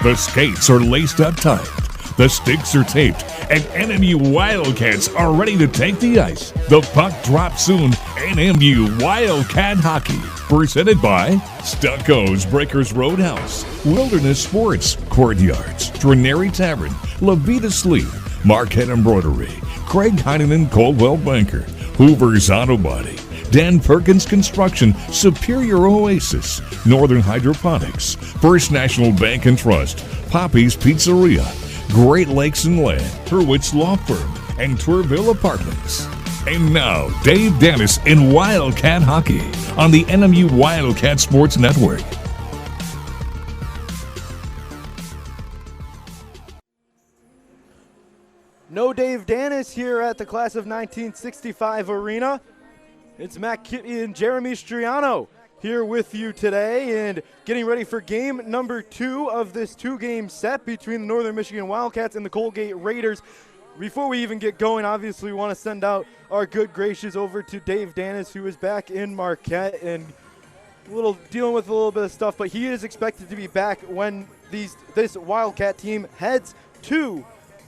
The skates are laced up tight. The sticks are taped, and NMU Wildcats are ready to take the ice. The puck drops soon. NMU Wildcat Hockey, presented by Stucco's Breakers Roadhouse, Wilderness Sports, Courtyards, Drenary Tavern, La Vida Sleep, Marquette Embroidery, Craig Heinen Coldwell Banker, Hoover's Auto Body, Dan Perkins Construction, Superior Oasis, Northern Hydroponics, First National Bank and Trust, Poppy's Pizzeria, Great Lakes and Land, Hurwitz Law Firm, and Tourville Apartments. And now, Dave Dennis in Wildcat Hockey on the NMU Wildcat Sports Network. No Dave Dennis here at the Class of 1965 Arena. It's Matt Kitty and Jeremy Striano here with you today and getting ready for game number 2 of this 2-game set between the Northern Michigan Wildcats and the Colgate Raiders. Before we even get going, obviously we want to send out our good gracious over to Dave Dennis, who is back in Marquette and dealing with a little bit of stuff, but he is expected to be back when this Wildcat team heads to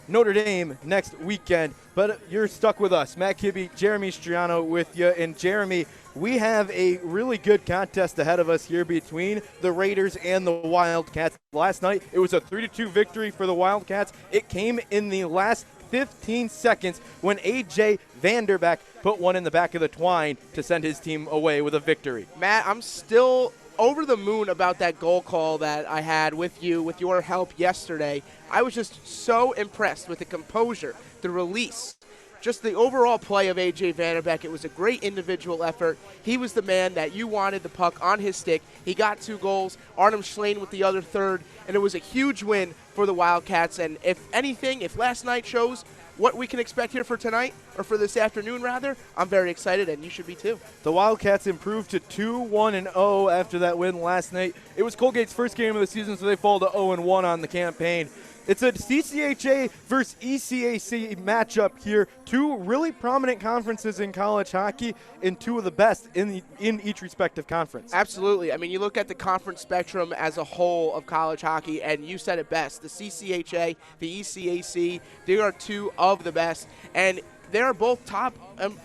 Notre Dame next weekend. But you're stuck with us. Matt Kibbe, Jeremy Striano with you. And Jeremy, we have a really good contest ahead of us here between the Raiders and the Wildcats. Last night, it was a 3-2 victory for the Wildcats. It came in the last 15 seconds when A.J. Vanderbeck put one in the back of the twine to send his team away with a victory. Matt, I'm still over the moon about that goal call that I had with you, with your help yesterday. I was just so impressed with the composure, the release, just the overall play of A.J. Vanderbeck. It was a great individual effort. He was the man that you wanted the puck on his stick. He got 2 goals, Artem Schlane with the other third, and it was a huge win for the Wildcats. And if anything, if last night shows what we can expect here for tonight, or for this afternoon rather, I'm very excited, and you should be too. The Wildcats improved to 2-1-0 after that win last night. It was Colgate's first game of the season, so they fall to 0-1 on the campaign. It's a CCHA versus ECAC matchup here. 2 really prominent conferences in college hockey and 2 of the best in each respective conference. Absolutely. I mean, you look at the conference spectrum as a whole of college hockey, and you said it best. The CCHA, the ECAC, they are 2 of the best, and they're both top,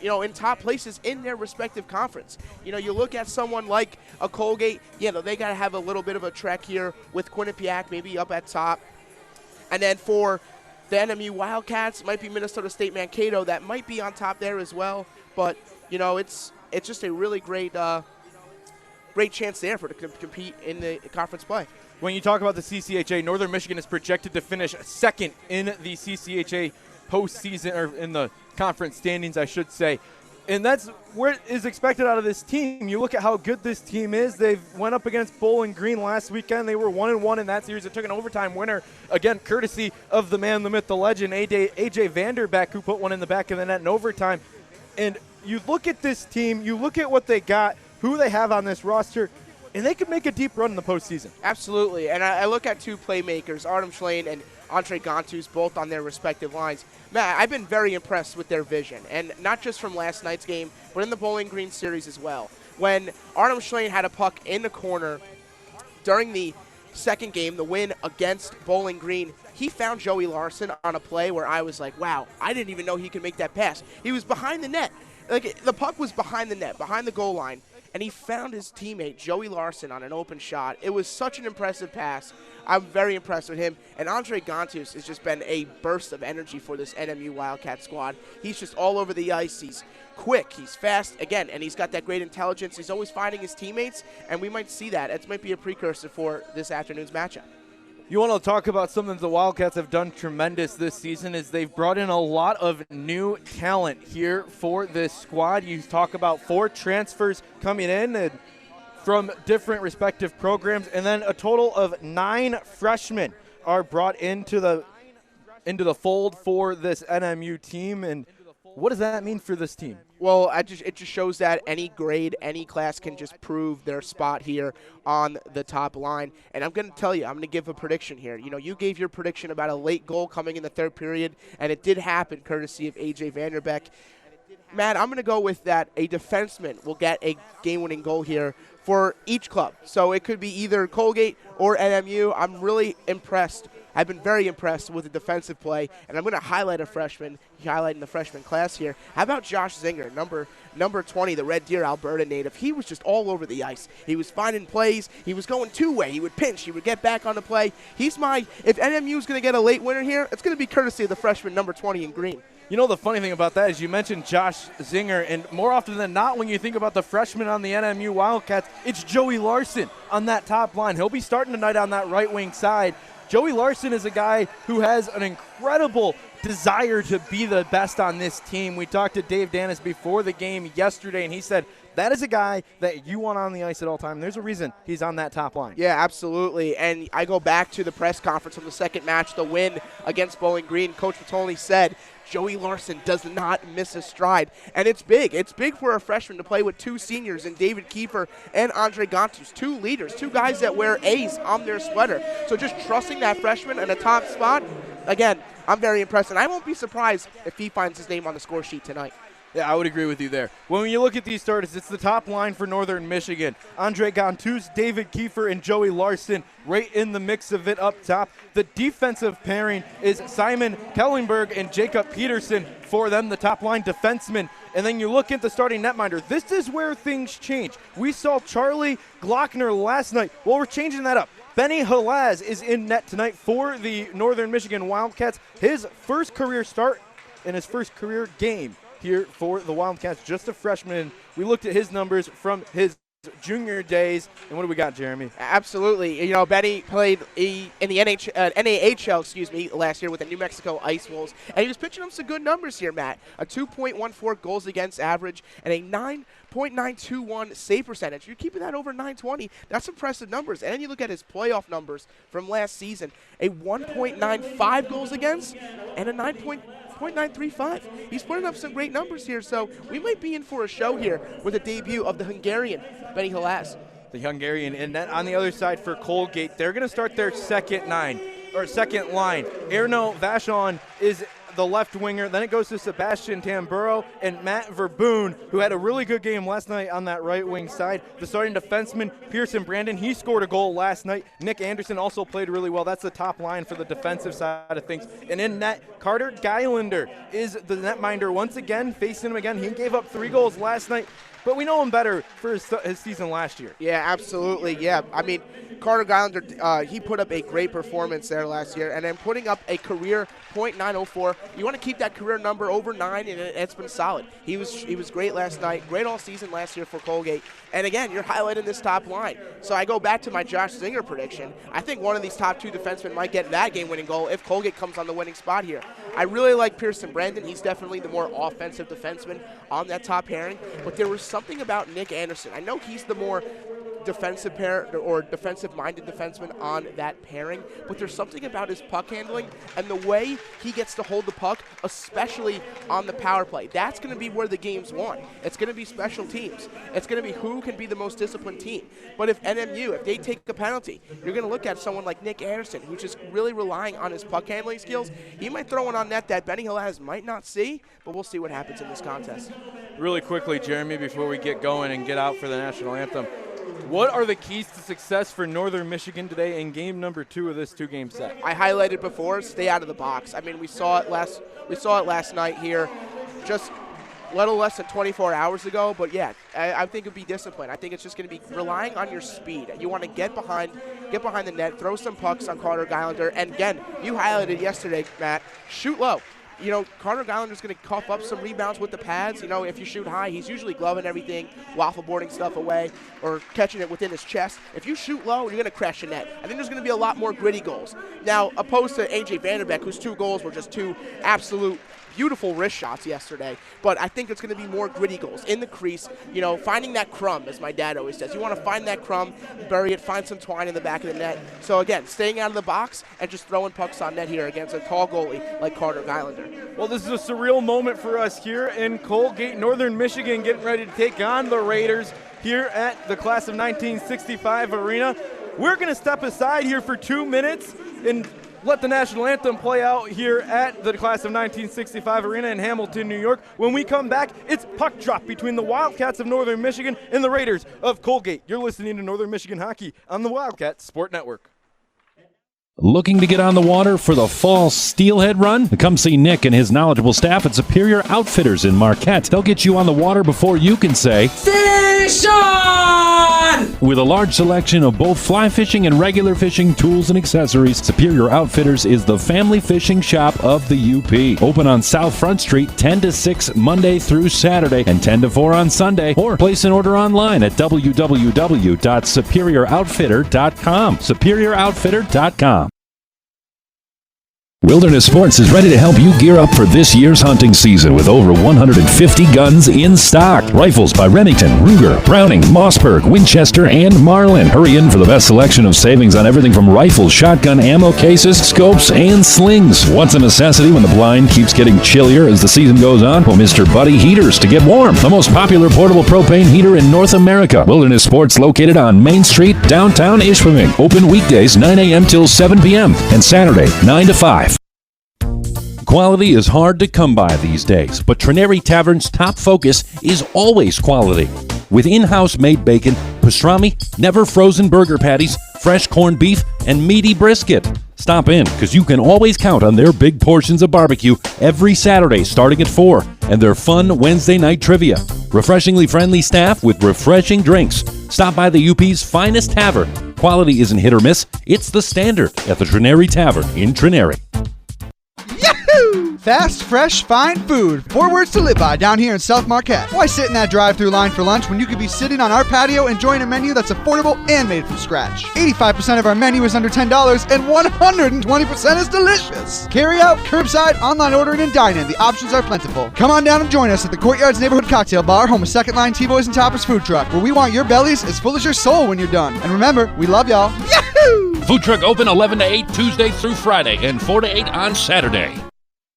in top places in their respective conference. You look at someone like a Colgate, they got to have a little bit of a trek here with Quinnipiac maybe up at top. And then for the NMU Wildcats, might be Minnesota State Mankato. That might be on top there as well. But, it's just a really great chance there to compete in the conference play. When you talk about the CCHA, Northern Michigan is projected to finish second in the CCHA postseason, or in the conference standings, I should say. And that's what is expected out of this team. You look at how good this team is. They went up against Bowling Green last weekend. They were 1-1 in that series. It took an overtime winner, again, courtesy of the man, the myth, the legend, A.J. Vanderbeck, who put one in the back of the net in overtime. And you look at this team, you look at what they got, who they have on this roster, and they could make a deep run in the postseason. Absolutely. And I look at 2 playmakers, Artem Schlane and Andre Gantus, both on their respective lines. Matt, I've been very impressed with their vision, and not just from last night's game, but in the Bowling Green series as well. When Artem Schlane had a puck in the corner during the second game, the win against Bowling Green, he found Joey Larson on a play where I was like, wow, I didn't even know he could make that pass. He was behind the net. The puck was behind the net, behind the goal line, and he found his teammate, Joey Larson, on an open shot. It was such an impressive pass. I'm very impressed with him. And Andre Gantus has just been a burst of energy for this NMU Wildcat squad. He's just all over the ice. He's quick. He's fast, again, and he's got that great intelligence. He's always finding his teammates, and we might see that. It might be a precursor for this afternoon's matchup. You want to talk about something the Wildcats have done tremendous this season is they've brought in a lot of new talent here for this squad. You talk about 4 transfers coming in and from different respective programs, and then a total of 9 freshmen are brought into the fold for this NMU team. And what does that mean for this team? Well, it just shows that any grade, any class can just prove their spot here on the top line. And I'm going to tell you, I'm going to give a prediction here. You gave your prediction about a late goal coming in the third period, and it did happen courtesy of A.J. Vanderbeck. Matt, I'm going to go with that a defenseman will get a game-winning goal here for each club. So it could be either Colgate or NMU. I'm really impressed. I've been very impressed with the defensive play, and I'm going to highlight a freshman, highlighting the freshman class here. How about Josh Zinger, number 20, the Red Deer, Alberta native? He was just all over the ice. He was finding plays. He was going two-way. He would pinch. He would get back on the play. If NMU is going to get a late winner here, it's going to be courtesy of the freshman, number 20 in green. You know, the funny thing about that is you mentioned Josh Zinger, and more often than not, when you think about the freshman on the NMU Wildcats, it's Joey Larson on that top line. He'll be starting tonight on that right wing side. Joey Larson is a guy who has an incredible desire to be the best on this team. We talked to Dave Dennis before the game yesterday, and he said that is a guy that you want on the ice at all time. There's a reason he's on that top line. Yeah, absolutely. And I go back to the press conference from the second match, the win against Bowling Green. Coach Patoni said Joey Larson does not miss a stride. And it's big. It's big for a freshman to play with two seniors in David Kiefer and Andre Gontus, two leaders, two guys that wear A's on their sweater. So just trusting that freshman in a top spot, again, I'm very impressed. And I won't be surprised if he finds his name on the score sheet tonight. Yeah, I would agree with you there. When you look at these starters, it's the top line for Northern Michigan. Andre Gontus, David Kiefer, and Joey Larson right in the mix of it up top. The defensive pairing is Simon Kellenberg and Jacob Peterson for them, the top line defensemen. And then you look at the starting netminder. This is where things change. We saw Charlie Glockner last night. Well, we're changing that up. Benny Halaz is in net tonight for the Northern Michigan Wildcats. His first career start in his first career game here for the Wildcats, just a freshman. We looked at his numbers from his junior days, and what do we got, Jeremy? Absolutely. You know, Benny played in the NAHL, last year with the New Mexico Ice Wolves, and he was pitching them some good numbers here, Matt. A 2.14 goals against average and a 9.921 save percentage. You're keeping that over 920. That's impressive numbers. And then you look at his playoff numbers from last season, a 1.95 goals against and a 9.935. He's putting up some great numbers here, so we might be in for a show here with the debut of the Hungarian, Benny Halaz. The Hungarian, and then on the other side for Colgate, they're going to start their second line. Erno Vachon is the left winger. Then it goes to Sebastian Tamburo and Matt Verboon, who had a really good game last night on that right wing side. The starting defenseman, Pearson Brandon, he scored a goal last night. Nick Anderson also played really well. That's the top line for the defensive side of things. And in net, Carter Geilander is the netminder once again, facing him again. He gave up 3 goals last night, but we know him better for his season last year. Yeah, absolutely. Yeah, I mean, Carter Geilander, he put up a great performance there last year, and then putting up a career .904. You want to keep that career number over 9, and it's been solid. He was great last night, great all season last year for Colgate. And again, you're highlighting this top line. So I go back to my Josh Zinger prediction. I think one of these top 2 defensemen might get that game-winning goal if Colgate comes on the winning spot here. I really like Pearson Brandon. He's definitely the more offensive defenseman on that top pairing. But there was something about Nick Anderson. I know he's the more defensive pair or defensive-minded defenseman on that pairing, but there's something about his puck handling and the way he gets to hold the puck, especially on the power play. That's going to be where the game's won. It's going to be special teams. It's going to be who can be the most disciplined team. But if they take a penalty, you're going to look at someone like Nick Anderson, who's just really relying on his puck handling skills. He might throw one on net that Benny Halaz might not see, but we'll see what happens in this contest. Really quickly, Jeremy, before we get going and get out for the national anthem, what are the keys to success for Northern Michigan today in game number 2 of this 2-game set? I highlighted before, stay out of the box. I mean, we saw it last night here, just a little less than 24 hours ago. But yeah, I think it'd be discipline. I think it's just going to be relying on your speed. You want to get behind the net, throw some pucks on Carter Geilander, and again, you highlighted yesterday, Matt, shoot low. You know, Carter Geilander's going to cough up some rebounds with the pads. You know, if you shoot high, he's usually gloving everything, waffle boarding stuff away, or catching it within his chest. If you shoot low, you're going to crash the net. I think there's going to be a lot more gritty goals. Now, opposed to A.J. Vanderbeck, whose 2 goals were just 2 absolute beautiful wrist shots yesterday, but I think it's going to be more gritty goals in the crease, you know, finding that crumb, as my dad always says. You want to find that crumb, bury it, find some twine in the back of the net. So again, staying out of the box and just throwing pucks on net here against a tall goalie like Carter Geilander. Well, this is a surreal moment for us here in Colgate, Northern Michigan, getting ready to take on the Raiders here at the Class of 1965 Arena. We're going to step aside here for 2 minutes and let the national anthem play out here at the Class of 1965 Arena in Hamilton, New York. When we come back, it's puck drop between the Wildcats of Northern Michigan and the Raiders of Colgate. You're listening to Northern Michigan Hockey on the Wildcat Sport Network. Looking to get on the water for the fall steelhead run? Come see Nick and his knowledgeable staff at Superior Outfitters in Marquette. They'll get you on the water before you can say, "Fish on!" With a large selection of both fly fishing and regular fishing tools and accessories, Superior Outfitters is the family fishing shop of the UP. Open on South Front Street 10 to 6 Monday through Saturday and 10 to 4 on Sunday. Or place an order online at www.superiorouttfitter.com. superiorouttfitter.com. Wilderness Sports is ready to help you gear up for this year's hunting season with over 150 guns in stock. Rifles by Remington, Ruger, Browning, Mossberg, Winchester, and Marlin. Hurry in for the best selection of savings on everything from rifles, shotgun ammo cases, scopes, and slings. What's a necessity when the blind keeps getting chillier as the season goes on? Well, Mr. Buddy heaters to get warm. The most popular portable propane heater in North America. Wilderness Sports located on Main Street, downtown Ishpeming. Open weekdays 9 a.m. till 7 p.m. and Saturday 9 to 5. Quality is hard to come by these days, but Trineri Tavern's top focus is always quality. With in-house made bacon, pastrami, never frozen burger patties, fresh corned beef, and meaty brisket. Stop in, because you can always count on their big portions of barbecue every Saturday starting at 4, and their fun Wednesday night trivia. Refreshingly friendly staff with refreshing drinks. Stop by the UP's finest tavern. Quality isn't hit or miss, it's the standard at the Trineri Tavern in Trineri. Yahoo! Fast, fresh, fine food. 4 words to live by down here in South Marquette. Why sit in that drive-through line for lunch when you could be sitting on our patio enjoying a menu that's affordable and made from scratch? 85% of our menu is under $10 and 120% is delicious. Carry out, curbside, online ordering, and dine-in. The options are plentiful. Come on down and join us at the Courtyards Neighborhood Cocktail Bar, home of Second Line T-Boys and Toppers Food Truck, where we want your bellies as full as your soul when you're done. And remember, we love y'all. Yahoo! Food truck open 11 to 8 Tuesday through Friday and 4 to 8 on Saturday.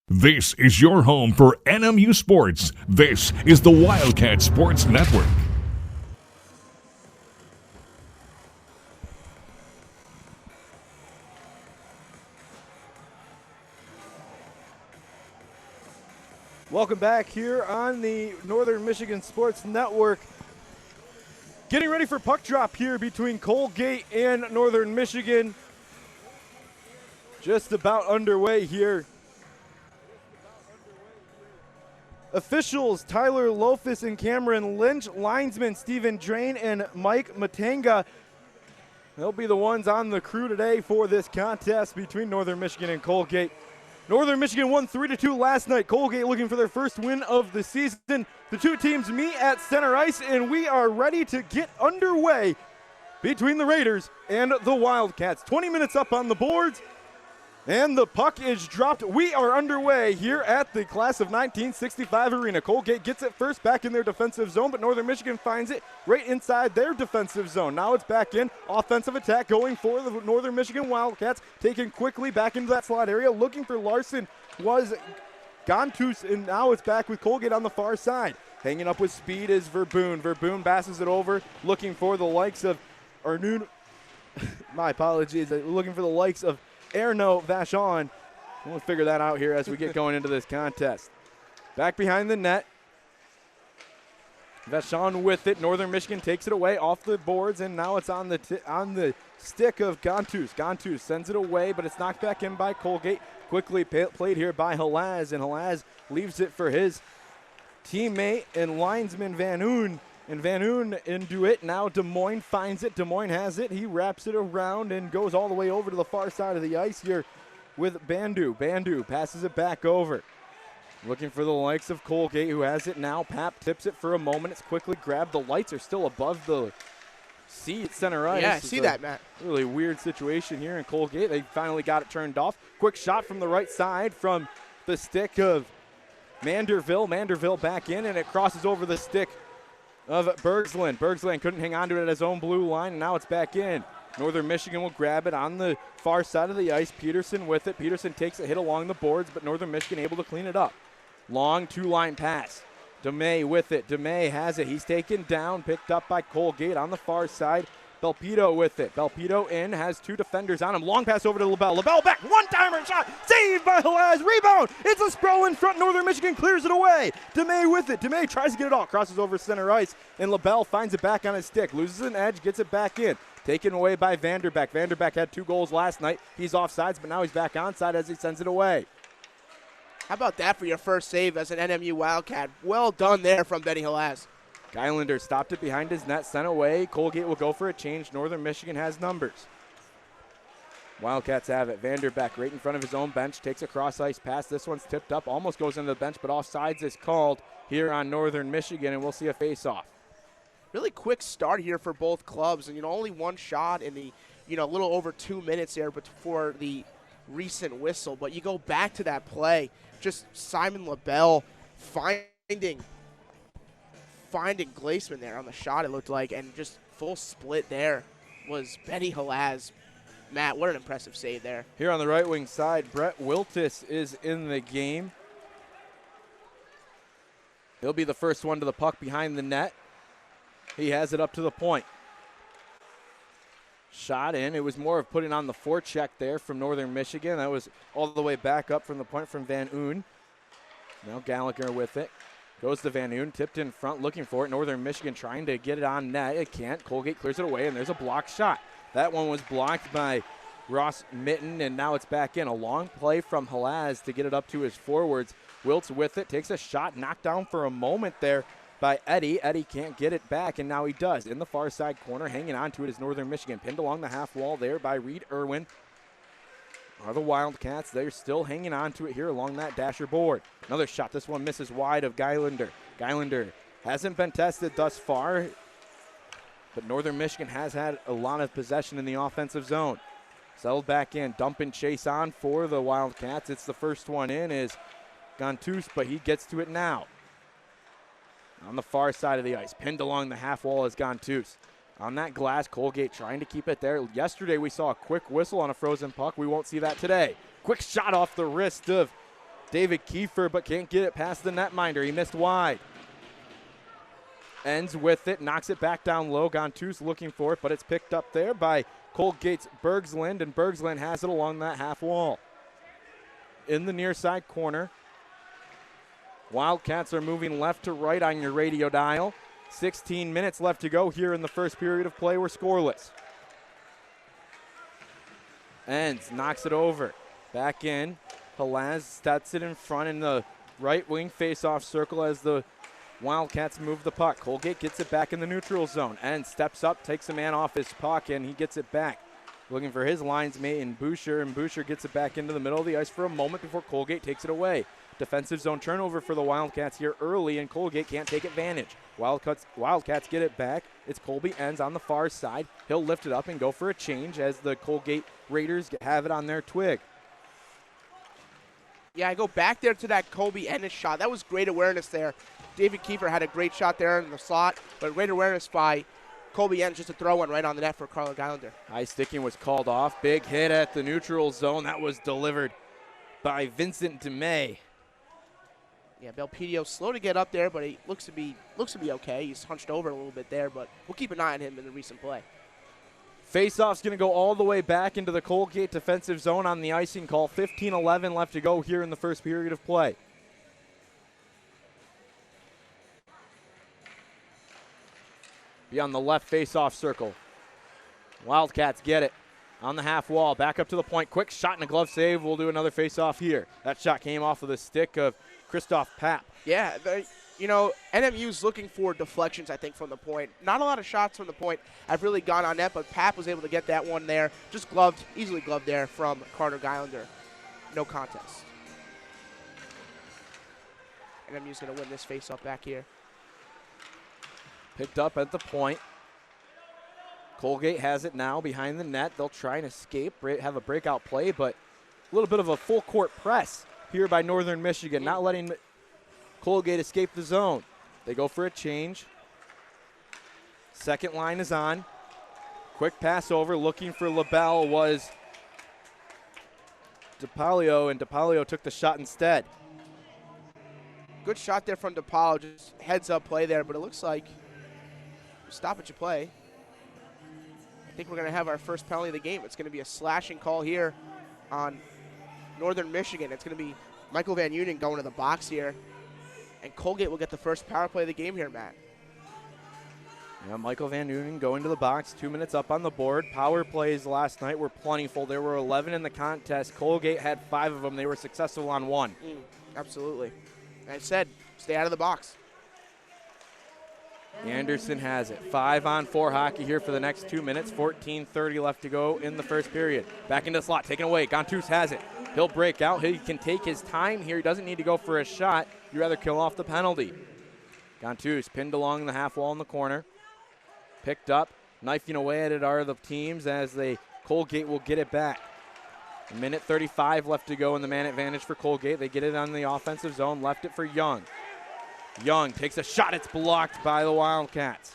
This is your home for NMU Sports. This is the Wildcat Sports Network. Welcome back here on the Northern Michigan Sports Network. Getting ready for puck drop here between Colgate and Northern Michigan. Just about underway here. Officials Tyler Lofus and Cameron Lynch, linesmen Stephen Drain and Mike Matanga. They'll be the ones on the crew today for this contest between Northern Michigan and Colgate. Northern Michigan won 3-2 last night. Colgate looking for their first win of the season. The two teams meet at center ice, and we are ready to get underway between the Raiders and the Wildcats. 20 minutes up on the boards. And the puck is dropped. We are underway here at the Class of 1965 Arena. Colgate gets it first back in their defensive zone, but Northern Michigan finds it right inside their defensive zone. Now it's back in. Offensive attack going for the Northern Michigan Wildcats. Taken quickly back into that slot area. Looking for Larson was Gontus, and now it's back with Colgate on the far side. Hanging up with speed is Verboon. Verboon passes it over, looking for the likes of Arnoon. My apologies. Looking for the likes of Erno Vachon. We'll figure that out here as we get going into this contest. Back behind the net. Vachon with it. Northern Michigan takes it away off the boards, and now it's on the stick of Gontus. Gontus sends it away, but it's knocked back in by Colgate. Quickly played here by Halaz, and Halaz leaves it for his teammate and linesman Van Oon. And Van Oon into it. Now Des Moines finds it. Des Moines has it. He wraps it around and goes all the way over to the far side of the ice here with Bandu. Bandu passes it back over. Looking for the likes of Colgate, who has it now. Pap tips it for a moment. It's quickly grabbed. The lights are still above the seat center ice. Yeah, I see that, Matt. Really weird situation here in Colgate. They finally got it turned off. Quick shot from the right side from the stick of Manderville. Manderville back in, and it crosses over the stick of Bergsland. Bergsland couldn't hang on to it at his own blue line, and now it's back in. Northern Michigan will grab it on the far side of the ice. Peterson with it. Peterson takes a hit along the boards, but Northern Michigan able to clean it up. Long two-line pass. DeMay with it. DeMay has it. He's taken down, picked up by Colgate on the far side Belpedo with it. Belpedo in, has two defenders on him. Long pass over to LaBelle. LaBelle back, one-timer shot, saved by Halaz. Rebound, it's a sprawl in front. Northern Michigan clears it away. DeMay with it. DeMay tries to get it all, crosses over center ice, and LaBelle finds it back on his stick. Loses an edge, gets it back in. Taken away by Vanderbeck. Vanderbeck had 2 goals last night. He's offsides, but now he's back onside as he sends it away. How about that for your first save as an NMU Wildcat? Well done there from Benny Halaz. Geilander stopped it behind his net, sent away. Colgate will go for a change. Northern Michigan has numbers. Wildcats have it. Vanderbeck right in front of his own bench, takes a cross-ice pass. This one's tipped up, almost goes into the bench, but offsides is called here on Northern Michigan, and we'll see a face-off. Really quick start here for both clubs, and only one shot in the a little over 2 minutes there before the recent whistle. But you go back to that play, just Simon LaBelle finding Glaceman there on the shot, it looked like, and just full split there was Benny Halaz. Matt, what an impressive save there. Here on the right wing side, Brett Wiltis is in the game. He'll be the first one to the puck behind the net. He has it up to the point. Shot in. It was more of putting on the forecheck there from Northern Michigan. That was all the way back up from the point from Van Oon. Now Gallagher with it. Goes to Van Oon, tipped in front, looking for it. Northern Michigan trying to get it on net. It can't. Colgate clears it away, and there's a blocked shot. That one was blocked by Ross Mitten, and now it's back in. A long play from Halaz to get it up to his forwards. Wiltz with it, takes a shot, knocked down for a moment there by Eddie. Eddie can't get it back, and now he does. In the far side corner, hanging on to it is Northern Michigan. Pinned along the half wall there by Reed Irwin. Are the Wildcats. They're still hanging on to it here along that dasher board. Another shot. This one misses wide of Geilander. Geilander hasn't been tested thus far, but Northern Michigan has had a lot of possession in the offensive zone. Settled back in. Dump and chase on for the Wildcats. It's the first one in is Gontus, but he gets to it now. On the far side of the ice. Pinned along the half wall is Gontus. On that glass, Colgate trying to keep it there. Yesterday we saw a quick whistle on a frozen puck. We won't see that today. Quick shot off the wrist of David Kiefer, but can't get it past the netminder. He missed wide. Ends with it, knocks it back down low. Gontus looking for it, but it's picked up there by Colgate's Bergsland, and Bergsland has it along that half wall. In the near side corner, Wildcats are moving left to right on your radio dial. 16 minutes left to go here in the first period of play. We're scoreless. Ends, knocks it over. Back in. Halaz sets it in front in the right wing face-off circle as the Wildcats move the puck. Colgate gets it back in the neutral zone. Ends steps up, takes a man off his puck, and he gets it back. Looking for his lines mate in Boucher, and Boucher gets it back into the middle of the ice for a moment before Colgate takes it away. Defensive zone turnover for the Wildcats here early, and Colgate can't take advantage. Wildcats get it back. It's Colby Ends on the far side. He'll lift it up and go for a change as the Colgate Raiders have it on their twig. Yeah, I go back there to that Colby Ennis shot. That was great awareness there. David Kiefer had a great shot there in the slot, but great awareness by Colby Ennis, just to throw one right on the net for Carlo Geilander. High sticking was called off. Big hit at the neutral zone. That was delivered by Vincent DeMay. Yeah, Belpedio slow to get up there, but he looks to be okay. He's hunched over a little bit there, but we'll keep an eye on him in the recent play. Faceoff's going to go all the way back into the Colgate defensive zone on the icing call. 15-11 left to go here in the first period of play. Be on the left faceoff circle. Wildcats get it on the half wall. Back up to the point. Quick shot and a glove save. We'll do another faceoff here. That shot came off of the stick of Christoph Papp. Yeah, NMU's looking for deflections, I think, from the point. Not a lot of shots from the point have really gone on net, but Papp was able to get that one there. Just easily gloved there from Carter Geilander. No contest. NMU's going to win this faceoff back here. Picked up at the point. Colgate has it now behind the net. They'll try and escape, have a breakout play, but a little bit of a full court press here by Northern Michigan, not letting Colgate escape the zone. They go for a change. Second line is on. Quick pass over, looking for LaBelle was DePaulio, and DePaulio took the shot instead. Good shot there from DePaul, just heads up play there, but it looks like stop at your play. I think we're going to have our first penalty of the game. It's going to be a slashing call here on Northern Michigan. It's going to be Michael Van Unen going to the box here. And Colgate will get the first power play of the game here, Matt. Yeah, Michael Van Unen going to the box, 2 minutes up on the board. Power plays last night were plentiful. There were 11 in the contest. Colgate had 5 of them. They were successful on 1. Absolutely. I said, stay out of the box. Anderson has it. 5-on-4 hockey here for the next 2 minutes. 14:30 left to go in the first period. Back into the slot, taken away. Gontus has it. He'll break out. He can take his time here. He doesn't need to go for a shot. You'd rather kill off the penalty. Gontus pinned along the half wall in the corner. Picked up, knifing away at it are the teams as Colgate will get it back. 1:35 left to go in the man advantage for Colgate. They get it on the offensive zone, left it for Young. Young takes a shot. It's blocked by the Wildcats.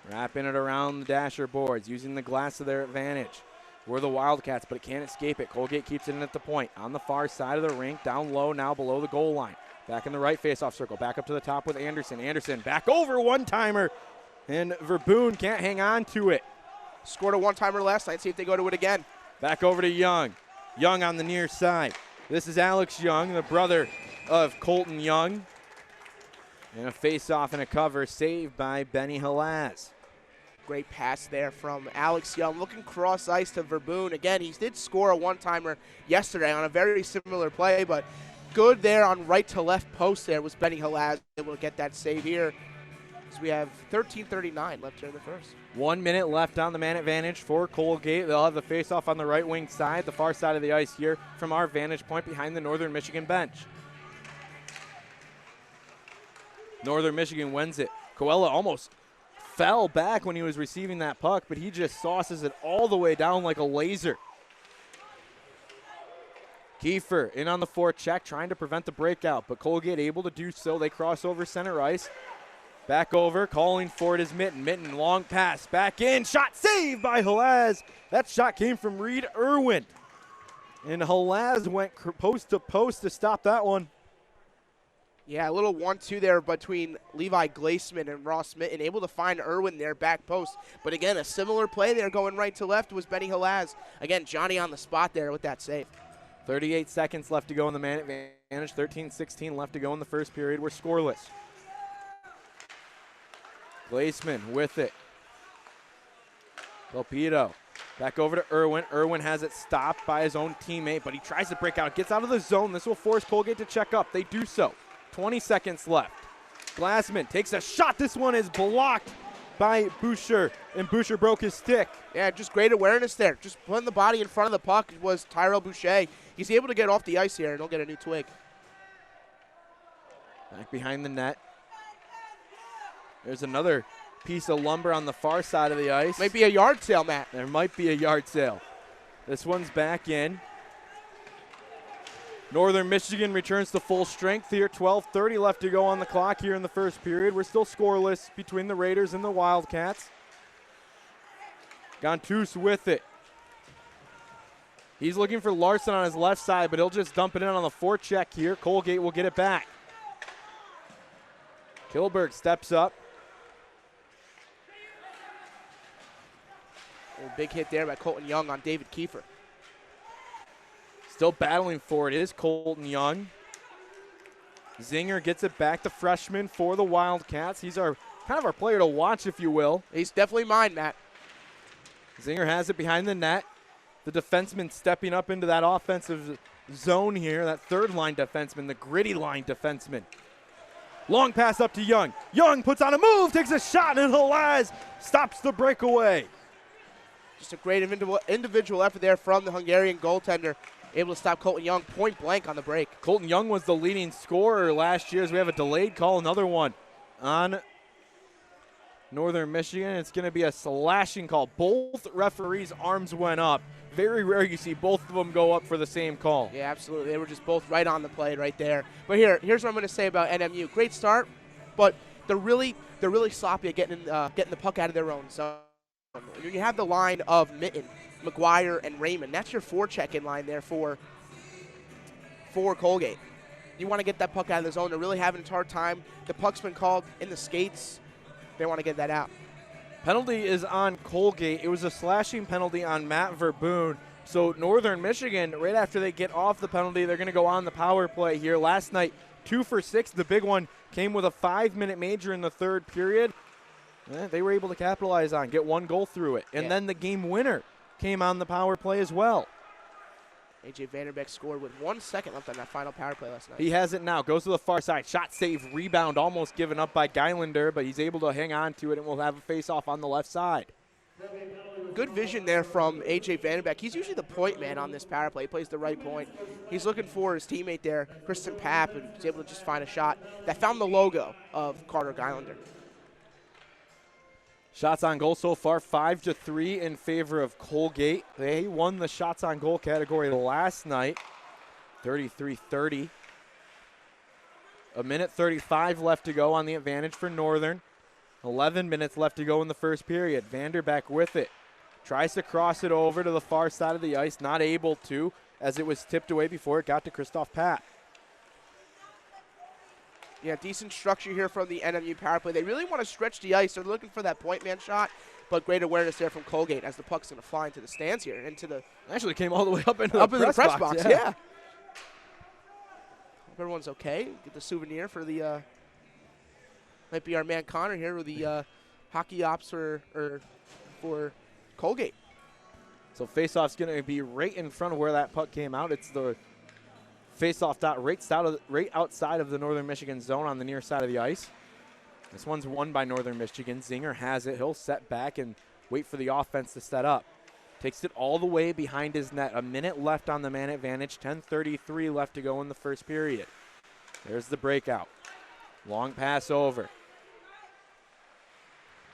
Wrapping it around the dasher boards, using the glass to their advantage. We're the Wildcats, but it can't escape it. Colgate keeps it in at the point. On the far side of the rink, down low now below the goal line. Back in the right faceoff circle. Back up to the top with Anderson. Anderson back over one-timer. And Verboon can't hang on to it. Scored a one-timer last night. See if they go to it again. Back over to Young. Young on the near side. This is Alex Young, the brother of Colton Young. And a face-off and a cover saved by Benny Halaz. Great pass there from Alex Young. Looking cross-ice to Verboon. Again, he did score a one-timer yesterday on a very similar play, but good there on right to left post there was Benny Halaz able to get that save here. So we have 13:39 left here in the first. 1 minute left on the man advantage for Colgate. They'll have the face-off on the right wing side, the far side of the ice here from our vantage point behind the Northern Michigan bench. Northern Michigan wins it. Coella almost fell back when he was receiving that puck, but he just sauces it all the way down like a laser. Kiefer in on the forecheck, trying to prevent the breakout, but Colgate able to do so. They cross over center ice. Back over, calling for it is Mitten. Mitten, long pass, back in, shot saved by Halaz. That shot came from Reed Irwin. And Halaz went post to post to stop that one. Yeah, a little 1-2 there between Levi Glaceman and Ross Mitten, able to find Irwin there back post. But again, a similar play there going right to left was Benny Halaz. Again, Johnny on the spot there with that save. 38 seconds left to go in the man advantage. 13-16 left to go in the first period. We're scoreless. Glaceman with it. Torpedo. Back over to Irwin. Irwin has it stopped by his own teammate, but he tries to break out. Gets out of the zone. This will force Colgate to check up. They do so. 20 seconds left. Glassman takes a shot. This one is blocked by Boucher, and Boucher broke his stick. Yeah, just great awareness there. Just putting the body in front of the puck was Tyrell Boucher. He's able to get off the ice here, and he'll get a new twig. Back behind the net. There's another piece of lumber on the far side of the ice. Might be a yard sale, Matt. There might be a yard sale. This one's back in. Northern Michigan returns to full strength here. 12:30 left to go on the clock here in the first period. We're still scoreless between the Raiders and the Wildcats. Gontus with it. He's looking for Larson on his left side, but he'll just dump it in on the forecheck here. Colgate will get it back. Kilberg steps up. A big hit there by Colton Young on David Kiefer. Still battling for it is Colton Young. Zinger gets it back, the freshman for the Wildcats. He's our kind of our player to watch, if you will. He's definitely mine, Matt. Zinger has it behind the net. The defenseman stepping up into that offensive zone here, that third line defenseman, the gritty line defenseman. Long pass up to Young. Young puts on a move, takes a shot, and Halaz stops the breakaway. Just a great individual effort there from the Hungarian goaltender. Able to stop Colton Young point blank on the break. Colton Young was the leading scorer last year as we have a delayed call, another one on Northern Michigan. It's going to be a slashing call. Both referees' arms went up. Very rare you see both of them go up for the same call. Yeah, absolutely. They were just both right on the play right there. But here's what I'm going to say about NMU. Great start, but they're really sloppy at getting the puck out of their own zone. When you have the line of Mitten, McGuire, and Raymond, that's your forecheck in line there for Colgate. You want to get that puck out of the zone. They're really having a hard time. The puck's been called in the skates. They want to get that out. Penalty is on Colgate. It was a slashing penalty on Matt Verboon. So Northern Michigan, right after they get off the penalty, they're going to go on the power play here. Last night, 2 for 6. The big one came with a 5-minute major in the third period. They were able to capitalize on, get 1 goal through it. And then the game winner came on the power play as well. A.J. Vanderbeek scored with 1 second left on that final power play last night. He has it now. Goes to the far side. Shot save, rebound, almost given up by Geilander, but he's able to hang on to it, and we'll have a face-off on the left side. Good vision there from A.J. Vanderbeek. He's usually the point man on this power play. He plays the right point. He's looking for his teammate there, Kristen Papp, and he's able to just find a shot that found the logo of Carter Geilander. Shots on goal so far, 5-3 in favor of Colgate. They won the shots on goal category last night, 33-30. A minute 35 left to go on the advantage for Northern. 11 minutes left to go in the first period. Vanderbeek with it. Tries to cross it over to the far side of the ice, not able to, as it was tipped away before it got to Christoph Papp. Yeah, decent structure here from the NMU power play. They really want to stretch the ice. They're looking for that point man shot, but great awareness there from Colgate as the puck's going to fly into the stands here. Actually came all the way up into the press box. Yeah. Hope everyone's okay. Get the souvenir for the, might be our man Connor here with the hockey ops for Colgate. So faceoff's going to be right in front of where that puck came out. It's the face-off dot right outside of the Northern Michigan zone on the near side of the ice. This one's won by Northern Michigan. Zinger has it. He'll set back and wait for the offense to set up. Takes it all the way behind his net. A minute left on the man advantage. 10:33 left to go in the first period. There's the breakout. Long pass over.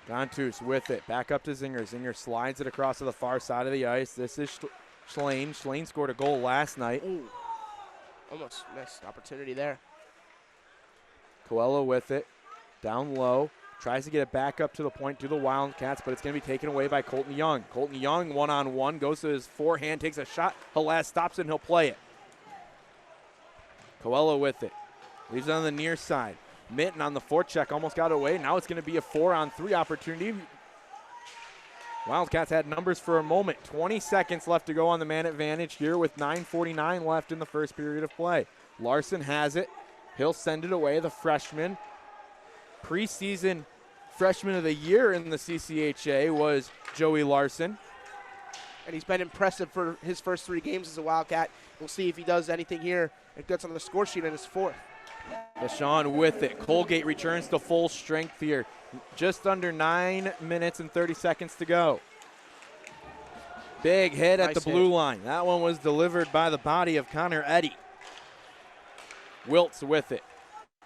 Gontus with it. Back up to Zinger. Zinger slides it across to the far side of the ice. This is Schlane. Schlane scored a goal last night. Ooh. Almost missed opportunity there. Coelho with it. Down low. Tries to get it back up to the point to the Wildcats, but it's going to be taken away by Colton Young. Colton Young, one-on-one, goes to his forehand, takes a shot. Halas stops it, and he'll play it. Coelho with it. Leaves it on the near side. Mitten on the forecheck, almost got away. Now it's going to be a 4-on-3 opportunity. Wildcats had numbers for a moment. 20 seconds left to go on the man advantage here with 9:49 left in the first period of play. Larson has it. He'll send it away. The freshman, preseason freshman of the year in the CCHA was Joey Larson. And he's been impressive for his first 3 games as a Wildcat. We'll see if he does anything here and gets on the score sheet in his 4th. Deshaun with it. Colgate returns to full strength here. Just under 9 minutes and 30 seconds to go. Big hit at the blue line. That one was delivered by the body of Connor Eddy. Wiltz with it.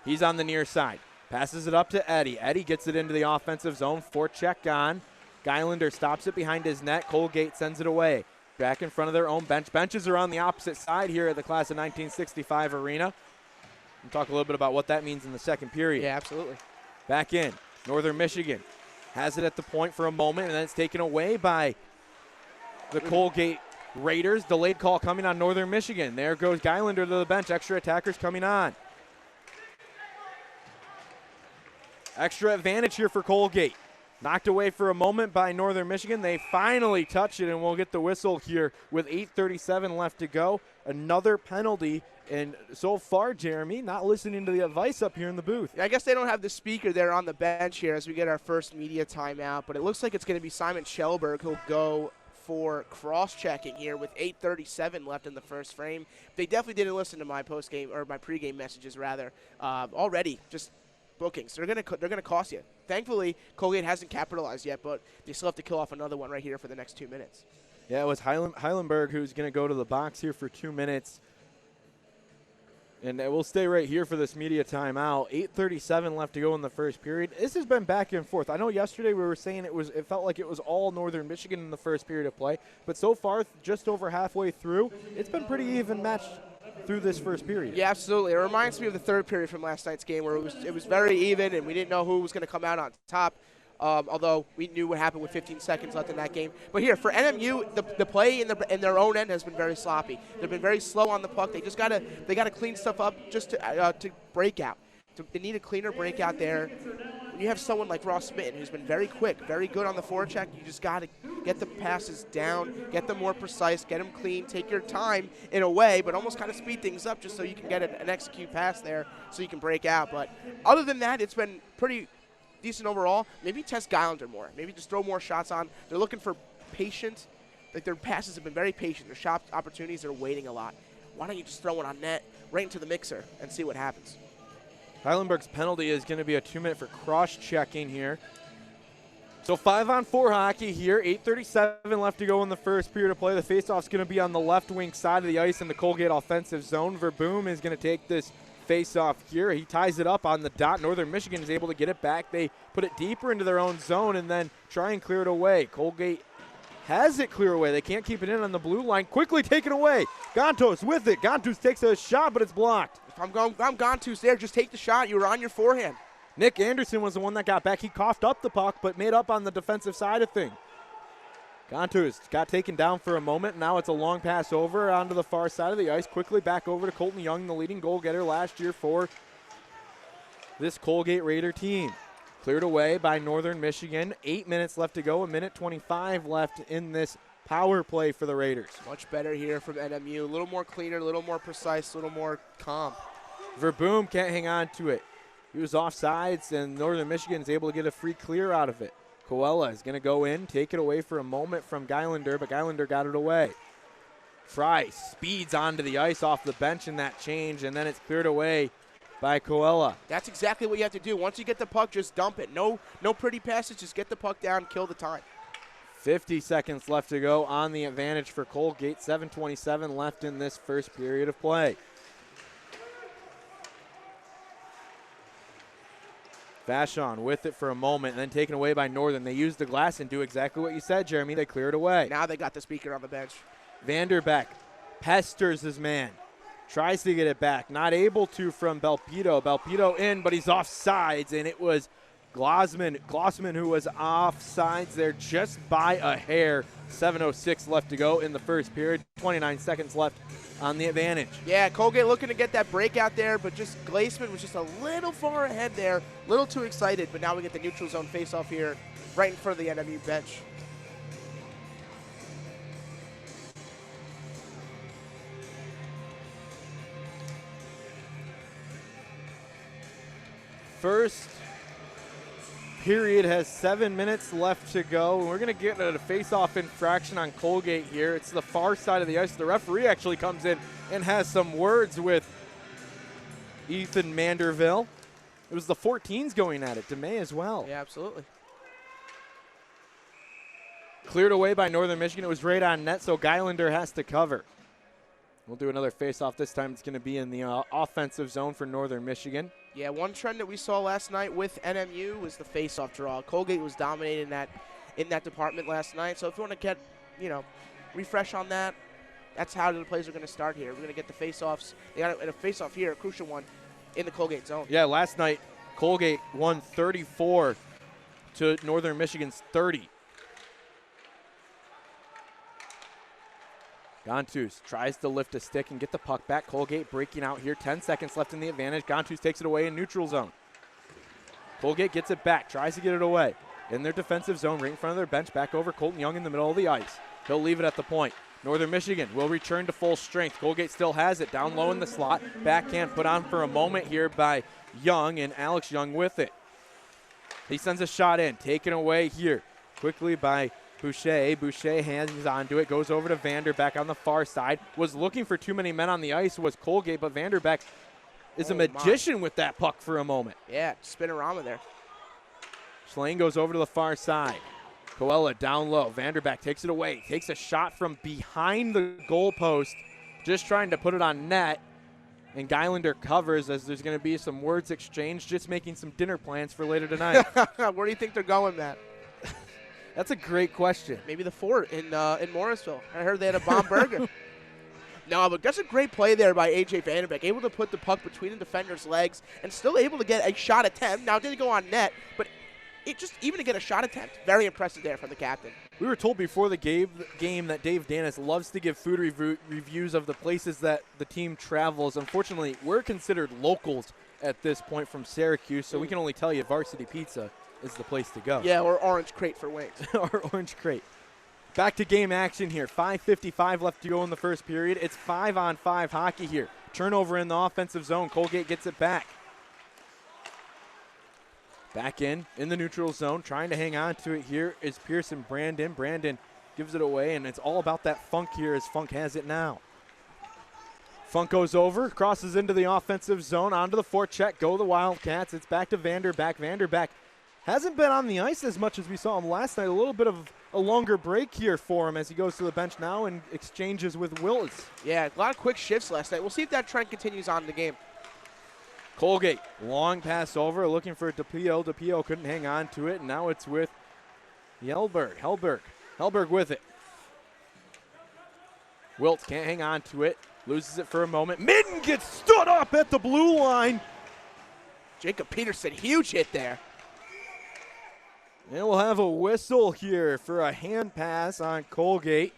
He's on the near side. Passes it up to Eddy. Eddy gets it into the offensive zone. Forecheck on. Geilander stops it behind his net. Colgate sends it away. Back in front of their own bench. Benches are on the opposite side here at the class of 1965 arena. We'll talk a little bit about what that means in the second period. Yeah, absolutely. Back in. Northern Michigan has it at the point for a moment, and then it's taken away by the Colgate Raiders. Delayed call coming on Northern Michigan. There goes Geilander to the bench. Extra attackers coming on. Extra advantage here for Colgate. Knocked away for a moment by Northern Michigan. They finally touch it, and we'll get the whistle here with 8:37 left to go. Another penalty. And so far, Jeremy, not listening to the advice up here in the booth. Yeah, I guess they don't have the speaker there on the bench here as we get our first media timeout, but it looks like it's going to be Simon Schellberg who'll go for cross-checking here with 8:37 left in the first frame. They definitely didn't listen to my post-game or my pregame messages rather already. Just bookings. They're gonna cost you. Thankfully, Colgate hasn't capitalized yet, but they still have to kill off another one right here for the next 2 minutes. Yeah, it was Heilenberg who's going to go to the box here for 2 minutes. And we'll stay right here for this media timeout. 8:37 left to go in the first period. This has been back and forth. I know yesterday we were saying it felt like it was all Northern Michigan in the first period of play, but so far, just over halfway through, it's been pretty even matched through this first period. Yeah, absolutely. It reminds me of the third period from last night's game where it was very even and we didn't know who was going to come out on top. Although we knew what happened with 15 seconds left in that game. But here, for NMU, the play in their own end has been very sloppy. They've been very slow on the puck. They gotta clean stuff up just to break out. They need a cleaner breakout there. when you have someone like Ross Smitten who's been very quick, very good on the forecheck, you just got to get the passes down, get them more precise, get them clean, take your time in a way, but almost kind of speed things up just so you can get an execute pass there so you can break out. But other than that, it's been pretty decent overall. Maybe test Geilander more. Maybe just throw more shots on. They're looking for patience. Like, their passes have been very patient. Their shot opportunities are waiting a lot. Why don't you just throw it on net right into the mixer and see what happens? Heilenberg's penalty is going to be a 2-minute for cross-checking here. So 5-on-4 hockey here. 8:37 left to go in the first period of play. The faceoff's going to be on the left wing side of the ice in the Colgate offensive zone. Verboom is going to take this faceoff here. He ties it up on the dot. Northern Michigan is able to get it back. They put it deeper into their own zone and then try and clear it away. Colgate has it clear away. They can't keep it in on the blue line. Quickly taken away. Gantos with it. Gantos takes a shot, but it's blocked. If I'm Gantus there, just take the shot. You were on your forehand. Nick Anderson was the one that got back. He coughed up the puck, but made up on the defensive side of things. Gantus got taken down for a moment. Now it's a long pass over onto the far side of the ice. Quickly back over to Colton Young, the leading goal getter last year for this Colgate Raider team. Cleared away by Northern Michigan. 8 minutes left to go. 1:25 left in this power play for the Raiders. Much better here from NMU. A little more cleaner, a little more precise, a little more calm. Verboom can't hang on to it. He was offsides, and Northern Michigan is able to get a free clear out of it. Coella is going to go in, take it away for a moment from Geilander, but Geilander got it away. Fry speeds onto the ice off the bench in that change, and then it's cleared away by Coella. That's exactly what you have to do. Once you get the puck, just dump it. No pretty passes. Just get the puck down, kill the time. 50 seconds left to go on the advantage for Colgate. 7:27 left in this first period of play. Vashon with it for a moment and then taken away by Northern. They use the glass and do exactly what you said, Jeremy. They clear it away. Now they got the speaker on the bench. Vanderbeck pesters his man. Tries to get it back. Not able to from Belpito. Belpito in, but he's offsides, and it was Glossman who was offsides there just by a hair. 7:06 left to go in the first period. 29 seconds left on the advantage. Yeah, Colgate looking to get that breakout there, but just Glassman was just a little far ahead there. A little too excited, but now we get the neutral zone face-off here right in front of the NMU bench. First period has 7 minutes left to go. We're going to get a face-off infraction on Colgate here. It's the far side of the ice. The referee actually comes in and has some words with Ethan Manderville. It was the 14s going at it. DeMay as well. Yeah, absolutely. Cleared away by Northern Michigan. It was right on net, so Geilander has to cover. We'll do another face-off. This time it's going to be in the offensive zone for Northern Michigan. Yeah, one trend that we saw last night with NMU was the face-off draw. Colgate was dominating in that department last night. So if you want to get, refresh on that, that's how the plays are going to start here. We're going to get the face-offs. They got a face-off here, a crucial one, in the Colgate zone. Yeah, last night Colgate won 34 to Northern Michigan's 30. Gantus tries to lift a stick and get the puck back. Colgate breaking out here. 10 seconds left in the advantage. Gantus takes it away in neutral zone. Colgate gets it back, tries to get it away. In their defensive zone, right in front of their bench, back over Colton Young in the middle of the ice. He'll leave it at the point. Northern Michigan will return to full strength. Colgate still has it down low in the slot. Backhand put on for a moment here by Young, and Alex Young with it. He sends a shot in, taken away here quickly by Boucher. Boucher hands onto it, goes over to Vanderbeck on the far side. Was looking for too many men on the ice, was Colgate, but Vanderbeck is a magician with that puck for a moment. Yeah, spinorama there. Schlane goes over to the far side. Coella down low. Vanderbeck takes it away. Takes a shot from behind the goalpost, just trying to put it on net. And Geilander covers as there's going to be some words exchanged, just making some dinner plans for later tonight. Where do you think they're going, Matt? That's a great question. Maybe the fort in Morrisville. I heard they had a bomb burger. No, but that's a great play there by A.J. Vanderbeck. Able to put the puck between the defender's legs and still able to get a shot attempt. Now, it didn't go on net, but even to get a shot attempt, very impressive there from the captain. We were told before the game that Dave Danis loves to give food reviews of the places that the team travels. Unfortunately, we're considered locals at this point from Syracuse, so we can only tell you Varsity Pizza is the place to go. Yeah, or Orange Crate for wings. Or Orange Crate. Back to game action here. 5:55 left to go in the first period. It's 5-on-5 hockey here. Turnover in the offensive zone. Colgate gets it back. Back in the neutral zone. Trying to hang on to it here is Pearson Brandon. Brandon gives it away, and it's all about that Funk here as Funk has it now. Funk goes over, crosses into the offensive zone, onto the forecheck. Go the Wildcats. It's back to Vanderback. Vanderback hasn't been on the ice as much as we saw him last night. A little bit of a longer break here for him as he goes to the bench now and exchanges with Wills. Yeah, a lot of quick shifts last night. We'll see if that trend continues on in the game. Colgate, long pass over, looking for DePio. DePio couldn't hang on to it, and now it's with Hellberg. Hellberg with it. Wilt can't hang on to it, loses it for a moment. Midden gets stood up at the blue line. Jacob Peterson, huge hit there. And we'll have a whistle here for a hand pass on Colgate.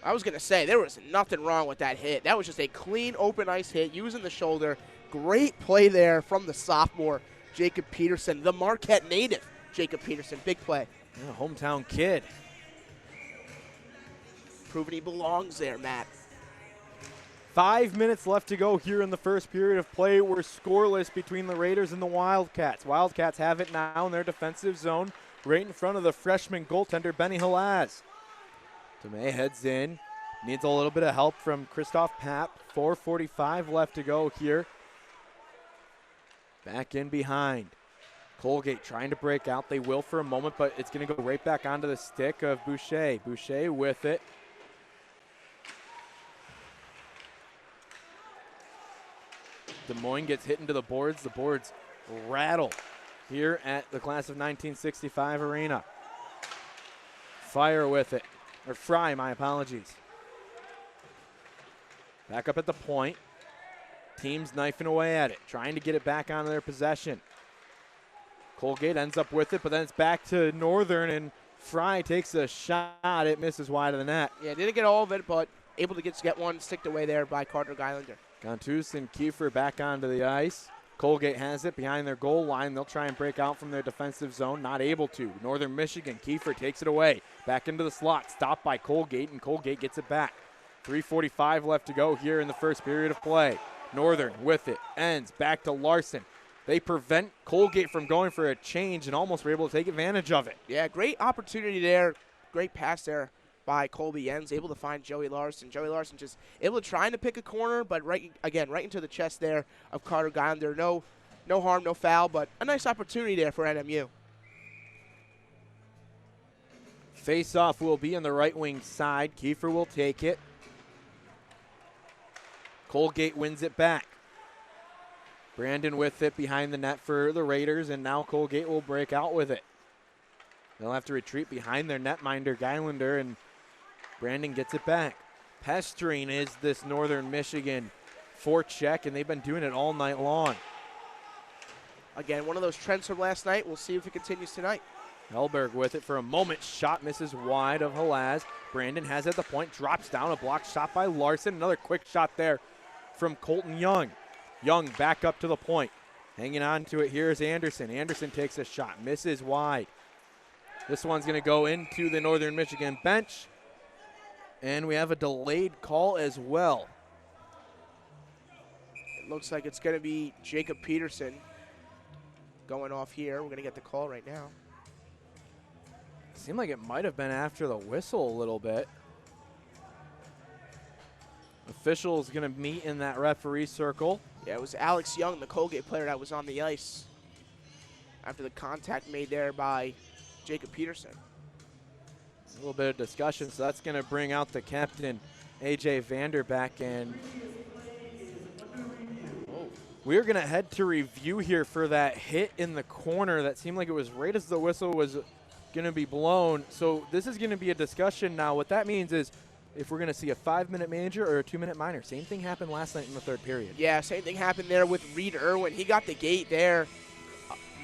I was going to say, there was nothing wrong with that hit. That was just a clean, open ice hit, using the shoulder. Great play there from the sophomore, Jacob Peterson, the Marquette native, Jacob Peterson. Big play. Yeah, hometown kid. Proving he belongs there, Matt. 5 minutes left to go here in the first period of play. We're scoreless between the Raiders and the Wildcats. Wildcats have it now in their defensive zone, right in front of the freshman goaltender, Benny Halaz. Tomei heads in, needs a little bit of help from Christoph Papp. 4:45 left to go here. Back in behind. Colgate trying to break out. They will for a moment, but it's going to go right back onto the stick of Boucher. Boucher with it. Des Moines gets hit into the boards. The boards rattle here at the class of 1965 arena. Fire with it. Or Fry, my apologies. Back up at the point. Team's knifing away at it, trying to get it back onto their possession. Colgate ends up with it, but then it's back to Northern, and Fry takes a shot. It misses wide of the net. Yeah, didn't get all of it, but able to get one sticked away there by Carter Geilander. Gontus and Kiefer back onto the ice. Colgate has it behind their goal line. They'll try and break out from their defensive zone. Not able to. Northern Michigan, Kiefer takes it away. Back into the slot. Stopped by Colgate, and Colgate gets it back. 3:45 left to go here in the first period of play. Northern with it. Ends. Back to Larson. They prevent Colgate from going for a change and almost were able to take advantage of it. Yeah, great opportunity there. Great pass there by Colby Jens, able to find Joey Larson. Joey Larson just able to try to pick a corner, but right into the chest there of Carter Geilander. No harm, no foul, but a nice opportunity there for NMU. Face-off will be on the right wing side. Kiefer will take it. Colgate wins it back. Brandon with it behind the net for the Raiders, and now Colgate will break out with it. They'll have to retreat behind their netminder, Geilander, and Brandon gets it back. Pestering is this Northern Michigan forecheck, and they've been doing it all night long. Again, one of those trends from last night. We'll see if it continues tonight. Hellberg with it for a moment. Shot misses wide of Halaz. Brandon has it at the point, drops down. A block shot by Larson. Another quick shot there from Colton Young. Young back up to the point. Hanging on to it here is Anderson. Anderson takes a shot, misses wide. This one's going to go into the Northern Michigan bench. And we have a delayed call as well. It looks like it's going to be Jacob Peterson going off here. We're going to get the call right now. Seemed like it might have been after the whistle a little bit. Officials going to meet in that referee circle. Yeah, it was Alex Young, the Colgate player, that was on the ice after the contact made there by Jacob Peterson. A little bit of discussion, so that's going to bring out the captain, A.J. Vanderback, and we're going to head to review here for that hit in the corner that seemed like it was right as the whistle was going to be blown. So this is going to be a discussion now. What that means is if we're going to see a 5-minute major or a 2-minute minor. Same thing happened last night in the third period. Yeah, same thing happened there with Reed Irwin. He got the gate there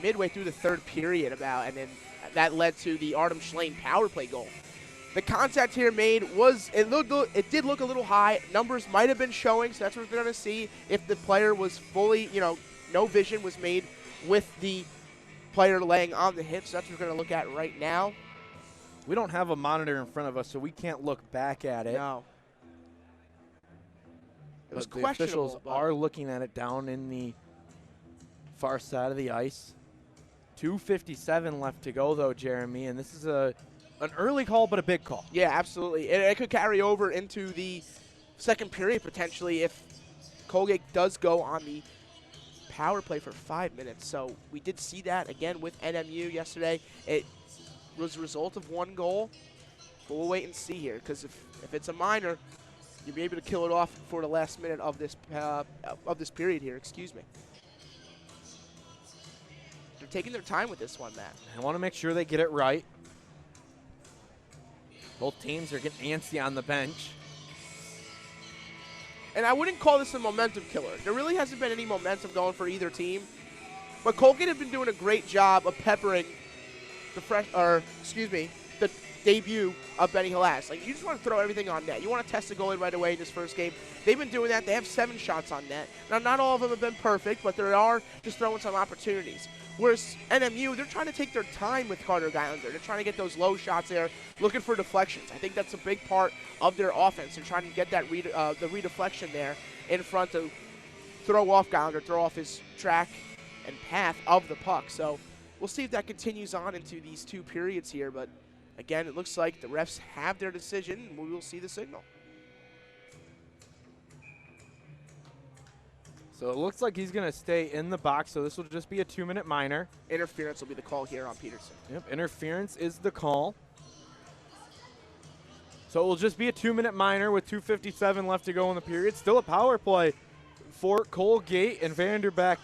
midway through the third period and then that led to the Artem Schlein power play goal. The contact here made it did look a little high. Numbers might have been showing, so that's what we're going to see if the player was fully, no vision was made with the player laying on the hip, so that's what we're going to look at right now. We don't have a monitor in front of us, so we can't look back at it. No. It was But the questionable. officials are looking at it down in the far side of the ice. 2:57 left to go, though, Jeremy, and this is an early call, but a big call. Yeah, absolutely. It could carry over into the second period potentially if Colgate does go on the power play for 5 minutes. So we did see that again with NMU yesterday. It was a result of one goal, but we'll wait and see here, because if it's a minor, you'll be able to kill it off for the last minute of this period here. Excuse me. They're taking their time with this one, Matt. I want to make sure they get it right. Both teams are getting antsy on the bench. And I wouldn't call this a momentum killer. There really hasn't been any momentum going for either team. But Colgate have been doing a great job of peppering the debut of Benny Halas. Like, you just want to throw everything on net. You want to test the goalie right away in this first game. They've been doing that. They have 7 shots on net. Now, not all of them have been perfect, but they are just throwing some opportunities. Whereas NMU, they're trying to take their time with Carter Geilander. They're trying to get those low shots there, looking for deflections. I think that's a big part of their offense. They're trying to get that the redeflection there in front to throw off Geilander, throw off his track and path of the puck. So we'll see if that continues on into these 2 periods here. But again, it looks like the refs have their decision, and we will see the signal. So it looks like he's going to stay in the box, so this will just be a 2-minute minor. Interference will be the call here on Peterson. Yep, interference is the call. So it will just be a 2-minute minor with 2:57 left to go in the period. Still a power play for Colgate and Vanderbeck.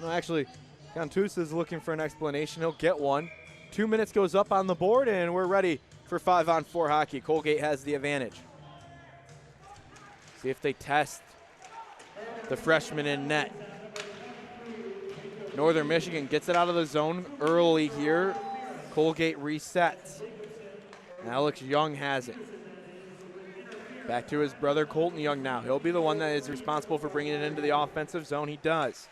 No, actually, Cantus is looking for an explanation. He'll get one. 2 minutes goes up on the board, and we're ready for 5-on-4 hockey. Colgate has the advantage. See if they test the freshman in net. Northern Michigan gets it out of the zone early here. Colgate resets. Alex Young has it. Back to his brother Colton Young now. He'll be the one that is responsible for bringing it into the offensive zone. He does.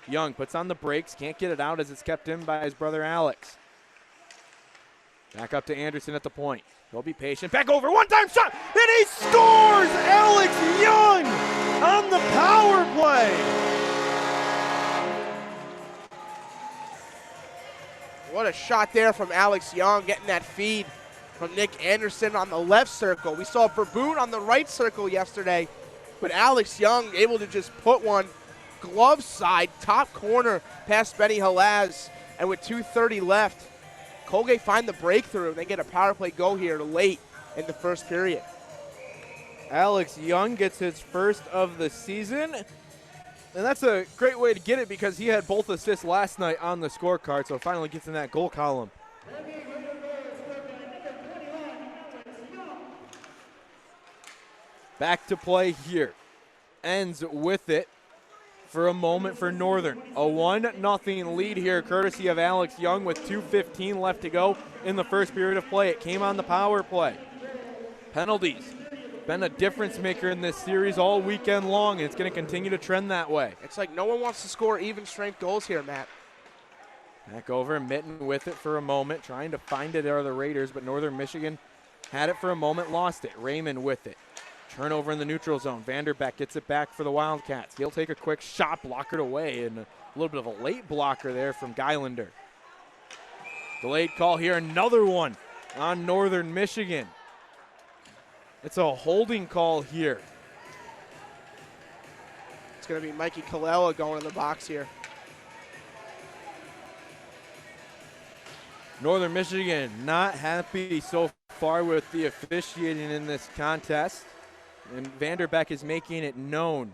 Young puts on the brakes, can't get it out as it's kept in by his brother Alex. Back up to Anderson at the point. He'll be patient. Back over, one-time shot, and he scores! Alex Young on the power play. What a shot there from Alex Young, getting that feed from Nick Anderson on the left circle. We saw Verboon on the right circle yesterday, but Alex Young able to just put one glove side, top corner past Benny Halas, and with 2:30 left, Colgate find the breakthrough. They get a power play go here late in the first period. Alex Young gets his first of the season, and that's a great way to get it because he had both assists last night on the scorecard, so finally gets in that goal column. Back to play here. Ends with it for a moment for Northern. A 1-0 lead here, courtesy of Alex Young with 2:15 left to go in the first period of play. It came on the power play. Penalties. Been a difference maker in this series all weekend long, and it's going to continue to trend that way. It's like no one wants to score even strength goals here, Matt. Back over, Mitten with it for a moment, trying to find it are the Raiders, but Northern Michigan had it for a moment, lost it. Raymond with it. Turnover in the neutral zone. Vanderbeck gets it back for the Wildcats. He'll take a quick shot, blockered away, and a little bit of a late blocker there from Geilander. Delayed call here, another one on Northern Michigan. It's a holding call here. It's going to be Mikey Kalela going in the box here. Northern Michigan not happy so far with the officiating in this contest, and Vanderbeck is making it known.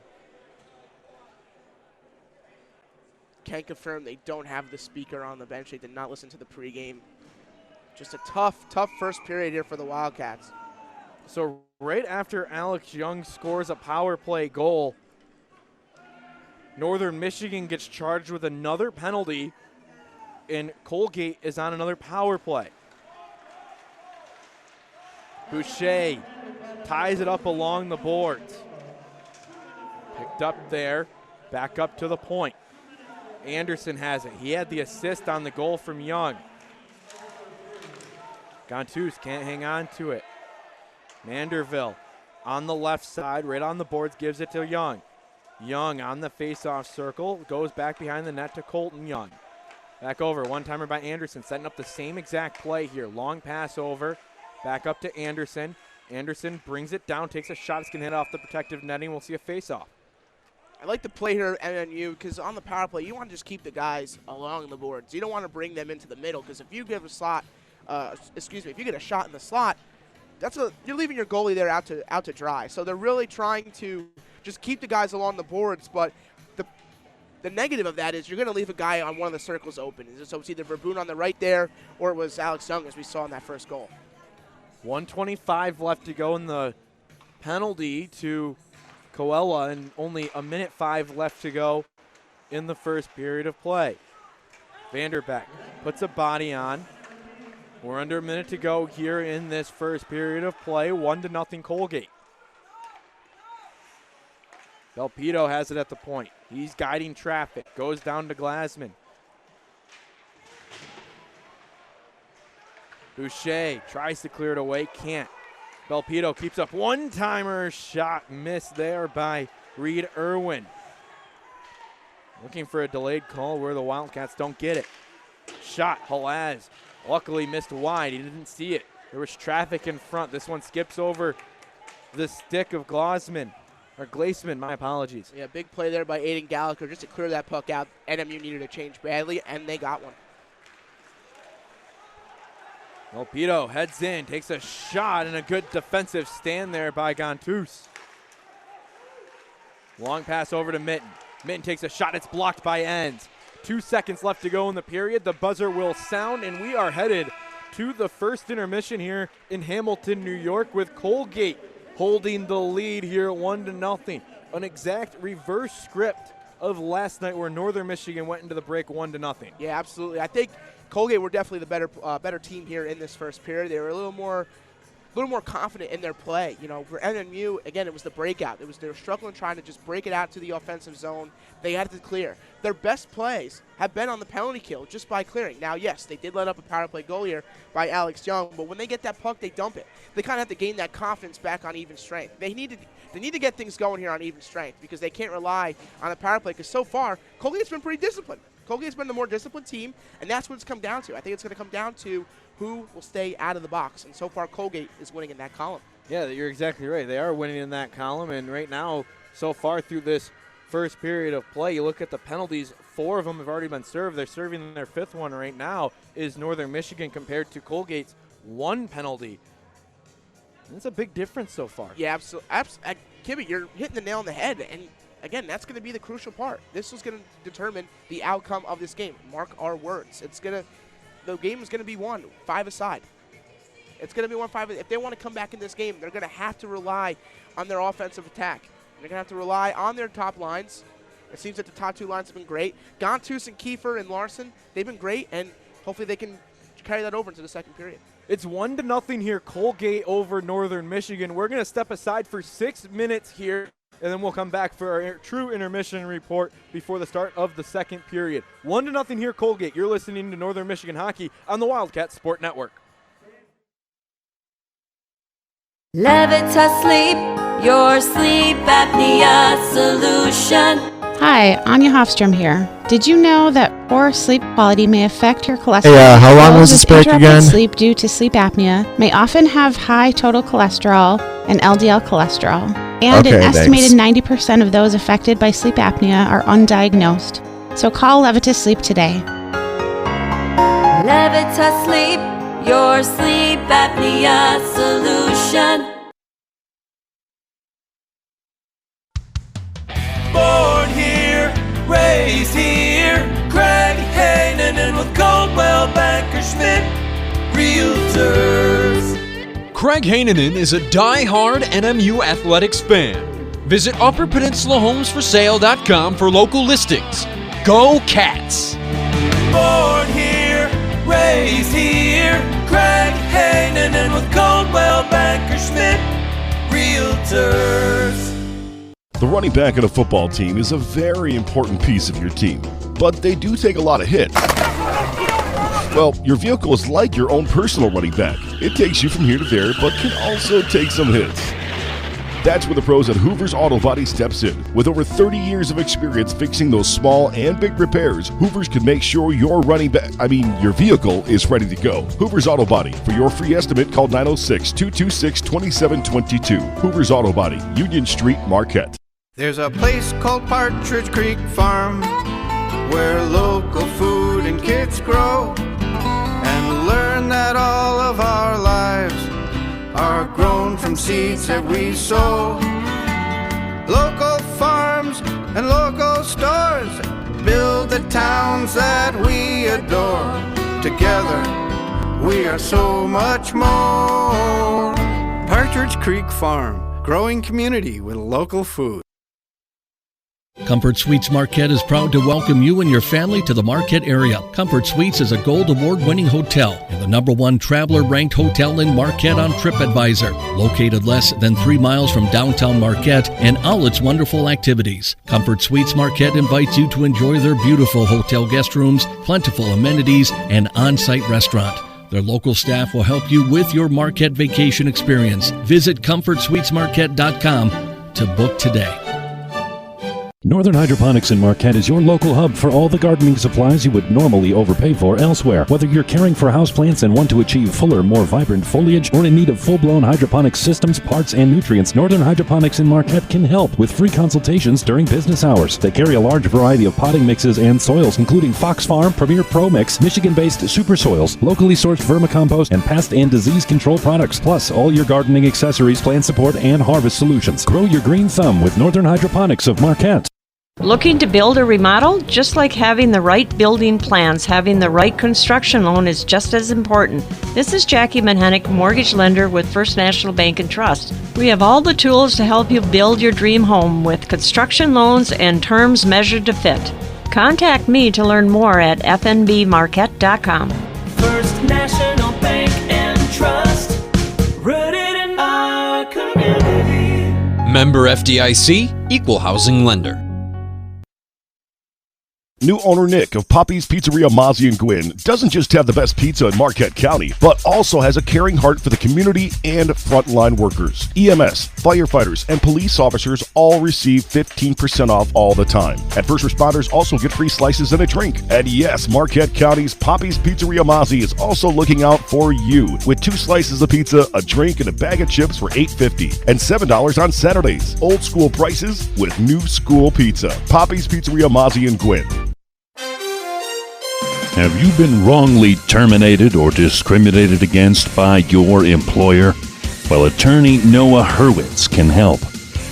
Can confirm they don't have the speaker on the bench. They did not listen to the pregame. Just a tough first period here for the Wildcats. So right after Alex Young scores a power play goal, Northern Michigan gets charged with another penalty, and Colgate is on another power play. Boucher ties it up along the boards. Picked up there, back up to the point. Anderson has it. He had the assist on the goal from Young. Gontus can't hang on to it. Manderville on the left side, right on the boards, gives it to Young. Young on the face-off circle, goes back behind the net to Colton Young. Back over, one-timer by Anderson, setting up the same exact play here. Long pass over, back up to Anderson. Anderson brings it down, takes a shot. It's going to hit off the protective netting. We'll see a face-off. I like the play here at NMU because on the power play, you want to just keep the guys along the boards. You don't want to bring them into the middle because if you give a slot, if you get a shot in the slot, you're leaving your goalie there out to dry. So they're really trying to just keep the guys along the boards, but the negative of that is you're going to leave a guy on one of the circles open. So it's either Verboon on the right there or it was Alex Young as we saw in that first goal. 1:25 left to go in the penalty to Coella and only 1:05 left to go in the first period of play. Vanderbeck puts a body on. We're under a minute to go here in this first period of play. 1-0 Colgate. Belpito has it at the point. He's guiding traffic. Goes down to Glasman. Boucher tries to clear it away. Can't. Belpito keeps up. One-timer shot missed there by Reed Irwin. Looking for a delayed call where the Wildcats don't get it. Shot, Halaz. Luckily missed wide. He didn't see it. There was traffic in front. This one skips over the stick of Glasman. Or Glaceman, my apologies. Yeah, big play there by Aiden Gallagher just to clear that puck out. NMU needed a change badly, and they got one. Belpito heads in, takes a shot, and a good defensive stand there by Gontus. Long pass over to Mitten. Mitten takes a shot. It's blocked by Enns. 2 seconds left to go in the period. The buzzer will sound, and we are headed to the first intermission here in Hamilton, New York, with Colgate holding the lead here 1-0. An exact reverse script of last night where Northern Michigan went into the break 1-0. Yeah, absolutely. I think Colgate were definitely the better team here in this first period. They were a little more confident in their play. You know, for NMU, again, it was the breakout. They were struggling trying to just break it out to the offensive zone. They had to clear. Their best plays have been on the penalty kill just by clearing. Now, yes, they did let up a power play goal here by Alex Young, but when they get that puck, they dump it. They kind of have to gain that confidence back on even strength. They need to get things going here on even strength because they can't rely on a power play because so far, Colgate's been pretty disciplined. Colgate's been the more disciplined team, and that's what it's come down to. I think it's going to come down to who will stay out of the box, and so far Colgate is winning in that column. Yeah, you're exactly right. They are winning in that column, and right now, so far through this first period of play, you look at the penalties, 4 of them have already been served. They're serving their 5th one right now is Northern Michigan compared to Colgate's 1 penalty. That's a big difference so far. Yeah, absolutely. Kibby, you're hitting the nail on the head, and again, that's going to be the crucial part. This is going to determine the outcome of this game. Mark our words. The game is going to be won 5 aside. It's going to be 1-5. If they want to come back in this game, they're going to have to rely on their offensive attack. They're going to have to rely on their top lines. It seems that the top 2 lines have been great. Gontus and Kiefer and Larson, they've been great, and hopefully they can carry that over into the second period. It's 1-0 here, Colgate over Northern Michigan. We're going to step aside for 6 minutes here, and then we'll come back for our true intermission report before the start of the second period. 1-0 here, Colgate. You're listening to Northern Michigan Hockey on the Wildcat Sport Network. Levitas Sleep, your sleep apnea solution. Hi, Anya Hofstrom here. Did you know that poor sleep quality may affect your cholesterol? Hey, how long was this break again? Sleep due to sleep apnea may often have high total cholesterol and LDL cholesterol. And an estimated 90% of those affected by sleep apnea are undiagnosed. So call Levitas Sleep today. Levitas Sleep, your sleep apnea solution. Born here, raised here, Craig Hainanen with Coldwell Banker Schmidt Realtors. Craig Hainanen is a die-hard NMU athletics fan. Visit UpperPeninsulaHomesForSale.com for local listings. Go Cats! Born here, raised here, Craig Hainanen with Coldwell Banker Schmidt Realtors. The running back on a football team is a very important piece of your team. but they do take a lot of hits. Well, your vehicle is like your own personal running back. It takes you from here to there, but can also take some hits. That's where the pros at Hoover's Auto Body steps in. With over 30 years of experience fixing those small and big repairs, Hoover's can make sure your vehicle is ready to go. Hoover's Auto Body. For your free estimate, call 906-226-2722. Hoover's Auto Body, Union Street, Marquette. There's a place called Partridge Creek Farm where local food and kids grow and learn that all of our lives are grown from seeds that we sow. Local farms and local stores build the towns that we adore. Together we are so much more. Partridge Creek Farm, growing community with local food. Comfort Suites Marquette is proud to welcome you and your family to the Marquette area. Comfort Suites is a Gold Award-winning hotel and the #1 traveler-ranked hotel in Marquette on TripAdvisor. Located less than 3 miles from downtown Marquette and all its wonderful activities. Comfort Suites Marquette invites you to enjoy their beautiful hotel guest rooms, plentiful amenities, and on-site restaurant. Their local staff will help you with your Marquette vacation experience. Visit ComfortSuitesMarquette.com to book today. Northern Hydroponics in Marquette is your local hub for all the gardening supplies you would normally overpay for elsewhere. Whether you're caring for houseplants and want to achieve fuller, more vibrant foliage, or in need of full-blown hydroponic systems, parts, and nutrients, Northern Hydroponics in Marquette can help with free consultations during business hours. They carry a large variety of potting mixes and soils, including Fox Farm, Premier Pro Mix, Michigan-based super soils, locally sourced vermicompost, and pest and disease control products, plus all your gardening accessories, plant support, and harvest solutions. Grow your green thumb with Northern Hydroponics of Marquette. Looking to build or remodel? Just like having the right building plans, having the right construction loan is just as important. This is Jackie Manhennick, mortgage lender with First National Bank and Trust. We have all the tools to help you build your dream home with construction loans and terms measured to fit. Contact me to learn more at fnbmarquette.com. First National Bank and Trust, rooted in our community. Member FDIC, Equal Housing Lender. New owner Nick of Poppy's Pizzeria Mozzie and Gwynn doesn't just have the best pizza in Marquette County, but also has a caring heart for the community and frontline workers. EMS, firefighters, and police officers all receive 15% off all the time. And first responders also get free slices and a drink. And yes, Marquette County's Poppy's Pizzeria Mozzie is also looking out for you with 2 slices of pizza, a drink, and a bag of chips for $8.50 and $7 on Saturdays. Old school prices with new school pizza. Poppy's Pizzeria Mozzie and Gwynn. Have you been wrongly terminated or discriminated against by your employer? Well, attorney Noah Hurwitz can help.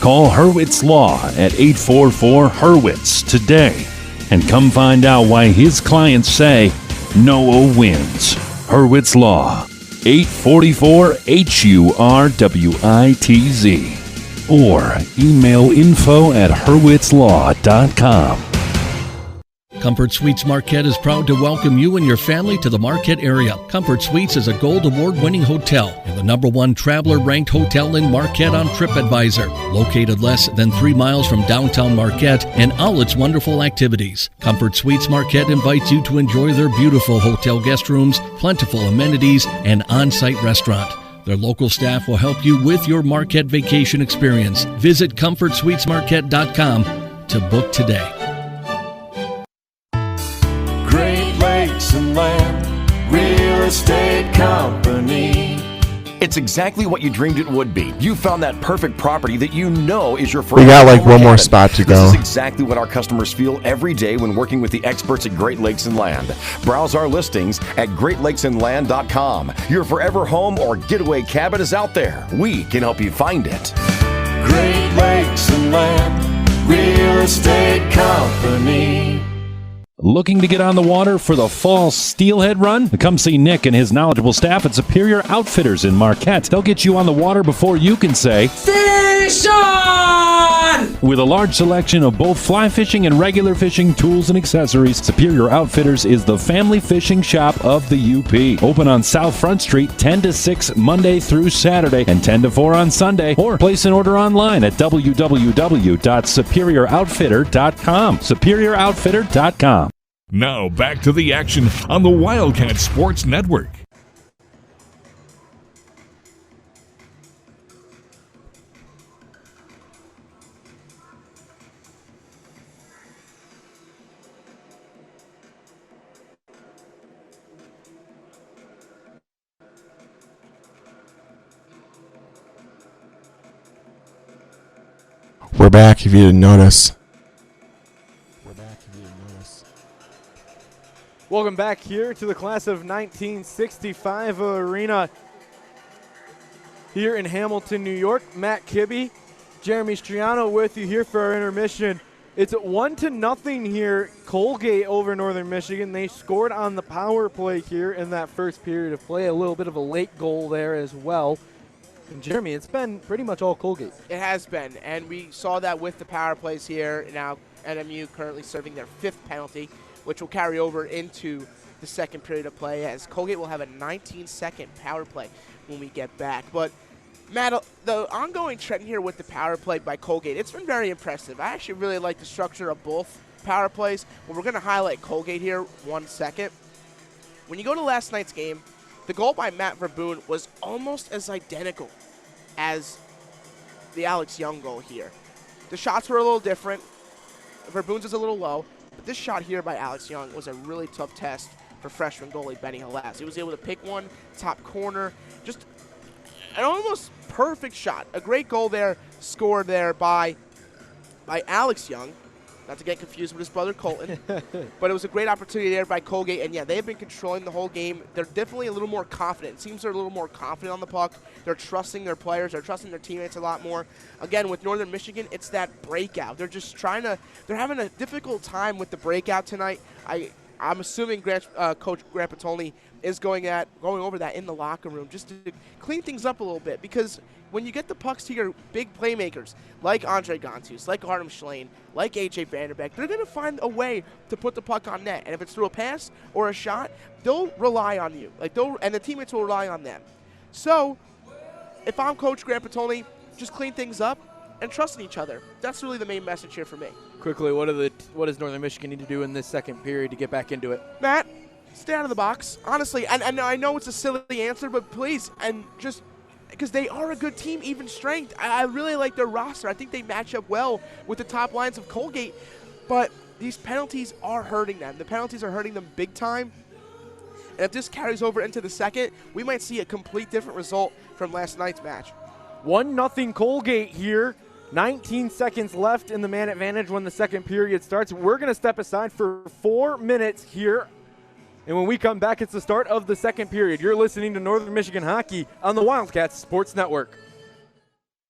Call Hurwitz Law at 844-HURWITZ today and come find out why his clients say Noah wins. Hurwitz Law, 844-HURWITZ, or email info@hurwitzlaw.com. Comfort Suites Marquette is proud to welcome you and your family to the Marquette area. Comfort Suites is a Gold Award-winning hotel and the #1 traveler-ranked hotel in Marquette on TripAdvisor. Located less than 3 miles from downtown Marquette and all its wonderful activities. Comfort Suites Marquette invites you to enjoy their beautiful hotel guest rooms, plentiful amenities, and on-site restaurant. Their local staff will help you with your Marquette vacation experience. Visit ComfortSuitesMarquette.com to book today. Great Lakes and Land Real Estate Company. It's exactly what you dreamed it would be. You found that perfect property that you know is your first. We got like one more spot to go. This is exactly what our customers feel every day when working with the experts at Great Lakes and Land. Browse our listings at GreatLakesandLand.com. Your forever home or getaway cabin is out there. We can help you find it. Great Lakes and Land Real Estate Company. Looking to get on the water for the fall steelhead run? Come see Nick and his knowledgeable staff at Superior Outfitters in Marquette. They'll get you on the water before you can say, Fish on! With a large selection of both fly fishing and regular fishing tools and accessories, Superior Outfitters is the family fishing shop of the UP. Open on South Front Street 10 to 6 Monday through Saturday and 10 to 4 on Sunday. Or place an order online at www.superiorouttfitter.com. superiorouttfitter.com. Now back to the action on the Wildcat Sports Network. We're back if you didn't notice. Welcome back here to the class of 1965 arena here in Hamilton, New York. Matt Kibbe, Jeremy Striano with you here for our intermission. It's 1-0 here. Colgate over Northern Michigan. They scored on the power play here in that first period of play. A little bit of a late goal there as well. And Jeremy, it's been pretty much all Colgate. It has been, and we saw that with the power plays here. Now NMU currently serving their 5th penalty, which will carry over into the second period of play, as Colgate will have a 19-second power play when we get back. But, Matt, the ongoing trend here with the power play by Colgate, it's been very impressive. I actually really like the structure of both power plays, but we're going to highlight Colgate here 1 second. When you go to last night's game, the goal by Matt Verboon was almost as identical as the Alex Young goal here. The shots were a little different. Verboon's is a little low. But this shot here by Alex Young was a really tough test for freshman goalie Benny Halas. He was able to pick one, top corner, just an almost perfect shot. A great goal there, scored there by Alex Young. Not to get confused with his brother Colton. But it was a great opportunity there by Colgate. And, yeah, they have been controlling the whole game. They're definitely a little more confident. It seems they're a little more confident on the puck. They're trusting their players. They're trusting their teammates a lot more. Again, with Northern Michigan, it's that breakout. They're just trying to – they're having a difficult time with the breakout tonight. I'm assuming Coach Grant Patolni is going over that in the locker room just to clean things up a little bit, because when you get the pucks to your big playmakers like Andre Gontus, like Artem Schlane, like A.J. Vanderbeck, they're going to find a way to put the puck on net. And if it's through a pass or a shot, they'll rely on you. And the teammates will rely on them. So if I'm Coach Grant Patolni, just clean things up and trust in each other. That's really the main message here for me. Quickly, what does Northern Michigan need to do in this second period to get back into it? Matt, stay out of the box, honestly. And I know it's a silly answer, but please, and just because they are a good team, even strength. I really like their roster. I think they match up well with the top lines of Colgate, but these penalties are hurting them. The penalties are hurting them big time. And if this carries over into the second, we might see a complete different result from last night's match. 1-0 Colgate here. 19 seconds left in the man advantage when the second period starts. We're going to step aside for 4 minutes here. And when we come back, it's the start of the second period. You're listening to Northern Michigan Hockey on the Wildcats Sports Network.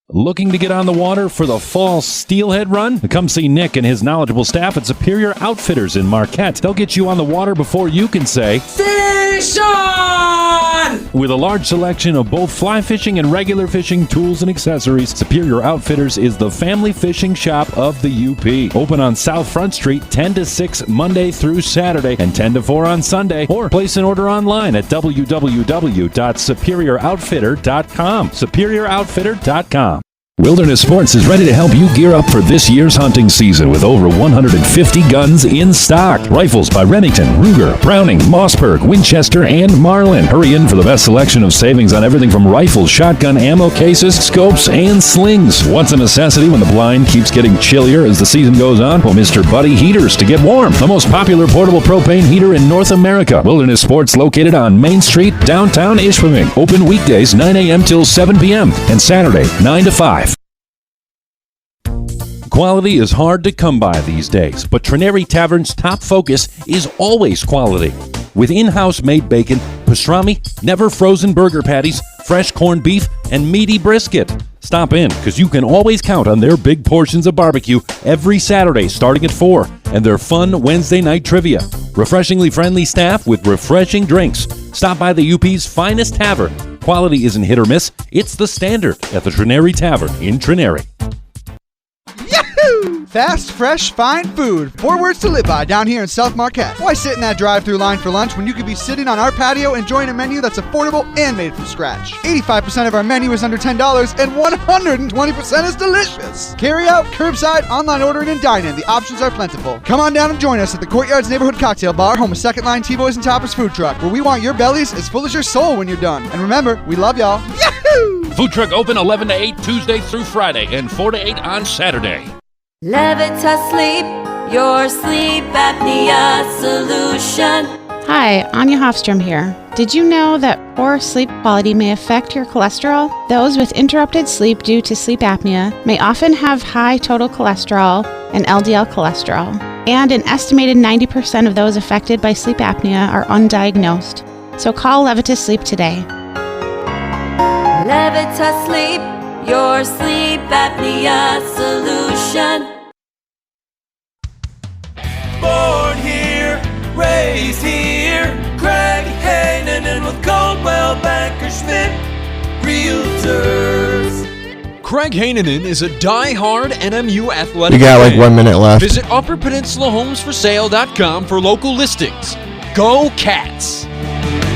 Looking to get on the water for the fall steelhead run? Come see Nick and his knowledgeable staff at Superior Outfitters in Marquette. They'll get you on the water before you can say, "Fish on!" With a large selection of both fly fishing and regular fishing tools and accessories, Superior Outfitters is the family fishing shop of the UP. Open on South Front Street 10 to 6 Monday through Saturday and 10 to 4 on Sunday. Or place an order online at www.superiorouttfitter.com. superiorouttfitter.com. Wilderness Sports is ready to help you gear up for this year's hunting season with over 150 guns in stock. Rifles by Remington, Ruger, Browning, Mossberg, Winchester, and Marlin. Hurry in for the best selection of savings on everything from rifles, shotgun ammo cases, scopes, and slings. What's a necessity when the blind keeps getting chillier as the season goes on? Well, Mr. Buddy Heaters to get warm. The most popular portable propane heater in North America. Wilderness Sports located on Main Street, downtown Ishpeming. Open weekdays 9 a.m. till 7 p.m. and Saturday 9 to 5. Quality is hard to come by these days, but Trineri Tavern's top focus is always quality. With in-house made bacon, pastrami, never frozen burger patties, fresh corned beef, and meaty brisket. Stop in, because you can always count on their big portions of barbecue every Saturday starting at 4, and their fun Wednesday night trivia. Refreshingly friendly staff with refreshing drinks. Stop by the UP's finest tavern. Quality isn't hit or miss, it's the standard at the Trineri Tavern in Trineri. Yahoo! Fast, fresh, fine food. 4 words to live by down here in South Marquette. Why sit in that drive-through line for lunch when you could be sitting on our patio enjoying a menu that's affordable and made from scratch? 85% of our menu is under $10 and 120% is delicious. Carry out, curbside, online ordering, and dine-in. The options are plentiful. Come on down and join us at the Courtyards Neighborhood Cocktail Bar, home of Second Line T-Boys and Toppers Food Truck, where we want your bellies as full as your soul when you're done. And remember, we love y'all. Yahoo! Food truck open 11 to 8 Tuesday through Friday and 4 to 8 on Saturday. Levita Sleep, your sleep apnea solution. Hi, Anya Hofstrom here. Did you know that poor sleep quality may affect your cholesterol? Those with interrupted sleep due to sleep apnea may often have high total cholesterol and LDL cholesterol. And an estimated 90% of those affected by sleep apnea are undiagnosed. So call Levita Sleep today. Levita Sleep, your sleep apnea solution. Born here, raised here, Craig Hanen with Coldwell Banker Schmidt Realtors. Craig Hanenin is a die-hard NMU athletic We got like fan. 1 minute left. Visit UpperPeninsulaHomesForSale.com for local listings. Go Cats!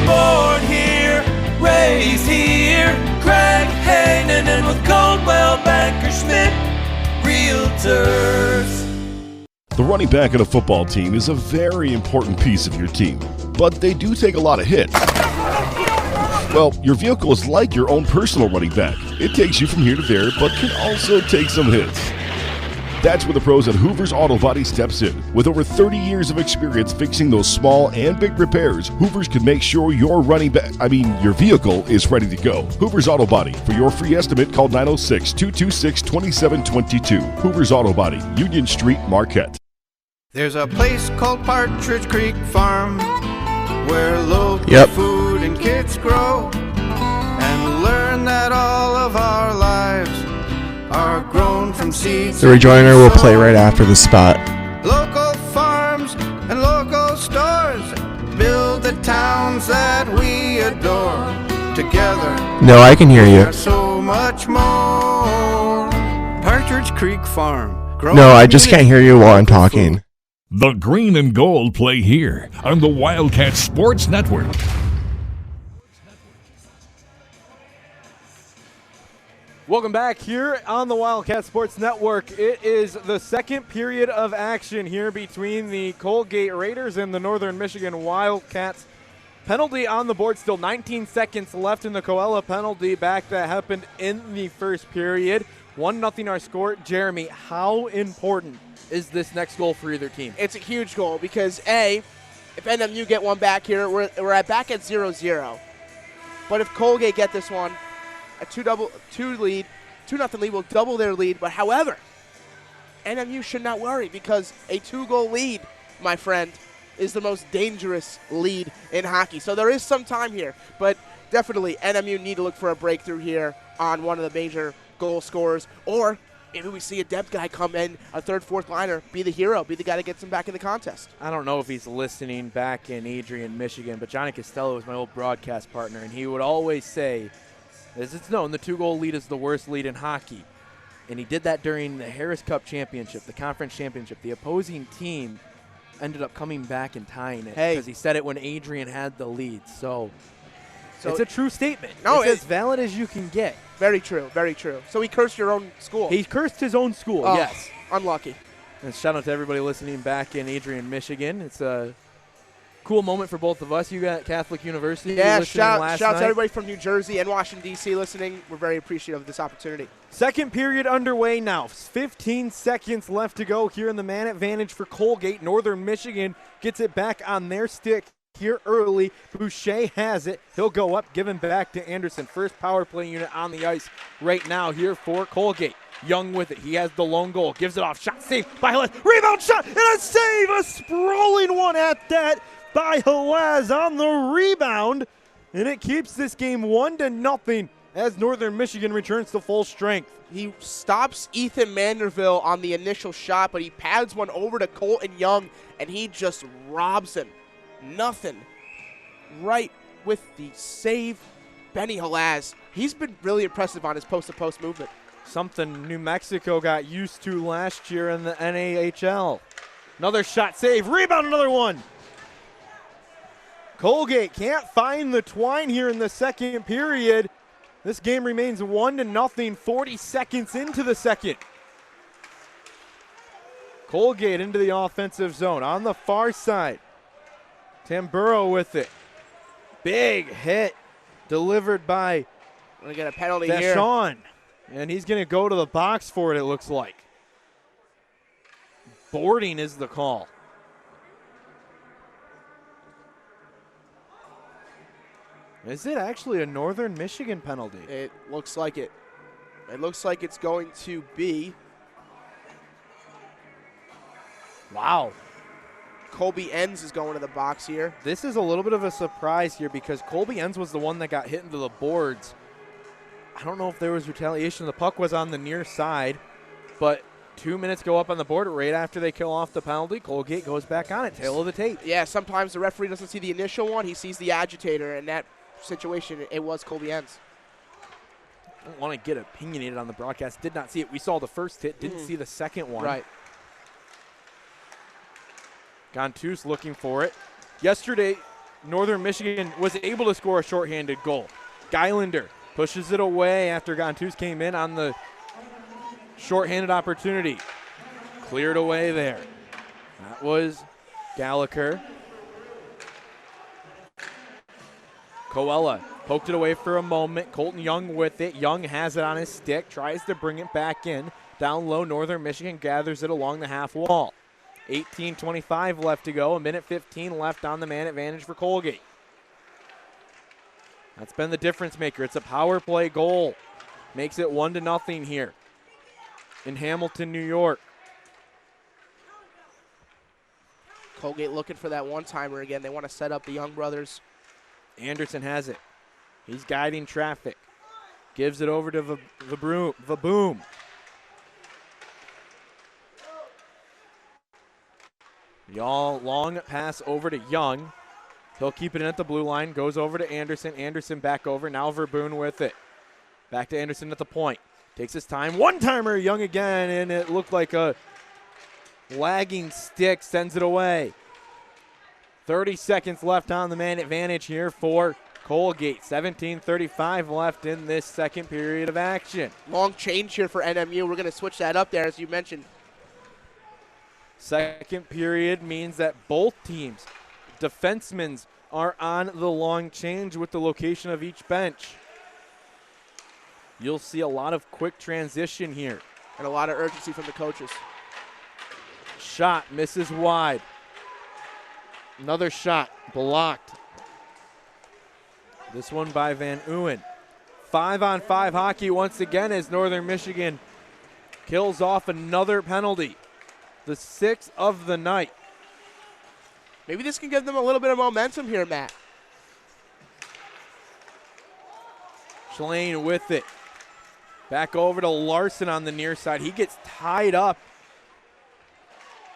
Born here, raised here, Craig Hanen with Coldwell Banker Schmidt Realtors. The running back on a football team is a very important piece of your team, but they do take a lot of hits. Well, your vehicle is like your own personal running back. It takes you from here to there, but can also take some hits. That's where the pros at Hoover's Auto Body steps in. With over 30 years of experience fixing those small and big repairs, Hoover's can make sure your your vehicle is ready to go. Hoover's Auto Body. For your free estimate, call 906-226-2722. Hoover's Auto Body, Union Street, Marquette. There's a place called Partridge Creek Farm where local food and kids grow and learn that all of our lives are grown from seeds. The rejoiner will play right after the spot. Local farms and local stores build the towns that we adore. Together, No, I can hear you. there's so much more. Partridge Creek Farm. No, I just can't hear you while I'm talking. The green and gold play here on the Wildcat Sports Network. Welcome back here on the Wildcat Sports Network. It is the second period of action here between the Colgate Raiders and the Northern Michigan Wildcats. Penalty on the board, still 19 seconds left in the Coella penalty back that happened in the first period. 1-0 our score. Jeremy, how important is this next goal for either team? It's a huge goal because, A, if NMU get one back here, we're back at 0-0. But if Colgate get this one, a 2-0 lead will double their lead. But however, NMU should not worry because a 2-goal lead, my friend, is the most dangerous lead in hockey. So there is some time here, but definitely NMU need to look for a breakthrough here on one of the major goal scorers, or maybe we see a depth guy come in, a third, fourth liner, be the hero, be the guy that gets him back in the contest. I don't know if he's listening back in Adrian, Michigan, but Johnny Costello was my old broadcast partner, and he would always say, as it's known, the 2-goal lead is the worst lead in hockey. And he did that during the Harris Cup Championship, the conference championship. The opposing team ended up coming back and tying it because he said it when Adrian had the lead. So it's a true statement. No, it's as valid as you can get. Very true, very true. So he cursed your own school. He cursed his own school, yes. Unlucky. And shout out to everybody listening back in Adrian, Michigan. It's a cool moment for both of us. You got Catholic University listening last shout night. to everybody from New Jersey and Washington, D.C. listening. We're very appreciative of this opportunity. Second period underway now. 15 seconds left to go here in the man advantage for Colgate. Northern Michigan gets it back on their stick here early. Boucher has it. He'll go up, give him back to Anderson. First power play unit on the ice right now here for Colgate. Young with it. He has the lone goal. Gives it off. Shot saved by Halaz. Rebound shot and a save. A sprawling one at that by Halaz on the rebound. And it keeps this game 1-0 as Northern Michigan returns to full strength. He stops Ethan Manderville on the initial shot, but he pads one over to Colton Young, and he just robs him. Nothing. Right with the save, Benny Halaz. He's been really impressive on his post-to-post movement. Something New Mexico got used to last year in the NAHL. Another shot save, rebound, another one. Colgate can't find the twine here in the second period. This game remains 1-0, 40 seconds into the second. Colgate into the offensive zone on the far side. Tamburo with it. Big hit delivered by We're going to get a penalty Deshawn. here. And he's going to go to the box for it looks like. Boarding is the call. Is it actually a Northern Michigan penalty? It looks like it. It looks like it's going to be. Wow. Colby Enns is going to the box here. This is a little bit of a surprise here because Colby Enns was the one that got hit into the boards. I don't know if there was retaliation. The puck was on the near side, but 2 minutes go up on the board right after they kill off the penalty. Colgate goes back on it, tail of the tape. Yeah, sometimes the referee doesn't see the initial one. He sees the agitator, and that situation, it was Colby Enns. I don't want to get opinionated on the broadcast. Did not see it. We saw the first hit, didn't see the second one. Right. Gontus looking for it. Yesterday, Northern Michigan was able to score a shorthanded goal. Geilander pushes it away after Gontus came in on the shorthanded opportunity. Cleared away there. That was Gallagher. Coella poked it away for a moment. Colton Young with it. Young has it on his stick, tries to bring it back in. Down low, Northern Michigan gathers it along the half wall. 18:25 left to go. 1:15 left on the man advantage for Colgate. That's been the difference maker. It's a power play goal. Makes it 1-0 here in Hamilton, New York. Colgate looking for that one-timer again. They want to set up the Young brothers. Anderson has it. He's guiding traffic. Gives it over to Vaboom. Y'all long pass over to Young. He'll keep it in at the blue line. Goes over to Anderson. Anderson back over. Now Verboon with it. Back to Anderson at the point. Takes his time. One-timer, Young again, and it looked like a lagging stick. Sends it away. 30 seconds left on the man advantage here for Colgate. 17:35 left in this second period of action. Long change here for NMU. We're going to switch that up there, as you mentioned. Second period means that both teams, defensemen, are on the long change with the location of each bench. You'll see a lot of quick transition here. And a lot of urgency from the coaches. Shot misses wide. Another shot blocked. This one by Van Uwen. 5-on-5 hockey once again as Northern Michigan kills off another penalty. The 6th of the night. Maybe this can give them a little bit of momentum here, Matt. Schlane with it. Back over to Larson on the near side. He gets tied up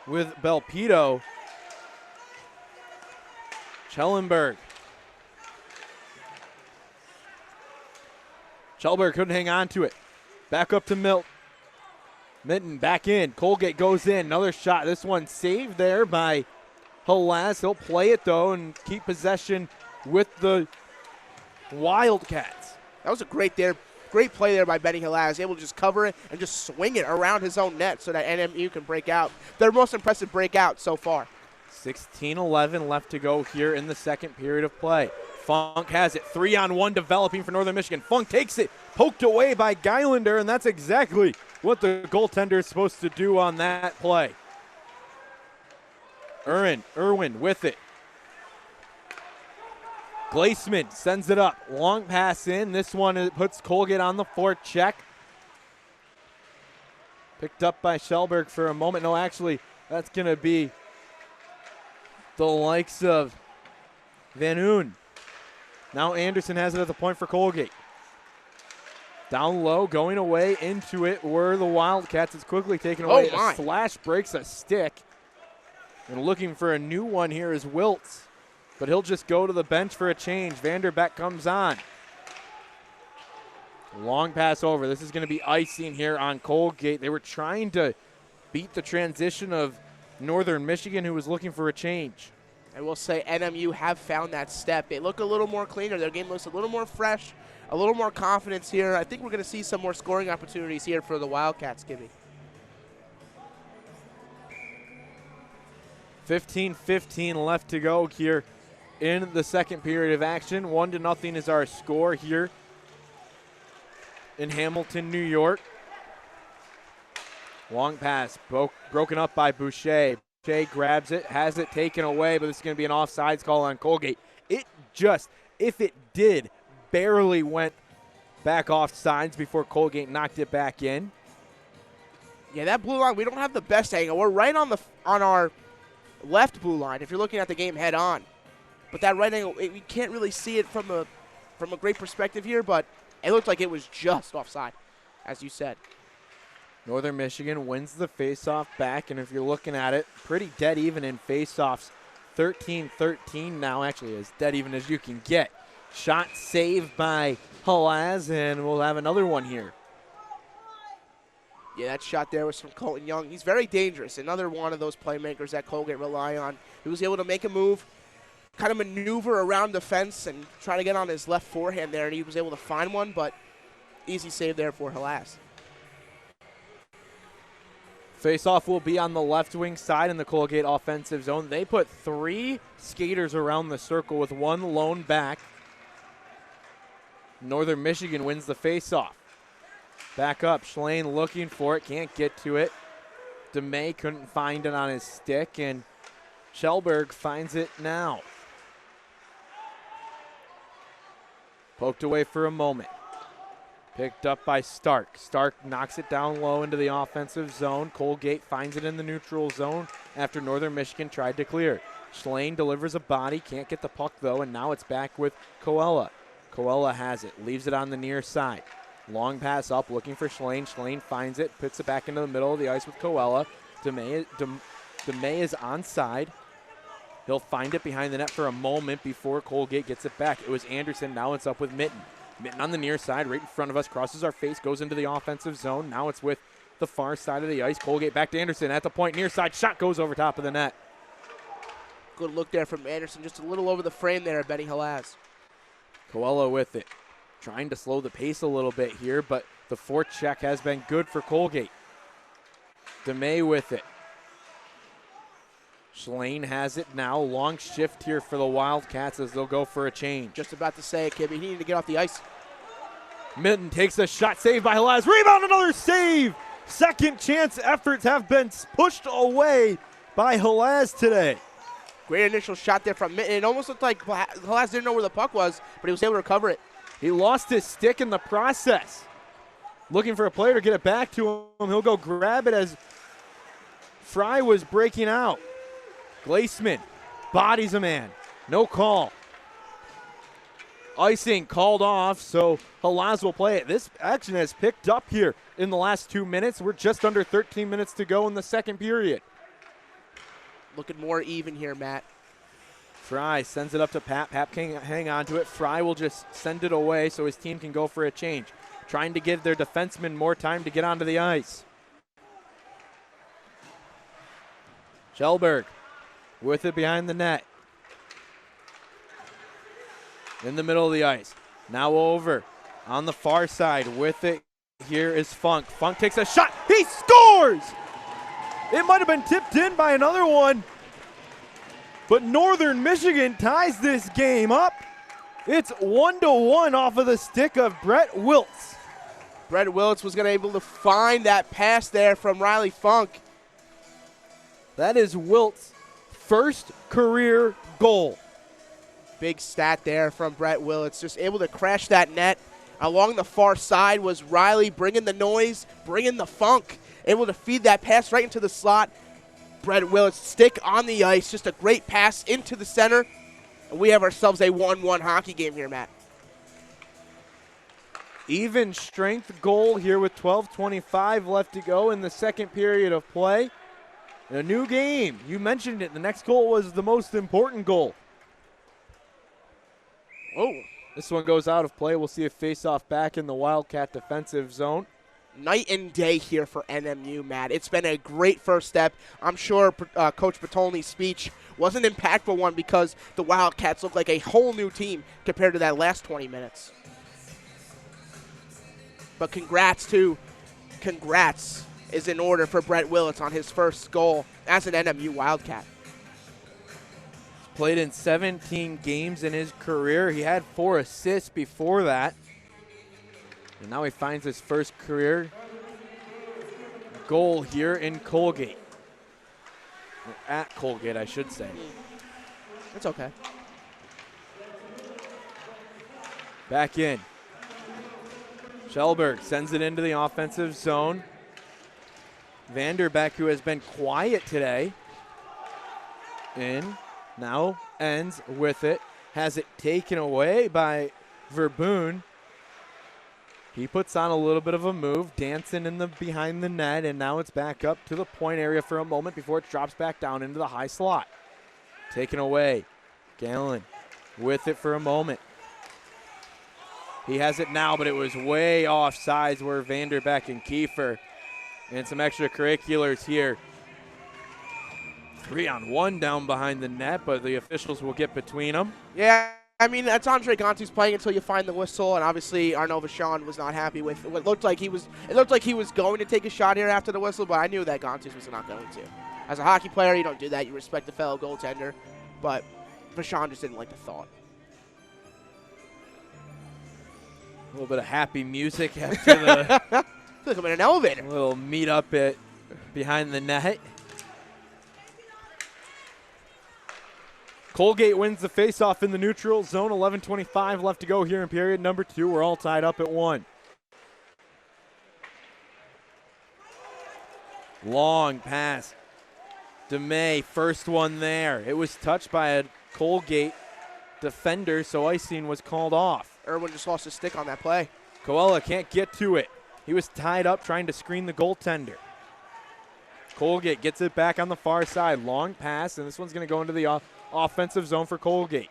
with Belpito. Schellenberg. Schellenberg couldn't hang on to it. Back up to Minton back in. Colgate goes in. Another shot. This one saved there by Halas. He'll play it, though, and keep possession with the Wildcats. That was a great play there by Benny Halas. Able to just cover it and just swing it around his own net so that NMU can break out. Their most impressive breakout so far. 16:11 left to go here in the second period of play. Funk has it. 3-on-1 developing for Northern Michigan. Funk takes it. Poked away by Geilander, and that's exactly what the goaltender is supposed to do on that play. Irwin with it. Glaceman sends it up. Long pass in. This one puts Colgate on the forecheck. Picked up by Schellenberg for a moment. No, actually, that's going to be the likes of Van Oon. Now Anderson has it at the point for Colgate. Down low, going away into it were the Wildcats. It's quickly taken away. A slash breaks a stick. And looking for a new one here is Wiltz. But he'll just go to the bench for a change. Vanderbeck comes on. Long pass over. This is going to be icing here on Colgate. They were trying to beat the transition of Northern Michigan, who was looking for a change. I will say NMU have found that step. They look a little more cleaner. Their game looks a little more fresh, a little more confidence here. I think we're going to see some more scoring opportunities here for the Wildcats, Gibby. 15-15 left to go here in the second period of action. 1-0 is our score here in Hamilton, New York. Long pass broken up by Boucher. Boucher grabs it, has it taken away, but this is going to be an offsides call on Colgate. It just, if it did, barely went back off sides before Colgate knocked it back in. Yeah, that blue line, we don't have the best angle. We're right on our left blue line if you're looking at the game head on. But that right angle, we can't really see it from a great perspective here, but it looked like it was just offside, as you said. Northern Michigan wins the faceoff back, and if you're looking at it, pretty dead even in faceoffs. 13-13 now, actually as dead even as you can get. Shot saved by Halaz, and we'll have another one here. Yeah, that shot there was from Colton Young. He's very dangerous. Another one of those playmakers that Colgate rely on. He was able to make a move, kind of maneuver around the fence and try to get on his left forehand there, and he was able to find one, but easy save there for Halaz. Faceoff will be on the left wing side in the Colgate offensive zone. They put 3 skaters around the circle with 1 lone back. Northern Michigan wins the faceoff. Back up, Schlane looking for it, can't get to it. DeMay couldn't find it on his stick, and Schellberg finds it now. Poked away for a moment. Picked up by Stark. Stark knocks it down low into the offensive zone. Colgate finds it in the neutral zone after Northern Michigan tried to clear. Schlane delivers a body, can't get the puck though, and now it's back with Coella. Coella has it, leaves it on the near side. Long pass up, looking for Schlane. Schlane finds it, puts it back into the middle of the ice with Coella. DeMay is onside. He'll find it behind the net for a moment before Colgate gets it back. It was Anderson, now it's up with Mitten. Mitten on the near side, right in front of us, crosses our face, goes into the offensive zone. Now it's with the far side of the ice. Colgate back to Anderson at the point, near side, shot goes over top of the net. Good look there from Anderson, just a little over the frame there, Benny Halaz. Coella with it, trying to slow the pace a little bit here, but the forecheck has been good for Colgate. DeMay with it. Schlane has it now. Long shift here for the Wildcats as they'll go for a change. Just about to say it, Kibby. He needed to get off the ice. Mitten takes a shot, saved by Halaz. Rebound, another save. Second chance efforts have been pushed away by Halaz today. Great initial shot there from Mitten. It almost looked like Halaz didn't know where the puck was, but he was able to recover it. He lost his stick in the process. Looking for a player to get it back to him. He'll go grab it as Fry was breaking out. Glaceman bodies a man. No call. Icing called off, so Halaz will play it. This action has picked up here in the last 2 minutes. We're just under 13 minutes to go in the second period. Looking more even here, Matt. Fry sends it up to Pap. Pap can hang on to it. Fry will just send it away so his team can go for a change. Trying to give their defensemen more time to get onto the ice. Schellberg with it behind the net. In the middle of the ice. Now over on the far side with it. Here is Funk. Funk takes a shot. He scores! It might have been tipped in by another one. But Northern Michigan ties this game up. It's 1-1 off of the stick of Brett Wiltz. Brett Wiltz was going to be able to find that pass there from Riley Funk. That is Wilt's first career goal. Big stat there from Brett Wiltz. Just able to crash that net. Along the far side was Riley bringing the noise, bringing the funk. Able to feed that pass right into the slot. Brett Wiltz stick on the ice. Just a great pass into the center. And we have ourselves a 1-1 hockey game here, Matt. Even strength goal here with 12:25 left to go in the second period of play. A new game. You mentioned it. The next goal was the most important goal. Oh, This one goes out of play. We'll see a face-off back in the Wildcat defensive zone. Night and day here for NMU, Matt. It's been a great first step. I'm sure Coach Bertolni's speech was an impactful one because the Wildcats look like a whole new team compared to that last 20 minutes. But congrats is in order for Brett Willits on his first goal as an NMU Wildcat. He's played in 17 games in his career. He had 4 assists before that. And now he finds his first career goal here in Colgate. Or at Colgate, I should say. It's okay. Back in. Schellberg sends it into the offensive zone. Vanderbeck, who has been quiet today, in, now ends with it. Has it taken away by Verboon. He puts on a little bit of a move, dancing in the behind the net, and now it's back up to the point area for a moment before it drops back down into the high slot. Taken away. Gallen with it for a moment. He has it now, but it was way off sides where Vanderbeck and Kiefer, and some extracurriculars here. 3-on-1 down behind the net, but the officials will get between them. Yeah. I mean, that's Andre Gantu's playing until you find the whistle, and obviously Arnaud Vachon was not happy with what looked like he was. It looked like he was going to take a shot here after the whistle, but I knew that Gantus was not going to. As a hockey player, you don't do that. You respect the fellow goaltender, but Vachon just didn't like the thought. A little bit of happy music after the. I feel like I'm in an elevator. A little meet up behind the net. Colgate wins the faceoff in the neutral zone. 11:25 left to go here in period number 2. We're all tied up at 1. Long pass. DeMay, first one there. It was touched by a Colgate defender, so icing was called off. Irwin just lost his stick on that play. Coella can't get to it. He was tied up trying to screen the goaltender. Colgate gets it back on the far side. Long pass, and this one's going to go into the offensive zone for Colgate.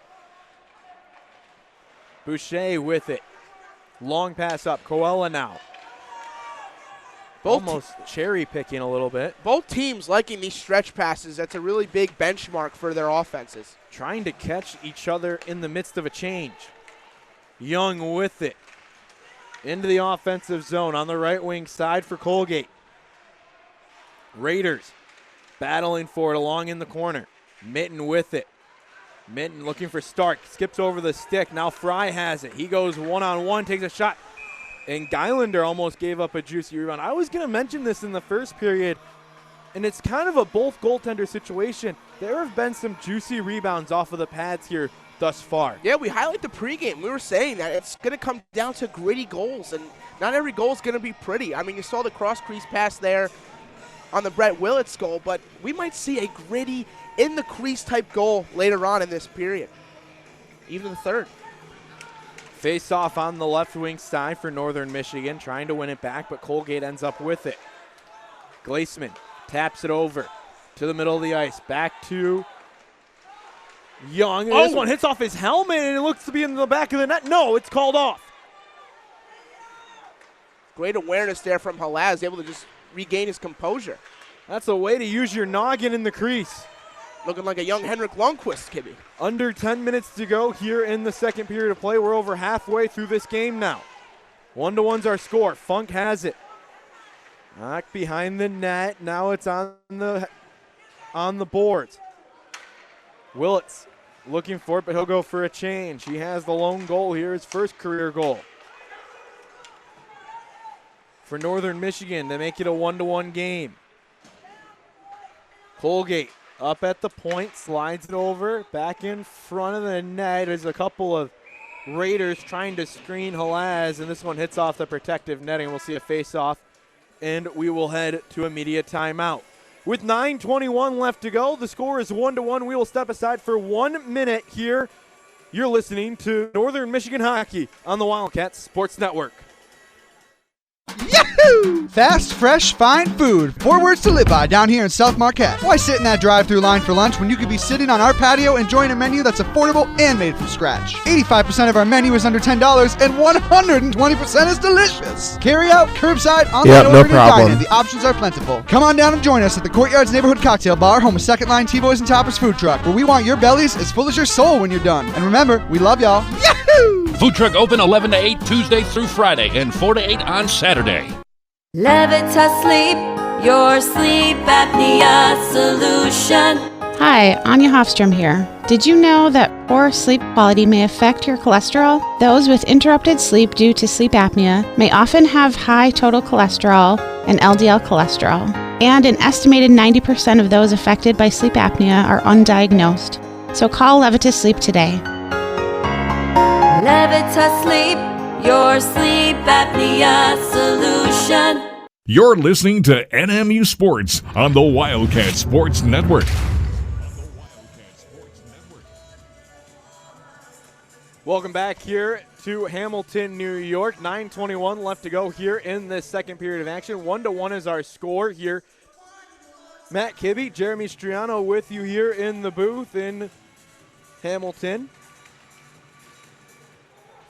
Boucher with it. Long pass up. Coella now. Almost cherry picking a little bit. Both teams liking these stretch passes. That's a really big benchmark for their offenses. Trying to catch each other in the midst of a change. Young with it. Into the offensive zone on the right wing side for Colgate. Raiders battling for it along in the corner. Mitten with it. Mitten looking for Stark. Skips over the stick. Now Fry has it. He goes one-on-one, takes a shot. And Geilander almost gave up a juicy rebound. I was going to mention this in the first period, and it's kind of a both goaltender situation. There have been some juicy rebounds off of the pads here thus far. Yeah, we highlight the pregame. We were saying that it's going to come down to gritty goals, and not every goal is going to be pretty. I mean, you saw the cross-crease pass there on the Brett Willits goal, but we might see a gritty, in-the-crease type goal later on in this period, even the third. Face-off on the left wing side for Northern Michigan, trying to win it back, but Colgate ends up with it. Glaceman taps it over to the middle of the ice. Back to Young. This one hits off his helmet, and it looks to be in the back of the net. No, it's called off. Great awareness there from Halaz, able to just regain his composure. That's a way to use your noggin in the crease. Looking like a young Henrik Lundqvist, Kibbe. Under 10 minutes to go here in the second period of play. We're over halfway through this game now. 1-1's our score. Funk has it. Knocked behind the net. Now it's on the boards. Willits looking for it, but he'll go for a change. He has the lone goal here, his first career goal. For Northern Michigan to make it a 1-1 game. Colgate up at the point, slides it over, back in front of the net. There's a couple of Raiders trying to screen Halaz, and this one hits off the protective netting. We'll see a face-off, and we will head to immediate timeout. With 9:21 left to go, the score is 1-1. We will step aside for 1 minute here. You're listening to Northern Michigan Hockey on the Wildcats Sports Network. Yahoo! Yahoo! Fast, fresh, fine food. 4 words to live by down here in South Marquette. Why sit in that drive-through line for lunch when you could be sitting on our patio enjoying a menu that's affordable and made from scratch? 85% of our menu is under $10 and 120% is delicious. Carry out, curbside, online ordering, and dine-in. The options are plentiful. Come on down and join us at the Courtyards Neighborhood Cocktail Bar, home of Second Line T-Boys and Toppers Food Truck, where we want your bellies as full as your soul when you're done. And remember, we love y'all. Yahoo! Food truck open 11 to 8 Tuesday through Friday and 4 to 8 on Saturday. Levita Sleep, your sleep apnea solution. Hi, Anya Hofstrom here. Did you know that poor sleep quality may affect your cholesterol? Those with interrupted sleep due to sleep apnea may often have high total cholesterol and LDL cholesterol, and an estimated 90% of those affected by sleep apnea are undiagnosed. So call Levita Sleep today. Levita Sleep, your sleep apnea solution. You're listening to NMU Sports on the Wildcat Sports Network. Welcome back here to Hamilton, New York. 9:21 left to go here in this second period of action. 1-1 is our score here. Matt Kibbe, Jeremy Striano with you here in the booth in Hamilton.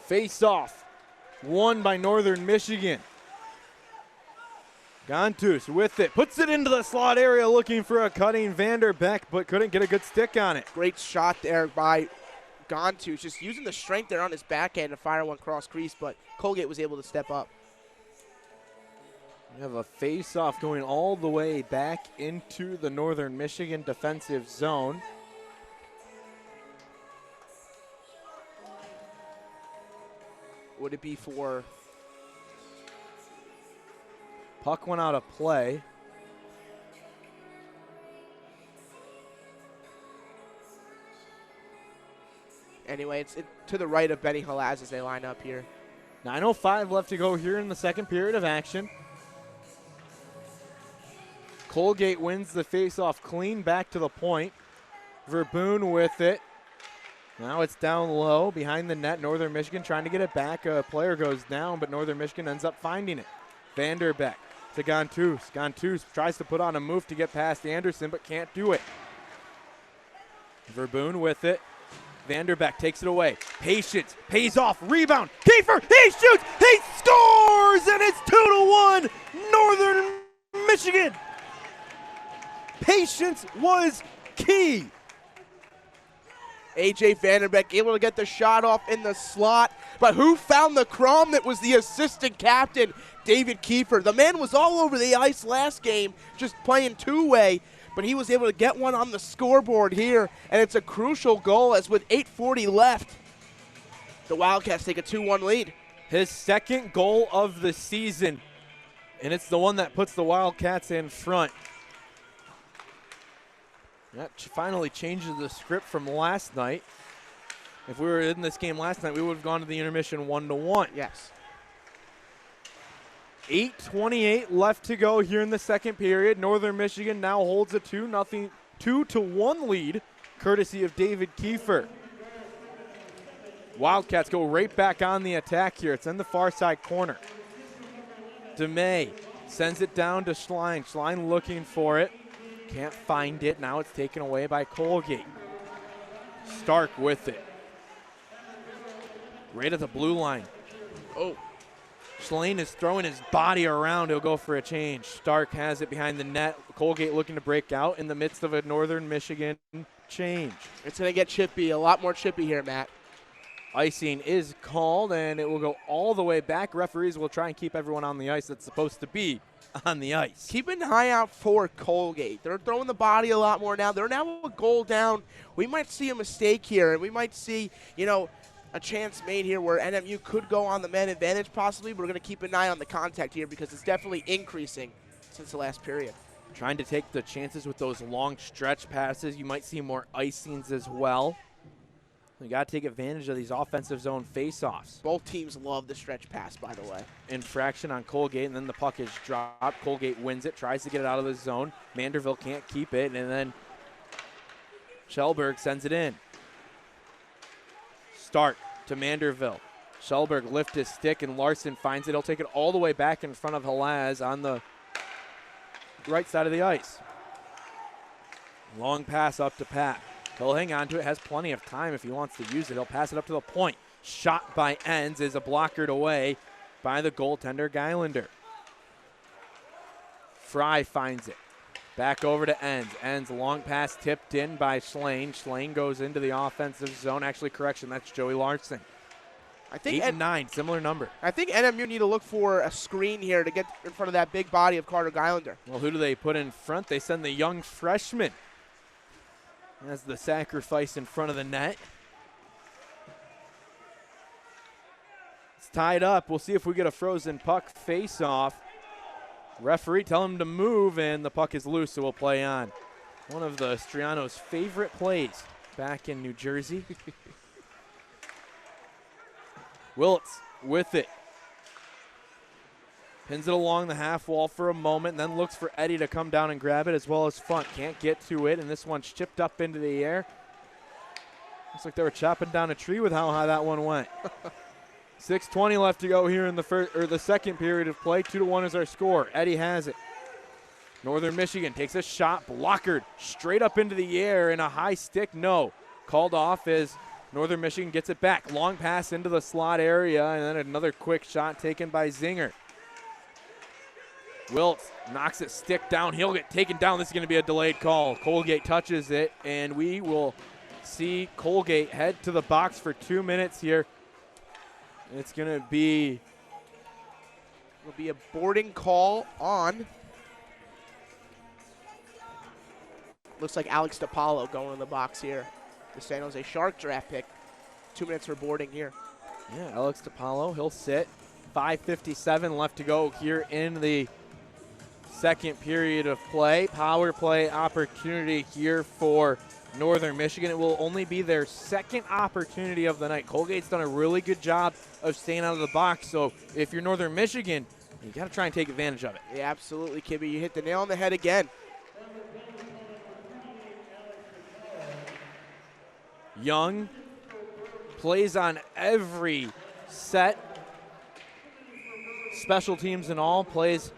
Face off, won by Northern Michigan. Gantus with it, puts it into the slot area looking for a cutting Vanderbeck, but couldn't get a good stick on it. Great shot there by Gantus, just using the strength there on his backhand to fire one cross crease, but Colgate was able to step up. We have a face-off going all the way back into the Northern Michigan defensive zone. Would it be for? Puck went out of play. Anyway, it's to the right of Benny Halaz as they line up here. 9:05 left to go here in the second period of action. Colgate wins the face-off clean back to the point. Verboon with it. Now it's down low behind the net. Northern Michigan trying to get it back. A player goes down, but Northern Michigan ends up finding it. Vanderbeck to Gantus. Gantus tries to put on a move to get past Anderson, but can't do it. Verboon with it. Vanderbeck takes it away. Patience pays off. Rebound. Kiefer. He shoots. He scores, and it's 2-1. Northern Michigan. Patience was key. A.J. Vanderbeck able to get the shot off in the slot, but who found the crumb? That was the assistant captain, David Kiefer. The man was all over the ice last game, just playing two-way, but he was able to get one on the scoreboard here, and it's a crucial goal as with 8:40 left, the Wildcats take a 2-1 lead. His second goal of the season, and it's the one that puts the Wildcats in front. That finally changes the script from last night. If we were in this game last night, we would have gone to the intermission 1-1. Yes. 8:28 left to go here in the second period. Northern Michigan now holds a 2-1 lead, courtesy of David Kiefer. Wildcats go right back on the attack here. It's in the far side corner. DeMay sends it down to Schlein. Schlein looking for it. Can't find it. Now it's taken away by Colgate. Stark with it. Right at the blue line. Oh. Schlein is throwing his body around. He'll go for a change. Stark has it behind the net. Colgate looking to break out in the midst of a Northern Michigan change. It's going to get chippy, a lot more chippy here, Matt. Icing is called, and it will go all the way back. Referees will try and keep everyone on the ice that's supposed to be on the ice. Keep an eye out for Colgate. They're throwing the body a lot more now. They're now a goal down. We might see a mistake here, and we might see, a chance made here where NMU could go on the man advantage possibly. We're going to keep an eye on the contact here because it's definitely increasing since the last period. Trying to take the chances with those long stretch passes. You might see more icings as well. You got to take advantage of these offensive zone face-offs. Both teams love the stretch pass, by the way. Infraction on Colgate, and then the puck is dropped. Colgate wins it, tries to get it out of the zone. Manderville can't keep it, and then Schellberg sends it in. Stark to Manderville. Schellberg lift his stick, and Larson finds it. He'll take it all the way back in front of Halaz on the right side of the ice. Long pass up to Pat. He'll hang on to it, has plenty of time if he wants to use it. He'll pass it up to the point. Shot by Enns is blockered away by the goaltender, Geilander. Fry finds it. Back over to Enns. Enns, long pass tipped in by Schlane. Schlane goes into the offensive zone. Actually, correction, that's Joey Larson. I think 8 and 9, similar number. I think NMU need to look for a screen here to get in front of that big body of Carter Geilander. Well, who do they put in front? They send the young freshman as the sacrifice in front of the net. It's tied up. We'll see if we get a frozen puck face-off. Referee tell him to move, and the puck is loose, so we'll play on. One of the Striano's favorite plays back in New Jersey. Willits with it. Pins it along the half wall for a moment, and then looks for Eddie to come down and grab it, as well as Funt. Can't get to it, and this one's chipped up into the air. Looks like they were chopping down a tree with how high that one went. 6:20 left to go here in the second period of play. 2-1 is our score. Eddie has it. Northern Michigan takes a shot, blockered straight up into the air, and a high stick, no. Called off as Northern Michigan gets it back. Long pass into the slot area, and then another quick shot taken by Zinger. Wiltz knocks it stick down. He'll get taken down. This is going to be a delayed call. Colgate touches it, and we will see Colgate head to the box for 2 minutes here. It's going to be a boarding call on. Looks like Alex DiPaolo going in the box here. The San Jose Shark draft pick. 2 minutes for boarding here. Yeah, Alex DiPaolo, he'll sit. 5:57 left to go here in the second period of play. Power play opportunity here for Northern Michigan. It will only be their second opportunity of the night. Colgate's done a really good job of staying out of the box, so if you're Northern Michigan, you got to try and take advantage of it. Yeah, absolutely, Kibby. You hit the nail on the head again. Young plays on every set. Special teams and all, plays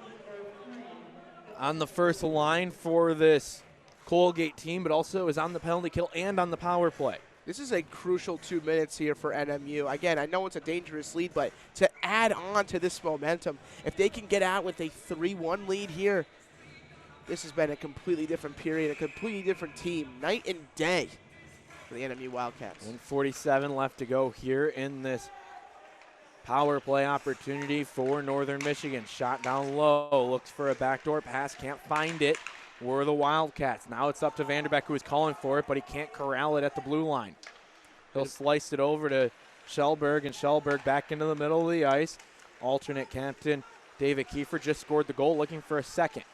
on the first line for this Colgate team, but also is on the penalty kill and on the power play. This is a crucial 2 minutes here for NMU. Again, I know it's a dangerous lead, but to add on to this momentum, if they can get out with a 3-1 lead here, this has been a completely different period, a completely different team, night and day for the NMU Wildcats. 1:47 left to go here in this power play opportunity for Northern Michigan. Shot down low, looks for a backdoor pass, can't find it. We're the Wildcats. Now it's up to Vanderbeck, who is calling for it, but he can't corral it at the blue line. He'll slice it over to Schellberg, and Schellberg back into the middle of the ice. Alternate captain David Kiefer just scored the goal, looking for a second.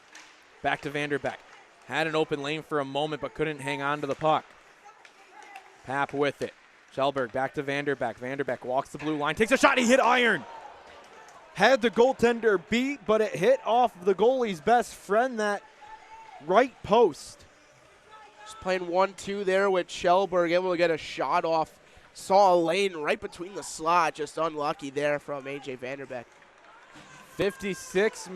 Back to Vanderbeck. Had an open lane for a moment, but couldn't hang on to the puck. Papp with it. Schellberg back to Vanderbeck. Vanderbeck walks the blue line, takes a shot, he hit iron. Had the goaltender beat, but it hit off the goalie's best friend, that right post. Just playing 1-2 there with Schellberg, able to get a shot off. Saw a lane right between the slot, just unlucky there from A.J. Vanderbeck. 56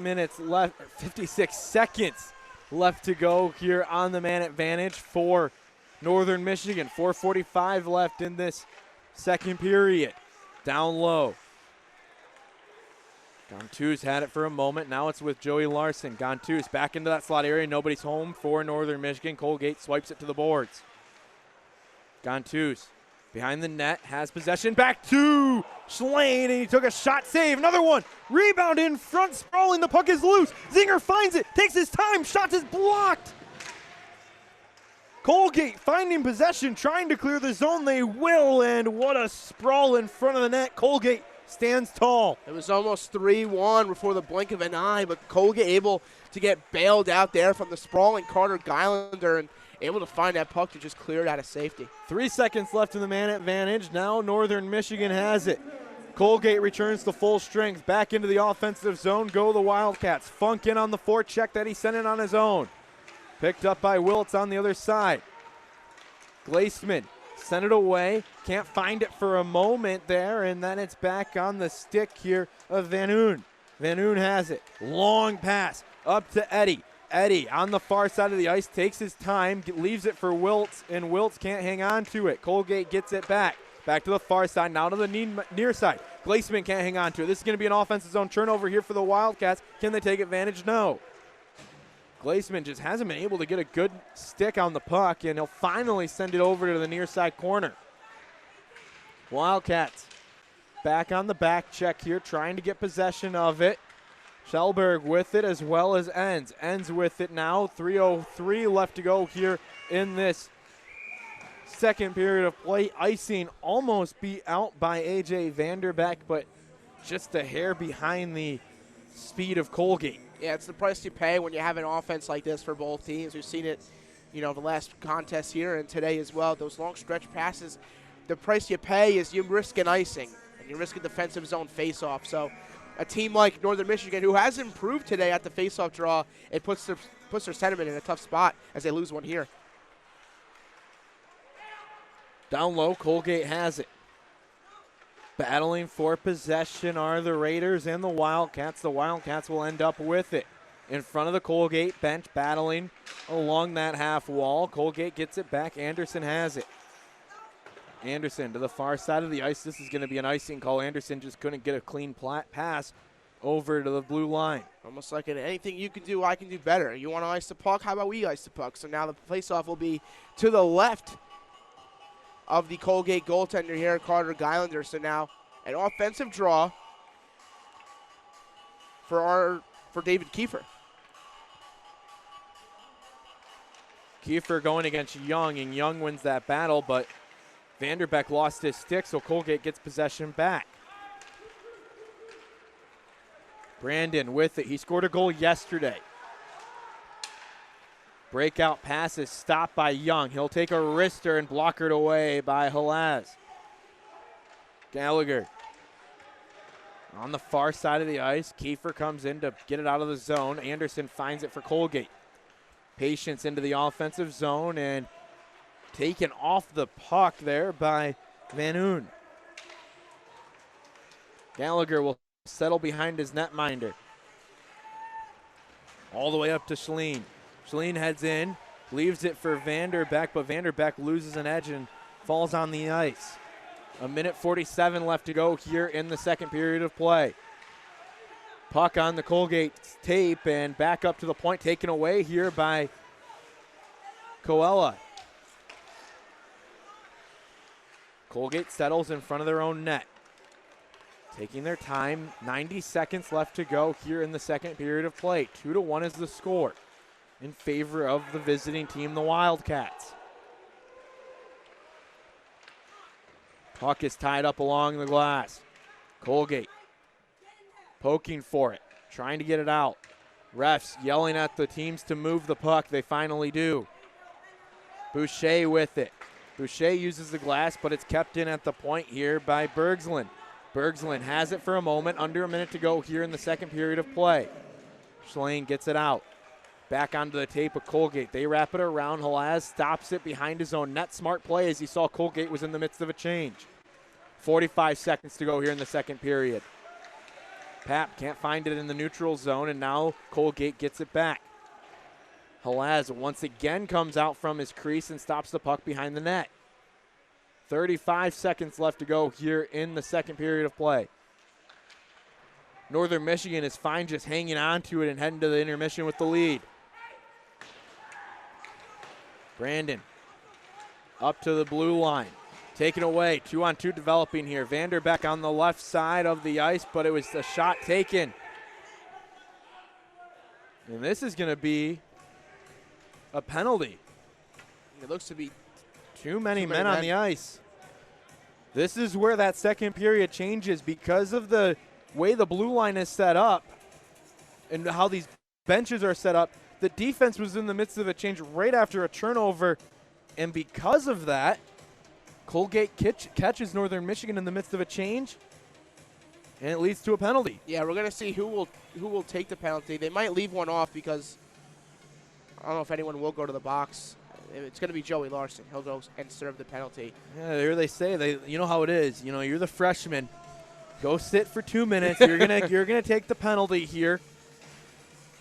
seconds left to go here on the man advantage for Northern Michigan. 4:45 left in this second period. Down low. Gontus had it for a moment. Now it's with Joey Larson. Gontus back into that slot area. Nobody's home for Northern Michigan. Colgate swipes it to the boards. Gontus behind the net, has possession. Back to Schlane, and he took a shot save. Another one. Rebound in front, sprawling. The puck is loose. Zinger finds it, takes his time. Shot is blocked. Colgate finding possession, trying to clear the zone. They will, and what a sprawl in front of the net. Colgate stands tall. It was almost 3-1 before the blink of an eye, but Colgate able to get bailed out there from the sprawling Carter Geilander and able to find that puck to just clear it out of safety. 3 seconds left in the man advantage. Now Northern Michigan has it. Colgate returns to full strength. Back into the offensive zone go the Wildcats. Funk in on the forecheck that he sent in on his own. Picked up by Wiltz on the other side. Glaceman send it away. Can't find it for a moment there, and then it's back on the stick here of Van Oon. Van Oon has it. Long pass up to Eddie. Eddie on the far side of the ice takes his time, leaves it for Wiltz, and Wiltz can't hang on to it. Colgate gets it back. Back to the far side, now to the near side. Glaceman can't hang on to it. This is going to be an offensive zone turnover here for the Wildcats. Can they take advantage? No. Glaceman just hasn't been able to get a good stick on the puck, and he'll finally send it over to the near side corner. Wildcats back on the back check here, trying to get possession of it. Schellberg with it as well as Enns. Enns with it now. 3:03 left to go here in this second period of play. Icing almost beat out by A.J. Vanderbeck, but just a hair behind the speed of Colgate. Yeah, it's the price you pay when you have an offense like this for both teams. We've seen it, the last contest here and today as well. Those long stretch passes, the price you pay is you risk an icing, and you risk a defensive zone faceoff. So a team like Northern Michigan, who has improved today at the faceoff draw, it puts their sentiment in a tough spot as they lose one here. Down low, Colgate has it. Battling for possession are the Raiders and the Wildcats. The Wildcats will end up with it. In front of the Colgate bench, battling along that half wall. Colgate gets it back. Anderson has it. Anderson to the far side of the ice. This is going to be an icing call. Anderson just couldn't get a clean pass over to the blue line. Almost like anything you can do, I can do better. You want to ice the puck? How about we ice the puck? So now the faceoff will be to the left of the Colgate goaltender here, Carter Geilander. So now an offensive draw for David Kiefer. Kiefer going against Young, and Young wins that battle, but Vanderbeck lost his stick, so Colgate gets possession back. Brandon with it. He scored a goal yesterday. Breakout pass is stopped by Young. He'll take a wrister and block it away by Halaz. Gallagher on the far side of the ice. Kiefer comes in to get it out of the zone. Anderson finds it for Colgate. Patience into the offensive zone and taken off the puck there by Van Oon. Gallagher will settle behind his netminder. All the way up to Schleen. Schleen heads in, leaves it for Vanderbeck, but Vanderbeck loses an edge and falls on the ice. 1:47 left to go here in the second period of play. Puck on the Colgate tape and back up to the point, taken away here by Coella. Colgate settles in front of their own net. Taking their time, 90 seconds left to go here in the second period of play. 2-1 is the score in favor of the visiting team, the Wildcats. Puck is tied up along the glass. Colgate poking for it, trying to get it out. Refs yelling at the teams to move the puck. They finally do. Boucher with it. Boucher uses the glass, but it's kept in at the point here by Bergslund. Bergslund has it for a moment, under a minute to go here in the second period of play. Schleen gets it out. Back onto the tape of Colgate. They wrap it around. Halaz stops it behind his own net. Smart play as he saw Colgate was in the midst of a change. 45 seconds to go here in the second period. Pap can't find it in the neutral zone, and now Colgate gets it back. Halaz once again comes out from his crease and stops the puck behind the net. 35 seconds left to go here in the second period of play. Northern Michigan is fine just hanging on to it and heading to the intermission with the lead. Brandon up to the blue line. Taken away, 2-on-2 developing here. Vanderbeck on the left side of the ice, but it was a shot taken. And this is going to be a penalty. It looks to be too many men on the ice. This is where that second period changes because of the way the blue line is set up and how these benches are set up. The defense was in the midst of a change right after a turnover, and because of that, Colgate catches Northern Michigan in the midst of a change, and it leads to a penalty. Yeah, we're going to see who will take the penalty. They might leave one off because I don't know if anyone will go to the box It's going to be Joey Larson. He'll go and serve the penalty. Yeah, there they say. You know how it is. You're the freshman. Go sit for 2 minutes. You're gonna take the penalty here.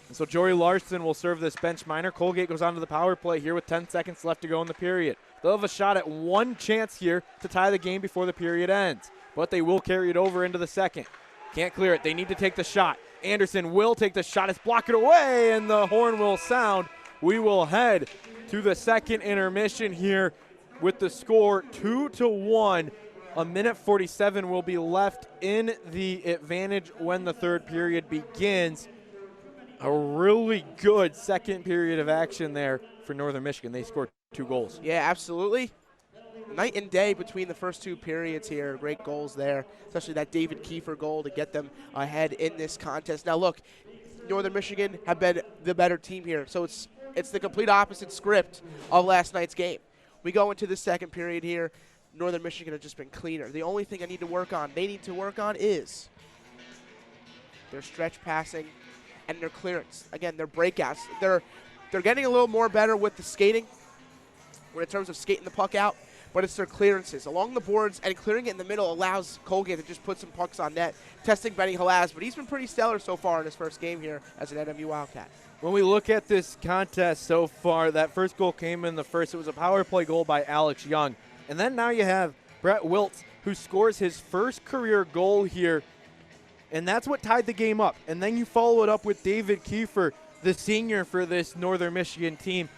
And so Joey Larson will serve this bench minor. Colgate goes on to the power play here with 10 seconds left to go in the period. They'll have a shot at one chance here to tie the game before the period ends, but they will carry it over into the second. Can't clear it. They need to take the shot. Anderson will take the shot. It's blocked away, and the horn will sound. We will head to the second intermission here with the score 2-1. A minute 47 will be left in the advantage when the third period begins. A really good second period of action there for Northern Michigan. They scored 2 goals. Yeah, absolutely. Night and day between the first 2 periods here. Great goals there, especially that David Kiefer goal to get them ahead in this contest. Now, look, Northern Michigan have been the better team here, so it's the complete opposite script of last night's game. We go into the second period here. Northern Michigan have just been cleaner. The only thing they need to work on is their stretch passing and their clearance. Again, their breakouts. They're getting a little more better with the skating in terms of skating the puck out, but it's their clearances along the boards, and clearing it in the middle allows Colgate to just put some pucks on net. Testing Benny Halaz, but he's been pretty stellar so far in his first game here as an NMU Wildcat. When we look at this contest so far, that first goal came in the first. It was a power play goal by Alex Young. And then now you have Brett Wiltz, who scores his first career goal here. And that's what tied the game up. And then you follow it up with David Kiefer, the senior for this Northern Michigan team.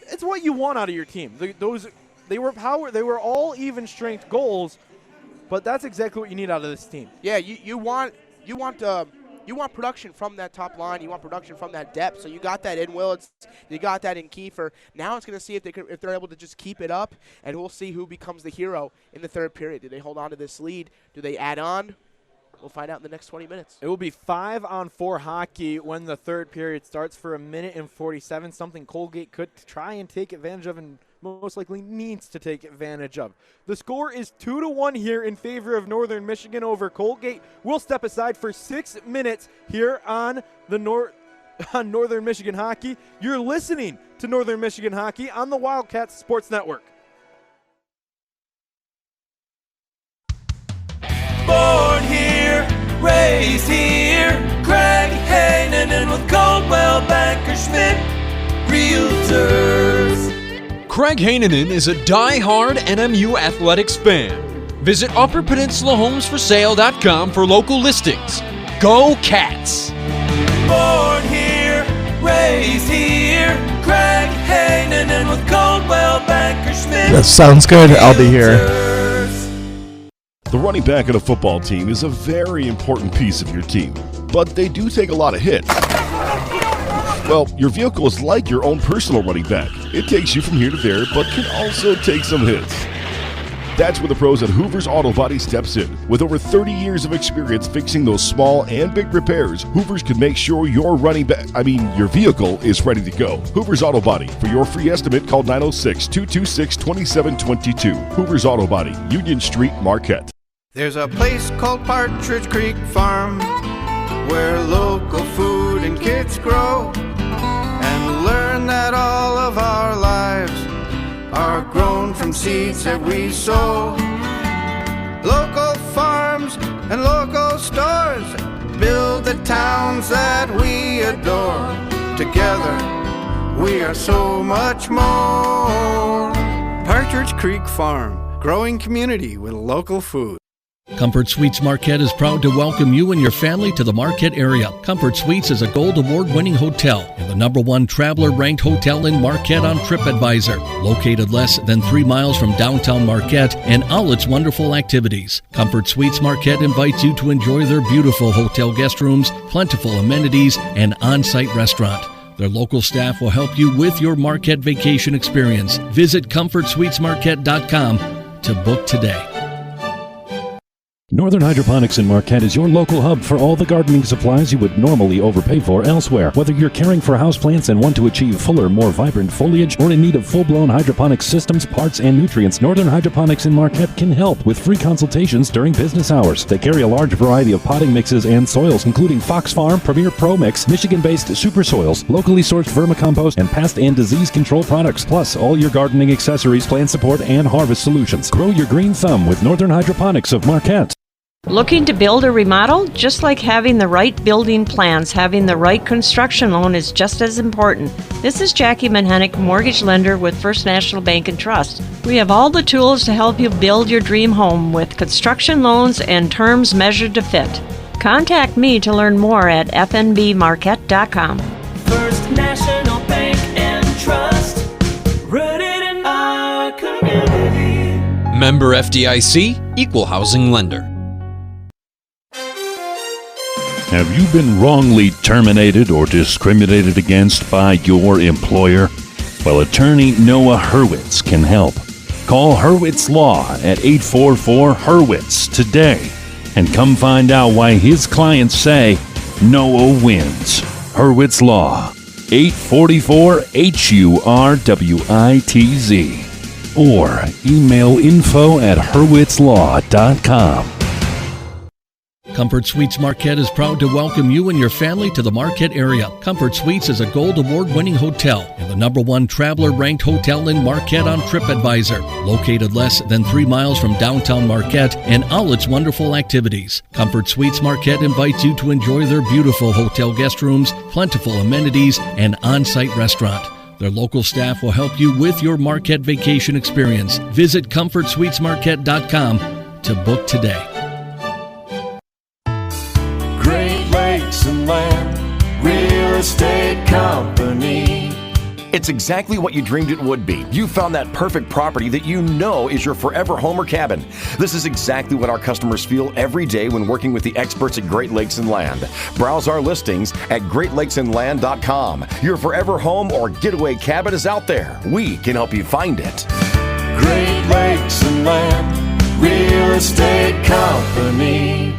It's what you want out of your team. They were all even strength goals, but that's exactly what you need out of this team. Yeah, you want production from that top line. You want production from that depth. So you got that in Willits. You got that in Kiefer. Now it's going to see if they're able to just keep it up, and we'll see who becomes the hero in the third period. Do they hold on to this lead? Do they add on? We'll find out in the next 20 minutes. It will be 5-on-4 hockey when the third period starts for a minute and 47, something Colgate could try and take advantage of and most likely needs to take advantage of. The score is 2-1 here in favor of Northern Michigan over Colgate. We'll step aside for 6 minutes here on on Northern Michigan Hockey. You're listening to Northern Michigan Hockey on the Wildcats Sports Network. Born here, raised here, Craig Hainanen with Coldwell Banker Schmidt Realtors. Craig Hainanen is a die-hard NMU athletics fan. Visit UpperPeninsulaHomesForSale.com for local listings. Go Cats! Born here, raised here, Craig Hainanen with Coldwell Banker Schmidt. That sounds good. I'll be here. The running back on a football team is a very important piece of your team, but they do take a lot of hits. Well, your vehicle is like your own personal running back. It takes you from here to there, but can also take some hits. That's where the pros at Hoover's Auto Body steps in. With over 30 years of experience fixing those small and big repairs, Hoover's can make sure your vehicle is ready to go. Hoover's Auto Body. For your free estimate, call 906-226-2722. Hoover's Auto Body, Union Street, Marquette. There's a place called Partridge Creek Farm where local food and kids grow, and learn that all of our lives are grown from seeds that we sow. Local farms and local stores build the towns that we adore. Together we are so much more. Partridge Creek Farm, growing community with local food. Comfort Suites Marquette is proud to welcome you and your family to the Marquette area. Comfort Suites is a Gold Award-winning hotel and the #1 traveler-ranked hotel in Marquette on TripAdvisor. Located less than 3 miles from downtown Marquette and all its wonderful activities, Comfort Suites Marquette invites you to enjoy their beautiful hotel guest rooms, plentiful amenities, and on-site restaurant. Their local staff will help you with your Marquette vacation experience. Visit ComfortSuitesMarquette.com to book today. Northern Hydroponics in Marquette is your local hub for all the gardening supplies you would normally overpay for elsewhere. Whether you're caring for houseplants and want to achieve fuller, more vibrant foliage, or in need of full-blown hydroponic systems, parts, and nutrients, Northern Hydroponics in Marquette can help with free consultations during business hours. They carry a large variety of potting mixes and soils, including Fox Farm, Premier Pro Mix, Michigan-based super soils, locally sourced vermicompost, and pest and disease control products, plus all your gardening accessories, plant support, and harvest solutions. Grow your green thumb with Northern Hydroponics of Marquette. Looking to build or remodel? Just like having the right building plans, having the right construction loan is just as important. This is Jackie Manhennick, mortgage lender with First National Bank and Trust. We have all the tools to help you build your dream home with construction loans and terms measured to fit. Contact me to learn more at fnbmarquette.com. First National Bank and Trust, rooted in our community. Member FDIC, Equal Housing Lender. Have you been wrongly terminated or discriminated against by your employer? Well, attorney Noah Hurwitz can help. Call Hurwitz Law at 844-HURWITZ today and come find out why his clients say Noah wins. Hurwitz Law, 844-HURWITZ, or email info@hurwitzlaw.com. Comfort Suites Marquette is proud to welcome you and your family to the Marquette area. Comfort Suites is a Gold Award-winning hotel and the #1 traveler-ranked hotel in Marquette on TripAdvisor. Located less than 3 miles from downtown Marquette and all its wonderful activities, Comfort Suites Marquette invites you to enjoy their beautiful hotel guest rooms, plentiful amenities, and on-site restaurant. Their local staff will help you with your Marquette vacation experience. Visit ComfortSuitesMarquette.com to book today. Great Lakes and Land Real Estate Company. It's exactly what you dreamed it would be. You found that perfect property that you know is your forever home or cabin. This is exactly what our customers feel every day when working with the experts at Great Lakes and Land. Browse our listings at greatlakesandland.com. Your forever home or getaway cabin is out there. We can help you find it. Great Lakes and Land Real Estate Company.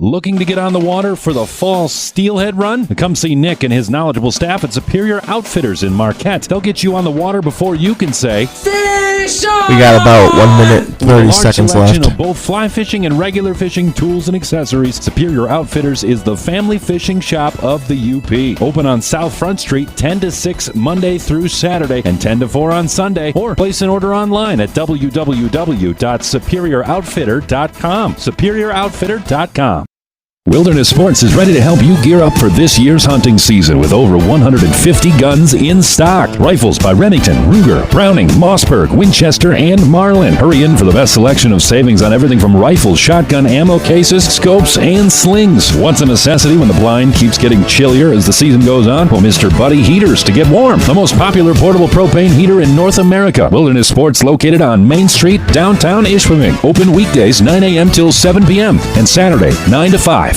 Looking to get on the water for the fall steelhead run? Come see Nick and his knowledgeable staff at Superior Outfitters in Marquette. They'll get you on the water before you can say, "Fish on!" We got about 1 minute, 30 seconds selection left. Of both fly fishing and regular fishing tools and accessories, Superior Outfitters is the family fishing shop of the UP. Open on South Front Street 10 to 6 Monday through Saturday and 10 to 4 on Sunday. Or place an order online at www.superiorouttfitter.com. superiorouttfitter.com. Wilderness Sports is ready to help you gear up for this year's hunting season with over 150 guns in stock. Rifles by Remington, Ruger, Browning, Mossberg, Winchester, and Marlin. Hurry in for the best selection of savings on everything from rifles, shotgun ammo cases, scopes, and slings. What's a necessity when the blind keeps getting chillier as the season goes on? Well, Mr. Buddy heaters to get warm. The most popular portable propane heater in North America. Wilderness Sports located on Main Street, downtown Ishpeming. Open weekdays 9 a.m. till 7 p.m. and Saturday 9 to 5.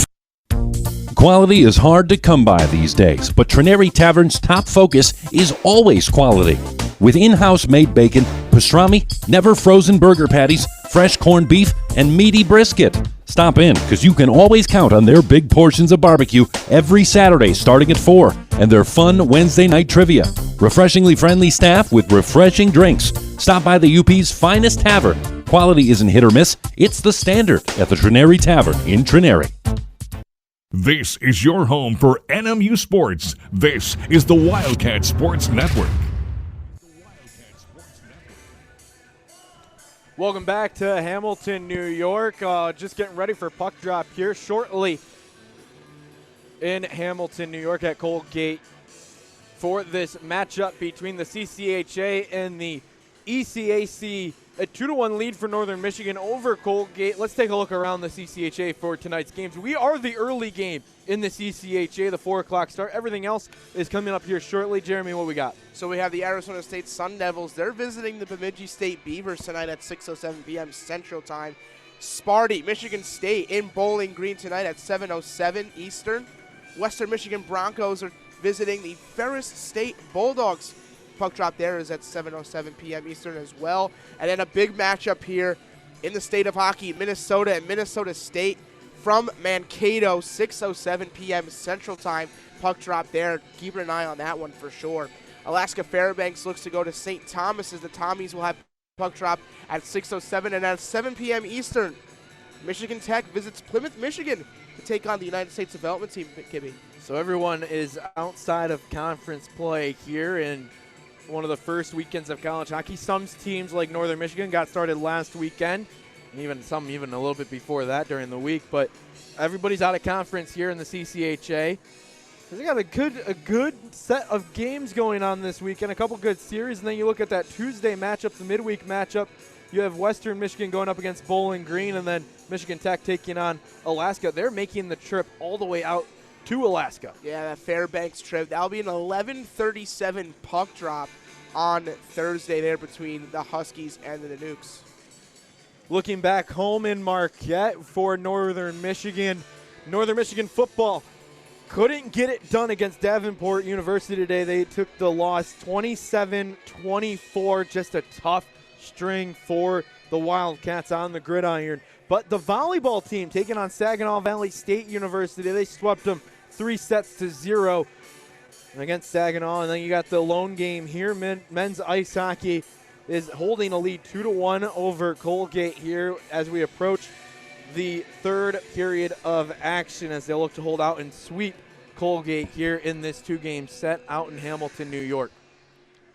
Quality is hard to come by these days, but Trineri Tavern's top focus is always quality. With in-house made bacon, pastrami, never frozen burger patties, fresh corned beef, and meaty brisket. Stop in, because you can always count on their big portions of barbecue every Saturday starting at 4, and their fun Wednesday night trivia. Refreshingly friendly staff with refreshing drinks. Stop by the UP's finest tavern. Quality isn't hit or miss, it's the standard at the Trineri Tavern in Trineri. This is your home for NMU Sports. This is the Wildcat Sports Network. Welcome back to Hamilton, New York. Just getting ready for puck drop here shortly in Hamilton, New York at Colgate for this matchup between the CCHA and the ECAC. A 2-1 lead for Northern Michigan over Colgate. Let's take a look around the CCHA for tonight's games. We are the early game in the CCHA, the 4 o'clock start. Everything else is coming up here shortly. Jeremy, what we got? So we have the Arizona State Sun Devils. They're visiting the Bemidji State Beavers tonight at 6:07 p.m. Central Time. Sparty, Michigan State in Bowling Green tonight at 7:07 Eastern. Western Michigan Broncos are visiting the Ferris State Bulldogs. Puck drop there is at 7:07 p.m. Eastern as well. And then a big matchup here in the state of hockey, Minnesota and Minnesota State from Mankato, 6:07 p.m. Central Time. Puck drop there. Keep an eye on that one for sure. Alaska Fairbanks looks to go to St. Thomas as the Tommies will have puck drop at 6:07, and at 7 p.m. Eastern, Michigan Tech visits Plymouth, Michigan to take on the United States Development Team, Kibby. So everyone is outside of conference play here in one of the first weekends of college hockey. Some teams like Northern Michigan got started last weekend, and some a little bit before that during the week, but everybody's out of conference here in the CCHA. They got a good set of games going on this weekend, a couple good series, and then you look at that Tuesday matchup, the midweek matchup. You have Western Michigan going up against Bowling Green, and then Michigan Tech taking on Alaska. They're making the trip all the way out to Alaska. Yeah, that Fairbanks trip. That'll be an 11:37 puck drop on Thursday there between the Huskies and the Nanooks. Looking back home in Marquette for Northern Michigan football couldn't get it done against Davenport University today. They took the loss 27-24, just a tough string for the Wildcats on the gridiron. But the volleyball team taking on Saginaw Valley State University, they swept them 3-0 against Saginaw. And then you got the lone game here. Men's ice hockey is holding a lead 2-1 over Colgate here as we approach the third period of action as they look to hold out and sweep Colgate here in this two-game set out in Hamilton, New York.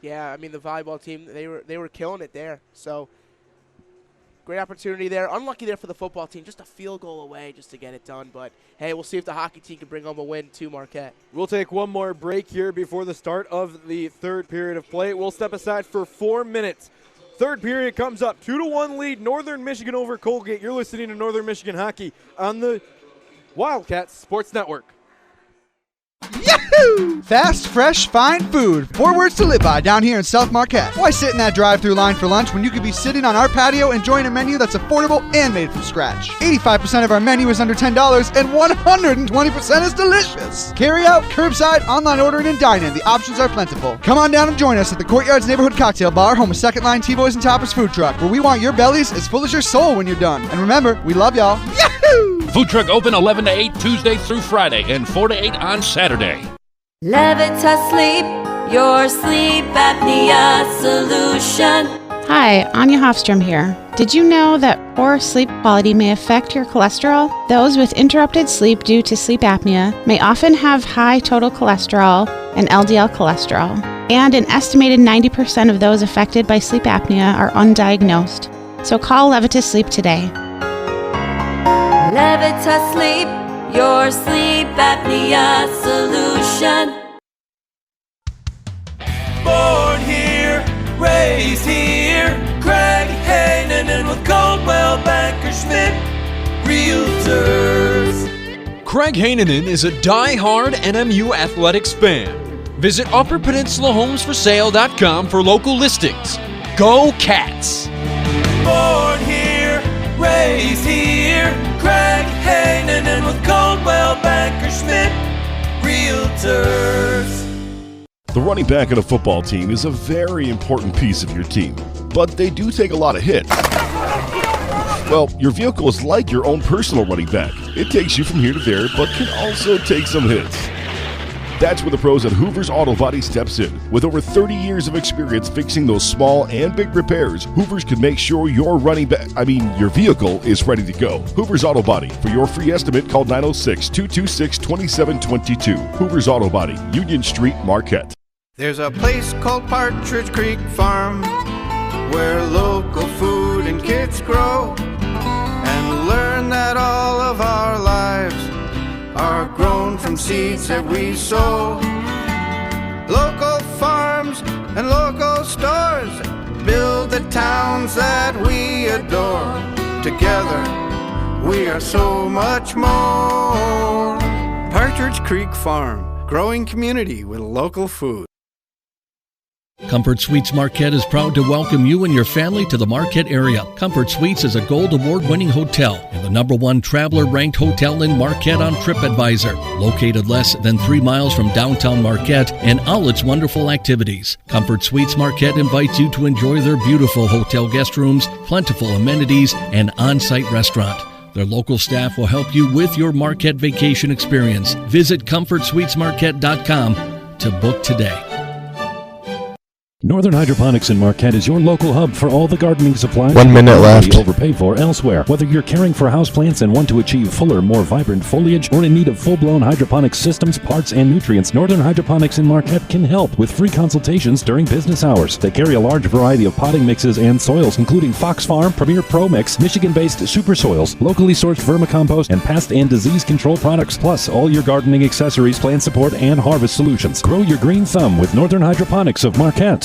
Yeah, I mean, the volleyball team, they were killing it there. So great opportunity there. Unlucky there for the football team, just a field goal away just to get it done. But, hey, we'll see if the hockey team can bring home a win to Marquette. We'll take one more break here before the start of the third period of play. We'll step aside for 4 minutes. Third period comes up, 2-1 lead, Northern Michigan over Colgate. You're listening to Northern Michigan Hockey on the Wildcats Sports Network. Yahoo! Fast, fresh, fine food. 4 words to live by down here in South Marquette. Why sit in that drive-thru line for lunch when you could be sitting on our patio enjoying a menu that's affordable and made from scratch? 85% of our menu is under $10 and 120% is delicious. Carry out, curbside, online ordering, and dine-in. The options are plentiful. Come on down and join us at the Courtyards Neighborhood Cocktail Bar, home of Second Line T-Boys and Toppers Food Truck, where we want your bellies as full as your soul when you're done. And remember, we love y'all. Yahoo! Food truck open 11 to 8 Tuesday through Friday and 4 to 8 on Saturday. Levitas Sleep, your sleep apnea solution. Hi, Anya Hofstrom here. Did you know that poor sleep quality may affect your cholesterol? Those with interrupted sleep due to sleep apnea may often have high total cholesterol and LDL cholesterol. And an estimated 90% of those affected by sleep apnea are undiagnosed. So call Levitas Sleep today. Levitas Sleep, your sleep apnea solution. Born here, raised here, Craig Hainanen with Coldwell Banker Schmidt Realtors. Craig Hainanen is a die-hard NMU athletics fan. Visit UpperPeninsulaHomesForSale.com for local listings. Go Cats! Born here, raised here, Craig Hainanen with Coldwell Banker Schmidt Realtors. The running back on a football team is a very important piece of your team, but they do take a lot of hits. Well, your vehicle is like your own personal running back. It takes you from here to there, but can also take some hits. That's where the pros at Hoover's Auto Body steps in. With over 30 years of experience fixing those small and big repairs, Hoover's can make sure your vehicle is ready to go. Hoover's Auto Body. For your free estimate, call 906-226-2722. Hoover's Auto Body, Union Street, Marquette. There's a place called Partridge Creek Farm where local food and kids grow and learn that all of our lives are grown from seeds that we sow. Local farms and local stores build the towns that we adore. Together we are so much more. Partridge Creek Farm, growing community with local food. Comfort Suites Marquette is proud to welcome you and your family to the Marquette area. Comfort Suites is a Gold Award-winning hotel and the #1 traveler-ranked hotel in Marquette on TripAdvisor. Located less than 3 miles from downtown Marquette and all its wonderful activities, Comfort Suites Marquette invites you to enjoy their beautiful hotel guest rooms, plentiful amenities, and on-site restaurant. Their local staff will help you with your Marquette vacation experience. Visit ComfortSuitesMarquette.com to book today. Northern Hydroponics in Marquette is your local hub for all the gardening supplies 1 minute left. You overpay for elsewhere. Whether you're caring for houseplants and want to achieve fuller, more vibrant foliage, or in need of full-blown hydroponic systems, parts, and nutrients, Northern Hydroponics in Marquette can help with free consultations during business hours. They carry a large variety of potting mixes and soils, including Fox Farm, Premier Pro Mix, Michigan-based super soils, locally sourced vermicompost, and pest and disease control products, plus all your gardening accessories, plant support, and harvest solutions. Grow your green thumb with Northern Hydroponics of Marquette.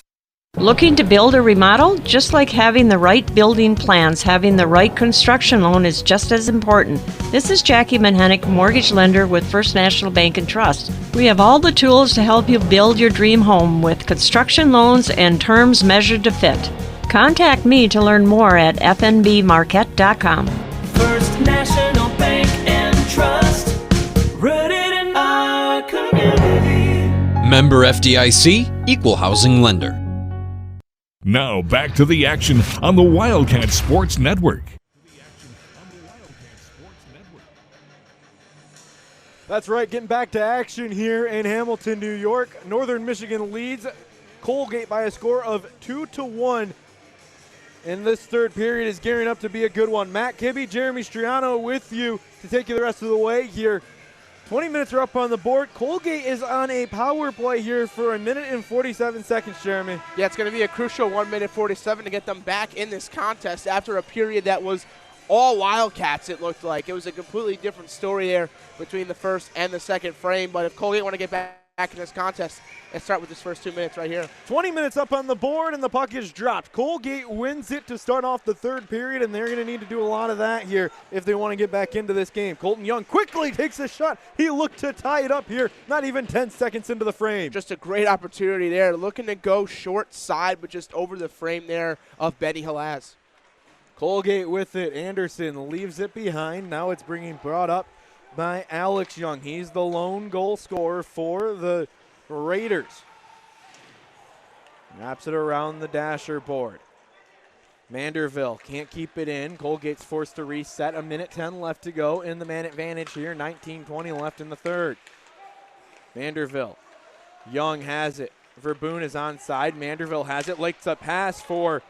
Looking to build or remodel? Just like having the right building plans, having the right construction loan is just as important. This is Jackie Manhennick, mortgage lender with First National Bank and Trust. We have all the tools to help you build your dream home with construction loans and terms measured to fit. Contact me to learn more at fnbmarquette.com. First National Bank and Trust, rooted in our community. Member FDIC, Equal Housing Lender. Now back to the action on the Wildcat Sports Network. That's right, getting back to action here in Hamilton, New York. Northern Michigan leads Colgate by a score of 2-1. And this third period is gearing up to be a good one. Matt Kibbe, Jeremy Striano with you to take you the rest of the way here. 20 minutes are up on the board. Colgate is on a power play here for 1 minute and 47 seconds, Jeremy. Yeah, it's going to be a crucial 1 minute 47 to get them back in this contest after a period that was all Wildcats, it looked like. It was a completely different story there between the first and the second frame. But if Colgate want to get back in this contest, let's start with this first 2 minutes right here. 20 minutes up on the board, and the puck is dropped. Colgate wins it to start off the third period, and they're going to need to do a lot of that here if they want to get back into this game. Colton Young quickly takes a shot. He looked to tie it up here, not even 10 seconds into the frame. Just a great opportunity there, looking to go short side, but just over the frame there of Benny Halaz. Colgate with it. Anderson leaves it behind. Now it's brought up by Alex Young. He's the lone goal scorer for the Raiders. Wraps it around the dasher board. Manderville can't keep it in. Colgate's forced to reset. 1:10 left to go in the man advantage here. 19-20 left in the third. Manderville. Young has it. Verboon is onside. Manderville has it. Likes a pass for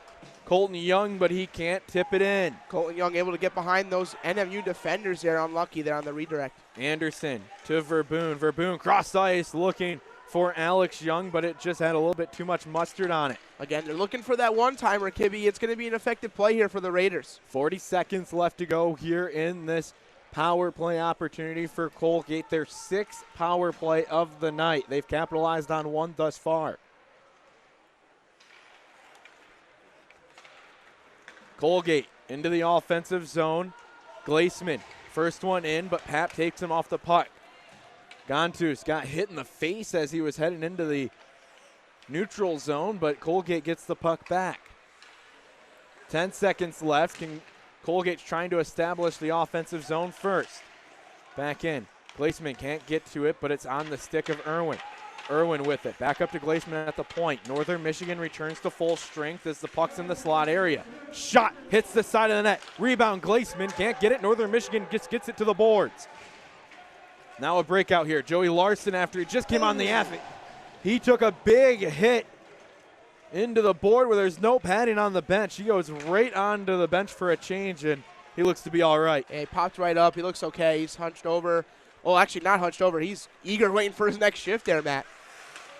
Colton Young, but he can't tip it in. Colton Young able to get behind those NMU defenders there. Unlucky there on the redirect. Anderson to Verboon. Verboon cross ice looking for Alex Young, but it just had a little bit too much mustard on it. Again, they're looking for that one-timer, Kibbe. It's going to be an effective play here for the Raiders. 40 seconds left to go here in this power play opportunity for Colgate. Their 6th power play of the night. They've capitalized on one thus far. Colgate into the offensive zone. Glaceman, first one in, but Pap takes him off the puck. Gontus got hit in the face as he was heading into the neutral zone, but Colgate gets the puck back. 10 seconds left. Colgate's trying to establish the offensive zone first. Back in. Glaceman can't get to it, but it's on the stick of Irwin. Irwin with it. Back up to Glaceman at the point. Northern Michigan returns to full strength as the puck's in the slot area. Shot hits the side of the net. Rebound, Glaceman can't get it. Northern Michigan gets it to the boards. Now a breakout here. Joey Larson, after he just came on the athlete, he took a big hit into the board where there's no padding on the bench. He goes right onto the bench for a change, and he looks to be all right. Yeah, he popped right up. He looks okay. He's hunched over. Well, actually not hunched over. He's eager waiting for his next shift there, Matt.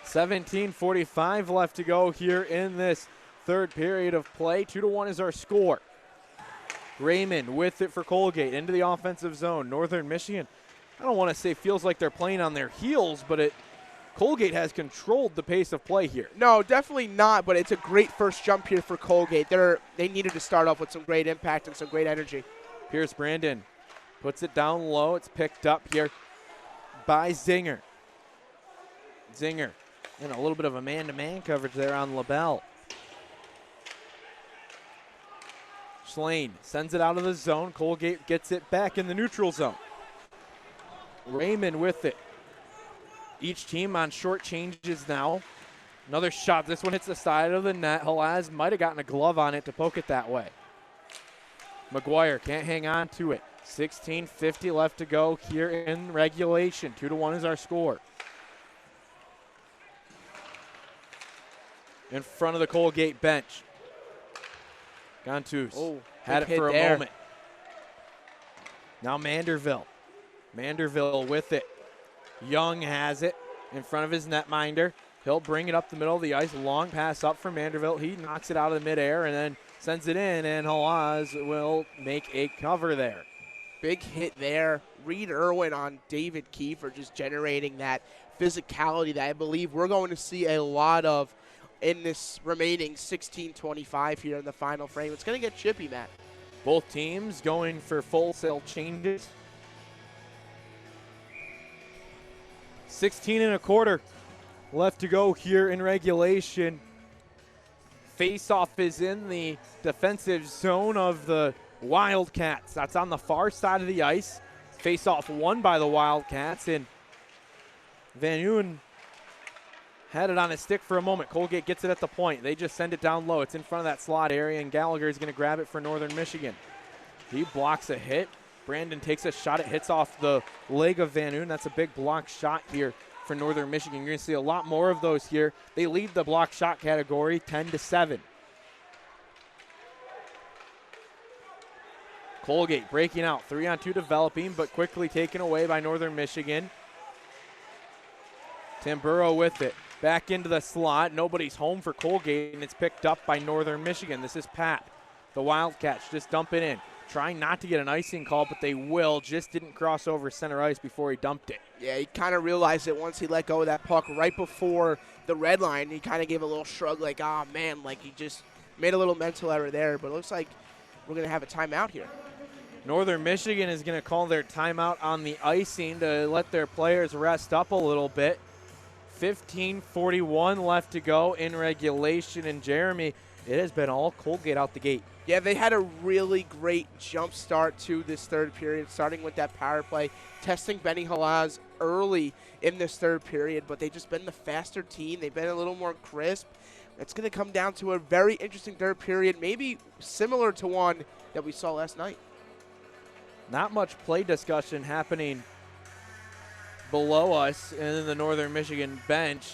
17:45 left to go here in this third period of play. 2-1 is our score. Raymond with it for Colgate into the offensive zone. Northern Michigan, I don't want to say feels like they're playing on their heels, but Colgate has controlled the pace of play here. No, definitely not, but it's a great first jump here for Colgate. They needed to start off with some great impact and some great energy. Pierce Brandon puts it down low. It's picked up here by Zinger. Zinger And a little bit of a man-to-man coverage there on LaBelle. Schlane sends it out of the zone. Colgate gets it back in the neutral zone. Raymond with it. Each team on short changes now. Another shot. This one hits the side of the net. Halaz might have gotten a glove on it to poke it that way. McGuire can't hang on to it. 16:50 left to go here in regulation. 2-1 is our score. In front of the Colgate bench. Gantus had it for a moment. Now Manderville. Manderville with it. Young has it in front of his netminder. He'll bring it up the middle of the ice. Long pass up for Manderville. He knocks it out of the midair and then sends it in, and Halaz will make a cover there. Big hit there. Reed Irwin on David Kiefer, just generating that physicality that I believe we're going to see a lot of in this remaining 16:25 here in the final frame. It's going to get chippy, Matt. Both teams going for full sail changes. 16 1/4 left to go here in regulation. Face-off is in the defensive zone of the Wildcats. That's on the far side of the ice. Face-off won by the Wildcats, and Van Uyen had it on his stick for a moment. Colgate gets it at the point. They just send it down low. It's in front of that slot area, and Gallagher is going to grab it for Northern Michigan. He blocks a hit. Brandon takes a shot. It hits off the leg of Van Uyen. That's a big block shot here for Northern Michigan. You're going to see a lot more of those here. They lead the block shot category 10-7. Colgate breaking out. 3-on-2 developing, but quickly taken away by Northern Michigan. Tamburo with it. Back into the slot. Nobody's home for Colgate, and it's picked up by Northern Michigan. This is Pat. The Wildcats just dump it in. Trying not to get an icing call, but they will. Just didn't cross over center ice before he dumped it. Yeah, he kind of realized it once he let go of that puck right before the red line. He kind of gave a little shrug like, oh, man, like he just made a little mental error there. But it looks like we're going to have a timeout here. Northern Michigan is going to call their timeout on the icing to let their players rest up a little bit. 15:41 left to go in regulation. And Jeremy, it has been all Colgate out the gate. Yeah, they had a really great jump start to this third period, starting with that power play, testing Benny Halaz early in this third period, but they've just been the faster team. They've been a little more crisp. It's going to come down to a very interesting third period, maybe similar to one that we saw last night. Not much play discussion happening below us in the Northern Michigan bench.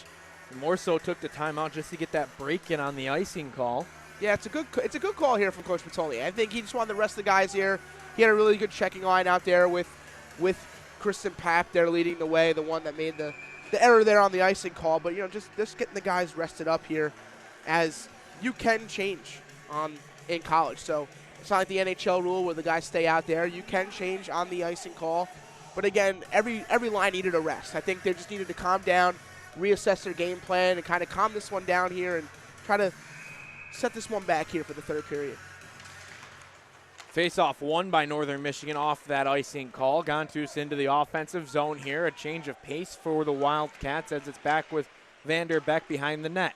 More so took the timeout just to get that break in on the icing call. Yeah, it's a good call here from Coach Patoli. I think he just wanted the rest of the guys here. He had a really good checking line out there with Kristen Papp there leading the way, the one that made the error there on the icing call. But, you know, just getting the guys rested up here, as you can change in college. So it's not like the NHL rule where the guys stay out there. You can change on the icing call. But, again, every line needed a rest. I think they just needed to calm down, reassess their game plan, and kind of calm this one down here and try to set this one back here for the third period. Face-off won by Northern Michigan off that icing call. Gantus into the offensive zone here. A change of pace for the Wildcats as it's back with Vander Beck behind the net.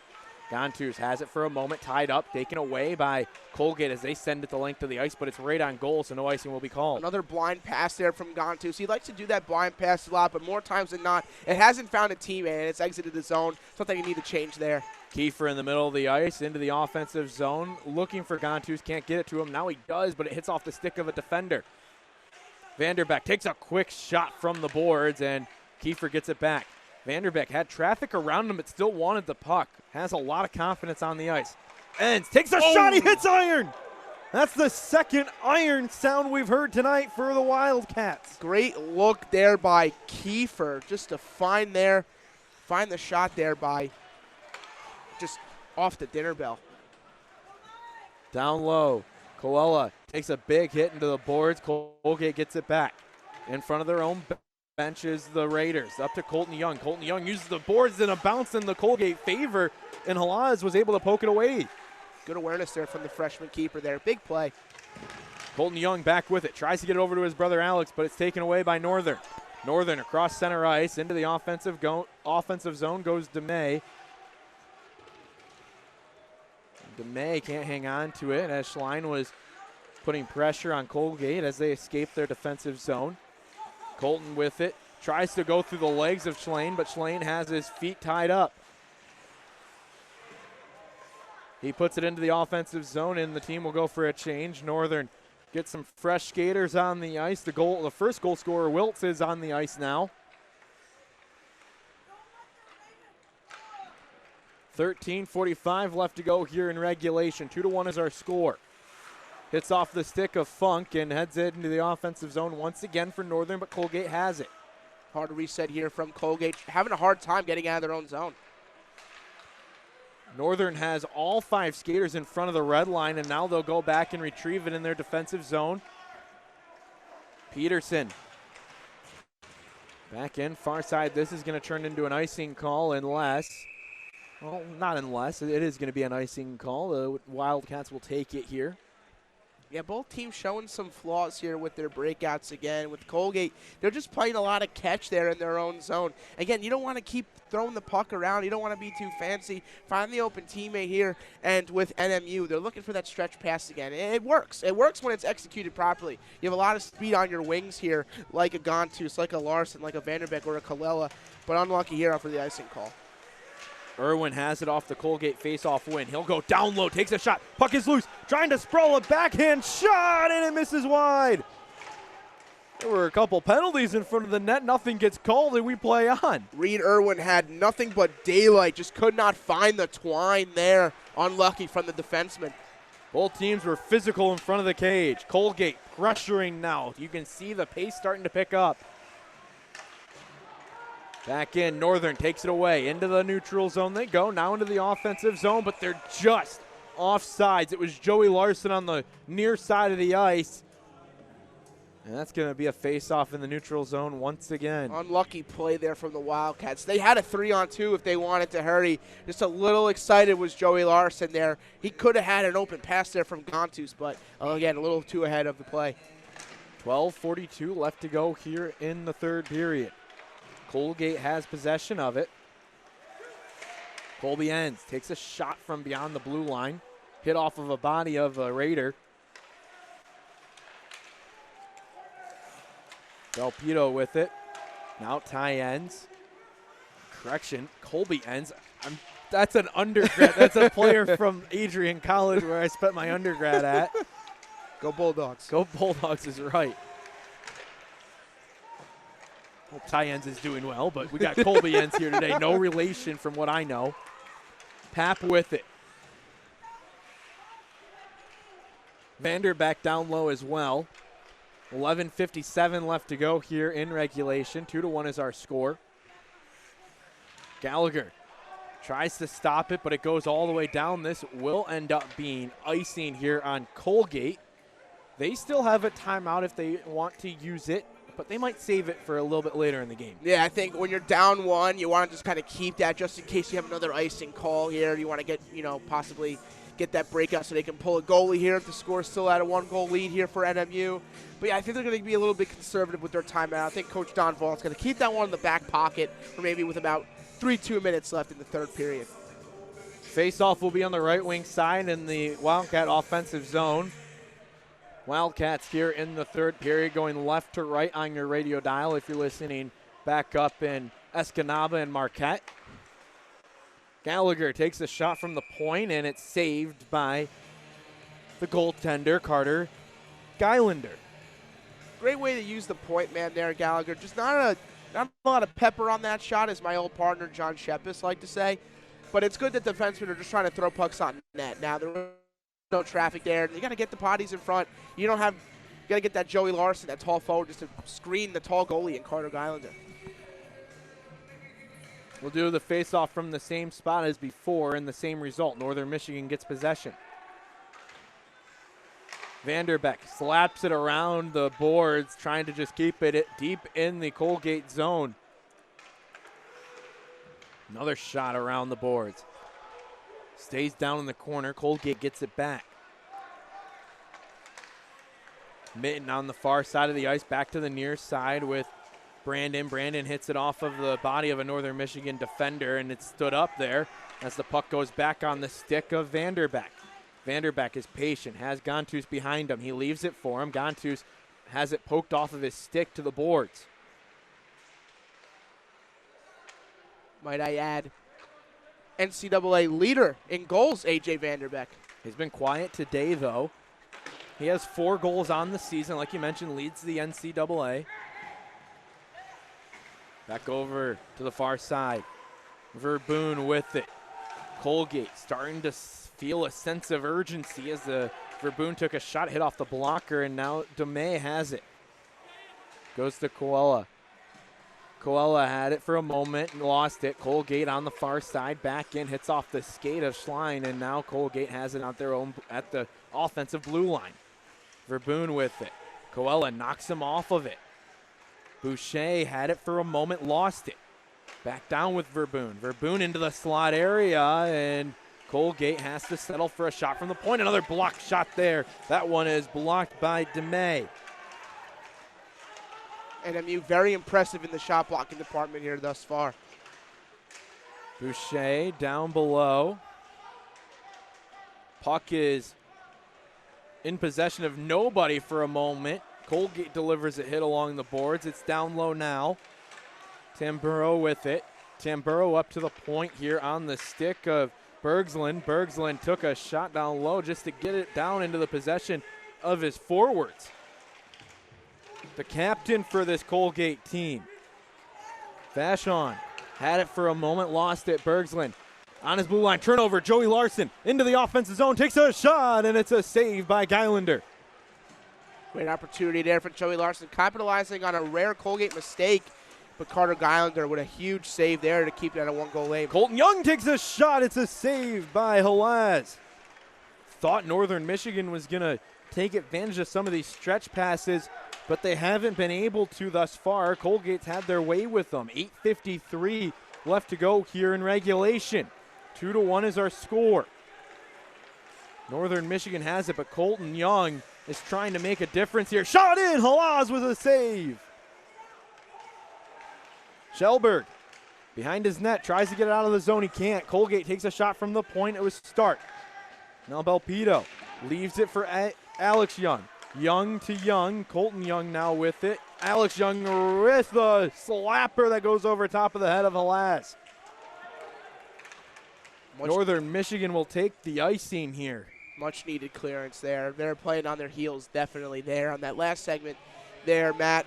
Gantus has it for a moment, tied up, taken away by Colgate as they send it the length of the ice, but it's right on goal, so no icing will be called. Another blind pass there from Gantus. He likes to do that blind pass a lot, but more times than not, it hasn't found a teammate, and it's exited the zone. Something you need to change there. Kiefer in the middle of the ice, into the offensive zone, looking for Gantus, can't get it to him. Now he does, but it hits off the stick of a defender. Vanderbeck takes a quick shot from the boards, and Kiefer gets it back. Vanderbeck had traffic around him, but still wanted the puck. Has a lot of confidence on the ice. Ends, takes a shot, he hits iron! That's the second iron sound we've heard tonight for the Wildcats. Great look there by Kiefer, just to find the shot there by just off the dinner bell. Down low, Coella takes a big hit into the boards. Colgate gets it back. In front of their own bench is the Raiders. Up to Colton Young. Colton Young uses the boards in a bounce in the Colgate favor, and Halaz was able to poke it away. Good awareness there from the freshman keeper there. Big play. Colton Young back with it. Tries to get it over to his brother Alex, but it's taken away by Northern. Northern across center ice into the offensive zone goes DeMay. DeMay can't hang on to it as Schlein was putting pressure on Colgate as they escape their defensive zone. Colton with it, tries to go through the legs of Schlein, but Schlein has his feet tied up. He puts it into the offensive zone, and the team will go for a change. Northern gets some fresh skaters on the ice. The first goal scorer, Wiltz, is on the ice now. 13:45 left to go here in regulation. 2-1 is our score. Hits off the stick of Funk and heads it into the offensive zone once again for Northern, but Colgate has it. Hard reset here from Colgate, having a hard time getting out of their own zone. Northern has all 5 skaters in front of the red line, and now they'll go back and retrieve it in their defensive zone. Peterson back in, far side. This is going to turn into an icing call unless, well, not unless, it is going to be an icing call. The Wildcats will take it here. Yeah, both teams showing some flaws here with their breakouts again. With Colgate, they're just playing a lot of catch there in their own zone. Again, you don't want to keep throwing the puck around. You don't want to be too fancy. Find the open teammate here. And with NMU, they're looking for that stretch pass again. It works. It works when it's executed properly. You have a lot of speed on your wings here, like a Gontus, like a Larson, like a Vanderbeek, or a Kalela. But unlucky here after the icing call. Irwin has it off the Colgate face-off win. He'll go down low, takes a shot. Puck is loose, trying to sprawl a backhand shot, and it misses wide. There were a couple penalties in front of the net. Nothing gets called, and we play on. Reed Irwin had nothing but daylight, just could not find the twine there. Unlucky from the defenseman. Both teams were physical in front of the cage. Colgate pressuring now. You can see the pace starting to pick up. Back in, Northern takes it away. Into the neutral zone they go. Now into the offensive zone, but they're just offsides. It was Joey Larson on the near side of the ice. And that's going to be a face-off in the neutral zone once again. Unlucky play there from the Wildcats. They had a 3-on-2 if they wanted to hurry. Just a little excited was Joey Larson there. He could have had an open pass there from Gontus, but again, a little too ahead of the play. 12:42 left to go here in the third period. Colgate has possession of it. Colby Enns takes a shot from beyond the blue line. Hit off of a body of a Raider. Delpito with it. Now Ty Enns. Correction, Colby Enns. That's an undergrad. That's a player from Adrian College where I spent my undergrad at. Go Bulldogs. Go Bulldogs is right. Hope Ty Enns is doing well, but we got Colby Enns here today. No relation from what I know. Pap with it. Vanderbeek down low as well. 11:57 left to go here in regulation. 2-1 is our score. Gallagher tries to stop it, but it goes all the way down. This will end up being icing here on Colgate. They still have a timeout if they want to use it, but they might save it for a little bit later in the game. Yeah, I think when you're down 1, you want to just kind of keep that just in case you have another icing call here. You want to get, possibly get that breakout so they can pull a goalie here if the score's still at a 1-goal lead here for NMU. But yeah, I think they're going to be a little bit conservative with their timeout. I think Coach Don Vaughn's going to keep that one in the back pocket for maybe with about 3-2 minutes left in the third period. Face-off will be on the right wing side in the Wildcat offensive zone. Wildcats here in the third period going left to right on your radio dial if you're listening back up in Escanaba and Marquette. Gallagher takes a shot from the point, and it's saved by the goaltender, Carter Geilander. Great way to use the point man there, Gallagher. Just not a lot of pepper on that shot, as my old partner John Shepis liked to say. But it's good that defensemen are just trying to throw pucks on net. Now, there's no traffic there. You got to get the bodies in front. You got to get that Joey Larson, that tall forward, just to screen the tall goalie and Carter Geilander. We'll do the face-off from the same spot as before and the same result. Northern Michigan gets possession. Vanderbeek slaps it around the boards, trying to just keep it deep in the Colgate zone. Another shot around the boards. Stays down in the corner. Colgate gets it back. Mitten on the far side of the ice, back to the near side with Brandon. Brandon hits it off of the body of a Northern Michigan defender, and it stood up there as the puck goes back on the stick of Vanderbeek. Vanderbeck is patient, has Gontus behind him. He leaves it for him. Gontus has it poked off of his stick to the boards. Might I add, NCAA leader in goals, A.J. Vanderbeck. He's been quiet today, though. He has 4 goals on the season. Like you mentioned, leads the NCAA. Back over to the far side. Verboon with it. Colgate starting to feel a sense of urgency as the Verboon took a shot, hit off the blocker, and now DeMay has it. Goes to Coella. Coella had it for a moment and lost it. Colgate on the far side, back in, hits off the skate of Schlein, and now Colgate has it at the offensive blue line. Verboon with it. Coella knocks him off of it. Boucher had it for a moment, lost it. Back down with Verboon. Verboon into the slot area, and Colgate has to settle for a shot from the point. Another blocked shot there. That one is blocked by DeMay. NMU very impressive in the shot blocking department here thus far. Boucher down below. Puck is in possession of nobody for a moment. Colgate delivers a hit along the boards. It's down low now. Tamburo with it. Tamburo up to the point here on the stick of Bergslund. Bergslund took a shot down low just to get it down into the possession of his forwards. The captain for this Colgate team. Vashon had it for a moment, lost it. Bergslund on his blue line. Turnover, Joey Larson into the offensive zone, takes a shot, and it's a save by Geilander. Great opportunity there for Joey Larson, capitalizing on a rare Colgate mistake. But Carter Geilander with a huge save there to keep it at a 1-goal aim. Colton Young takes a shot. It's a save by Halaz. Thought Northern Michigan was going to take advantage of some of these stretch passes, but they haven't been able to thus far. Colgate's had their way with them. 8:53 left to go here in regulation. 2-1 is our score. Northern Michigan has it, but Colton Young is trying to make a difference here. Shot in. Halaz with a save. Schellberg behind his net, tries to get it out of the zone. He can't. Colgate takes a shot from the point. It was Stark. Now Belpido leaves it for Alex Young. Young to Young. Colton Young now with it. Alex Young with the slapper that goes over top of the head of Halaz. Northern Michigan will take the icing here. Much needed clearance there. They're playing on their heels definitely there on that last segment there, Matt.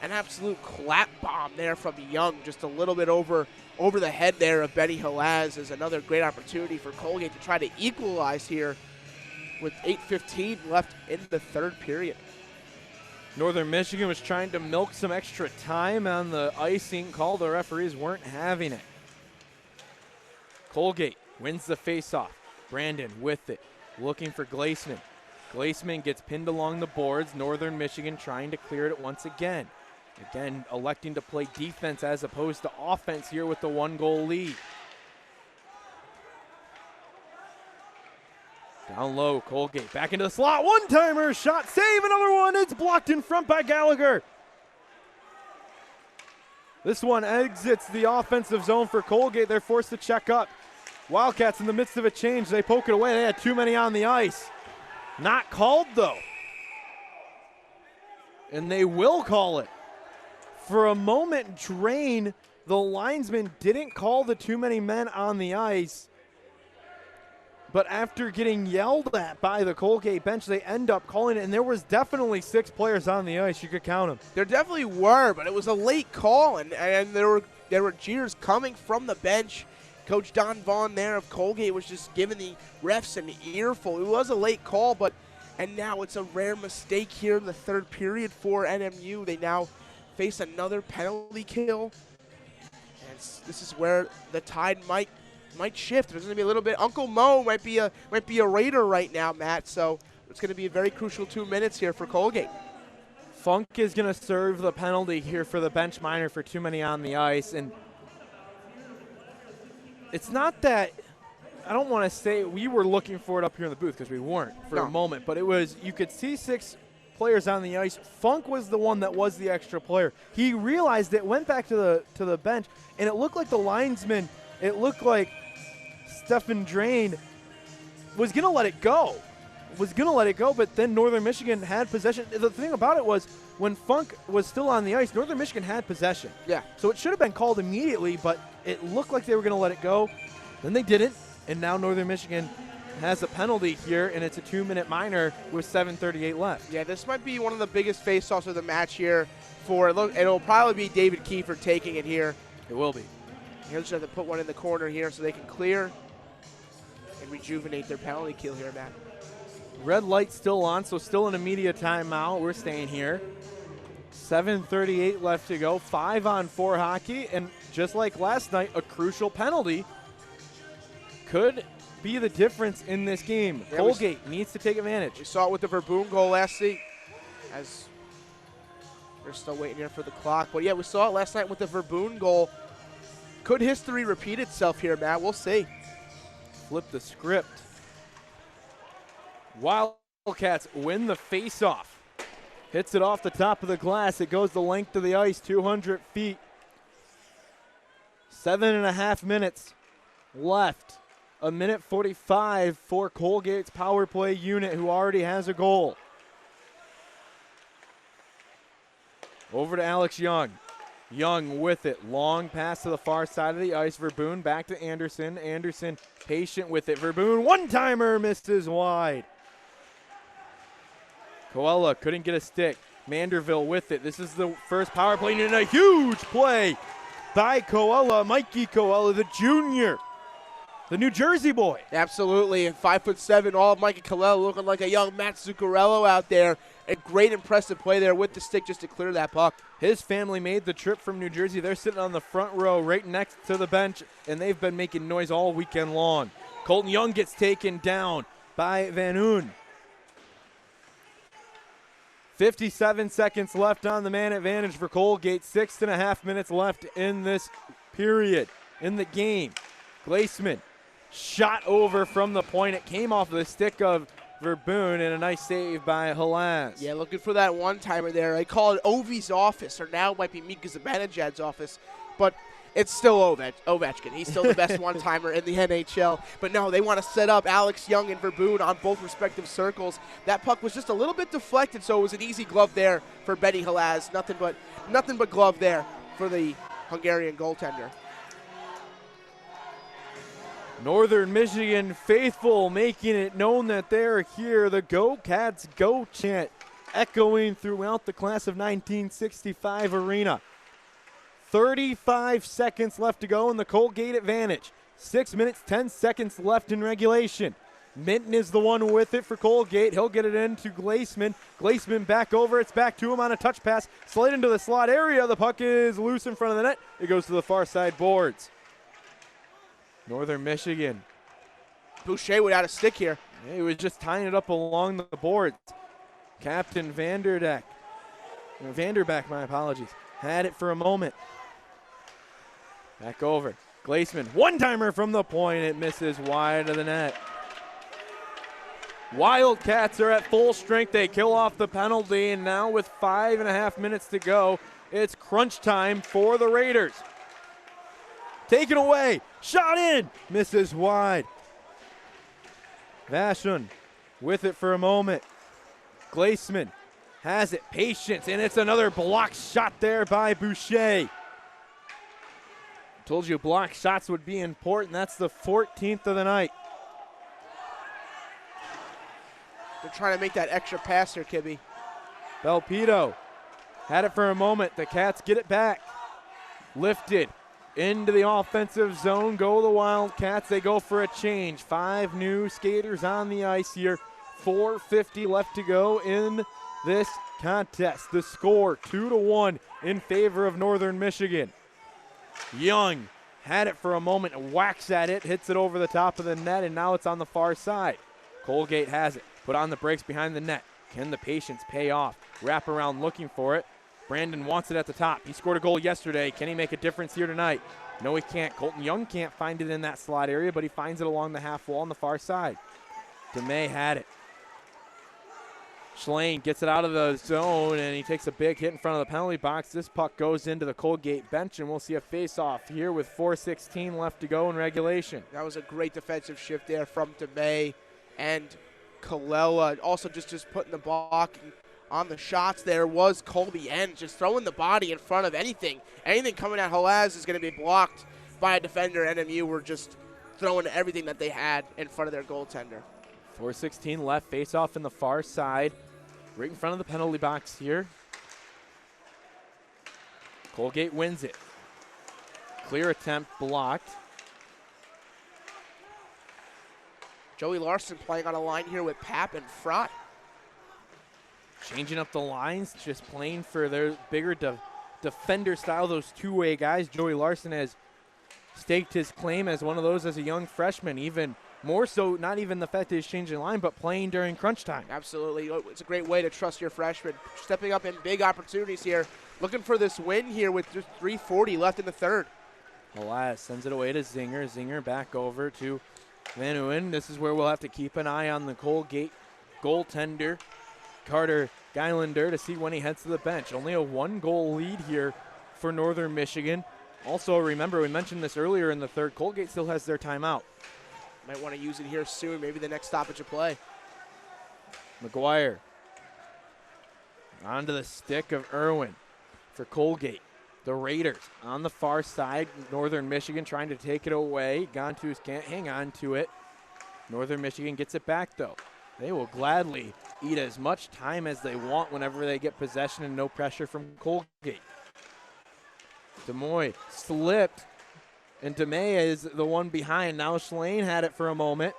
An absolute clap bomb there from Young, just a little bit over the head there of Benny Halaz. Is another great opportunity for Colgate to try to equalize here with 8:15 left in the third period. Northern Michigan was trying to milk some extra time on the icing call. The referees weren't having it. Colgate wins the faceoff. Brandon with it, looking for Glaseman. Glaseman gets pinned along the boards. Northern Michigan trying to clear it once again. Again, electing to play defense as opposed to offense here with the 1-goal lead. Down low, Colgate back into the slot. One-timer, shot, save, another one. It's blocked in front by Gallagher. This one exits the offensive zone for Colgate. They're forced to check up. Wildcats in the midst of a change. They poke it away. They had too many on the ice. Not called, though. And they will call it. For a moment, Drain, the linesman, didn't call the too many men on the ice. But after getting yelled at by the Colgate bench, they end up calling it. And there was definitely 6 players on the ice. You could count them. There definitely were, but it was a late call. And there were jeers coming from the bench. Coach Don Vaughn there of Colgate was just giving the refs an earful. It was a late call, and now it's a rare mistake here in the third period for NMU. They now face another penalty kill. And this is where the tide might shift. There's going to be a little bit. Uncle Mo might be a Raider right now, Matt. So it's going to be a very crucial 2 minutes here for Colgate. Funk is going to serve the penalty here for the bench minor for too many on the ice. And it's not that, I don't want to say we were looking for it up here in the booth because we weren't for a moment, but it was, you could see 6 players on the ice. Funk was the one that was the extra player. He realized it, went back to the bench, and it looked like the linesman, it looked like Stephen Drain was going to let it go. But then Northern Michigan had possession. The thing about it was when Funk was still on the ice, Northern Michigan had possession. Yeah. So it should have been called immediately, but it looked like they were going to let it go. Then they didn't, and now Northern Michigan has a penalty here, and it's a 2-minute minor with 7:38 left. Yeah, this might be one of the biggest face-offs of the match here. It'll probably be David Kiefer taking it here. It will be. He'll just have to put one in the corner here so they can clear and rejuvenate their penalty kill here, Matt. Red light still on, so still an immediate timeout. We're staying here. 7:38 left to go. 5-on-4 hockey, and just like last night, a crucial penalty could be the difference in this game. Yeah, Colgate needs to take advantage. We saw it with the Verboon goal last night, as we're still waiting here for the clock. But yeah, we saw it last night with the Verboon goal. Could history repeat itself here, Matt? We'll see. Flip the script. Wildcats win the face-off. Hits it off the top of the glass. It goes the length of the ice, 200 feet. 7.5 minutes left. 1:45 for Colgate's power play unit, who already has a goal. Over to Alex Young. Young with it. Long pass to the far side of the ice. Verboon back to Anderson. Anderson patient with it. Verboon, one-timer, misses wide. Koella couldn't get a stick. Manderville with it. This is the first power play unit, and a huge play by Koella. Mikey Koella, the junior. The New Jersey boy. Absolutely, and 5'7", all of Mikey Koella looking like a young Matt Zuccarello out there. A great impressive play there with the stick just to clear that puck. His family made the trip from New Jersey. They're sitting on the front row right next to the bench, and they've been making noise all weekend long. Colton Young gets taken down by Van Oon. 57 seconds left on the man advantage for Colgate. 6.5 minutes left in this period, in the game. Glaceman shot over from the point. It came off the stick of Verboon, and a nice save by Halas. Yeah, looking for that one-timer there. I call it Ovi's office, or now it might be Mika Zibanejad's office, but it's still Ovechkin. He's still the best one-timer in the NHL. But no, they want to set up Alex Young and Verboon on both respective circles. That puck was just a little bit deflected, so it was an easy glove there for Benny Halas. Nothing but glove there for the Hungarian goaltender. Northern Michigan faithful making it known that they're here. The Go Cats Go chant echoing throughout the class of 1965 arena. 35 seconds left to go in the Colgate advantage. 6 minutes, 10 seconds left in regulation. Minton is the one with it for Colgate. He'll get it into Glaceman. Glaceman back over. It's back to him on a touch pass. Slide into the slot area. The puck is loose in front of the net. It goes to the far side boards. Northern Michigan. Boucher without a stick here. Yeah, he was just tying it up along the boards. Captain Vanderbeck, my apologies, had it for a moment. Back over. Glaceman, one-timer from the point. It misses wide of the net. Wildcats are at full strength. They kill off the penalty, and now with 5.5 minutes to go, it's crunch time for the Raiders. Taken away, shot in, misses wide. Vashon with it for a moment. Glaceman has it, patience, and it's another block shot there by Boucher. Told you block shots would be important. That's the 14th of the night. They're trying to make that extra pass here, Kibbe. Belpedo had it for a moment. The Cats get it back. Lifted into the offensive zone. Go the Wildcats. They go for a change. 5 new skaters on the ice here. 4:50 left to go in this contest. The score 2-1 in favor of Northern Michigan. Young had it for a moment, whacks at it, hits it over the top of the net, and now it's on the far side. Colgate has it, put on the brakes behind the net. Can the patience pay off? Wrap around looking for it. Brandon wants it at the top. He scored a goal yesterday. Can he make a difference here tonight? No, he can't. Colton Young can't find it in that slot area, but he finds it along the half wall on the far side. DeMay had it. Schlane gets it out of the zone, and he takes a big hit in front of the penalty box. This puck goes into the Colgate bench, and we'll see a face-off here with 4:16 left to go in regulation. That was a great defensive shift there from DeMay. And Colella also just putting the block on the shots there was Colby N, just throwing the body in front of anything. Anything coming at Halaz is going to be blocked by a defender. NMU were just throwing everything that they had in front of their goaltender. 4:16 left, face off in the far side, right in front of the penalty box here. Colgate wins it. Clear attempt blocked. Joey Larson playing on a line here with Papp and Frott. Changing up the lines, just playing for their bigger defender style, those two-way guys. Joey Larson has staked his claim as one of those as a young freshman, even more so, not even the fact that he's changing line, but playing during crunch time. Absolutely. It's a great way to trust your freshman. Stepping up in big opportunities here. Looking for this win here with just 3:40 left in the third. Halaz sends it away to Zinger. Zinger back over to Van Uyen. This is where we'll have to keep an eye on the Colgate goaltender, Carter Geilander, to see when he heads to the bench. Only a 1-goal lead here for Northern Michigan. Also, remember, we mentioned this earlier in the third, Colgate still has their timeout. Might want to use it here soon, maybe the next stoppage of play. McGuire onto the stick of Irwin for Colgate. The Raiders on the far side. Northern Michigan trying to take it away. Gontus can't hang on to it. Northern Michigan gets it back, though. They will gladly eat as much time as they want whenever they get possession and no pressure from Colgate. DeMoy slipped, and DeMay is the one behind. Now Schlane had it for a moment.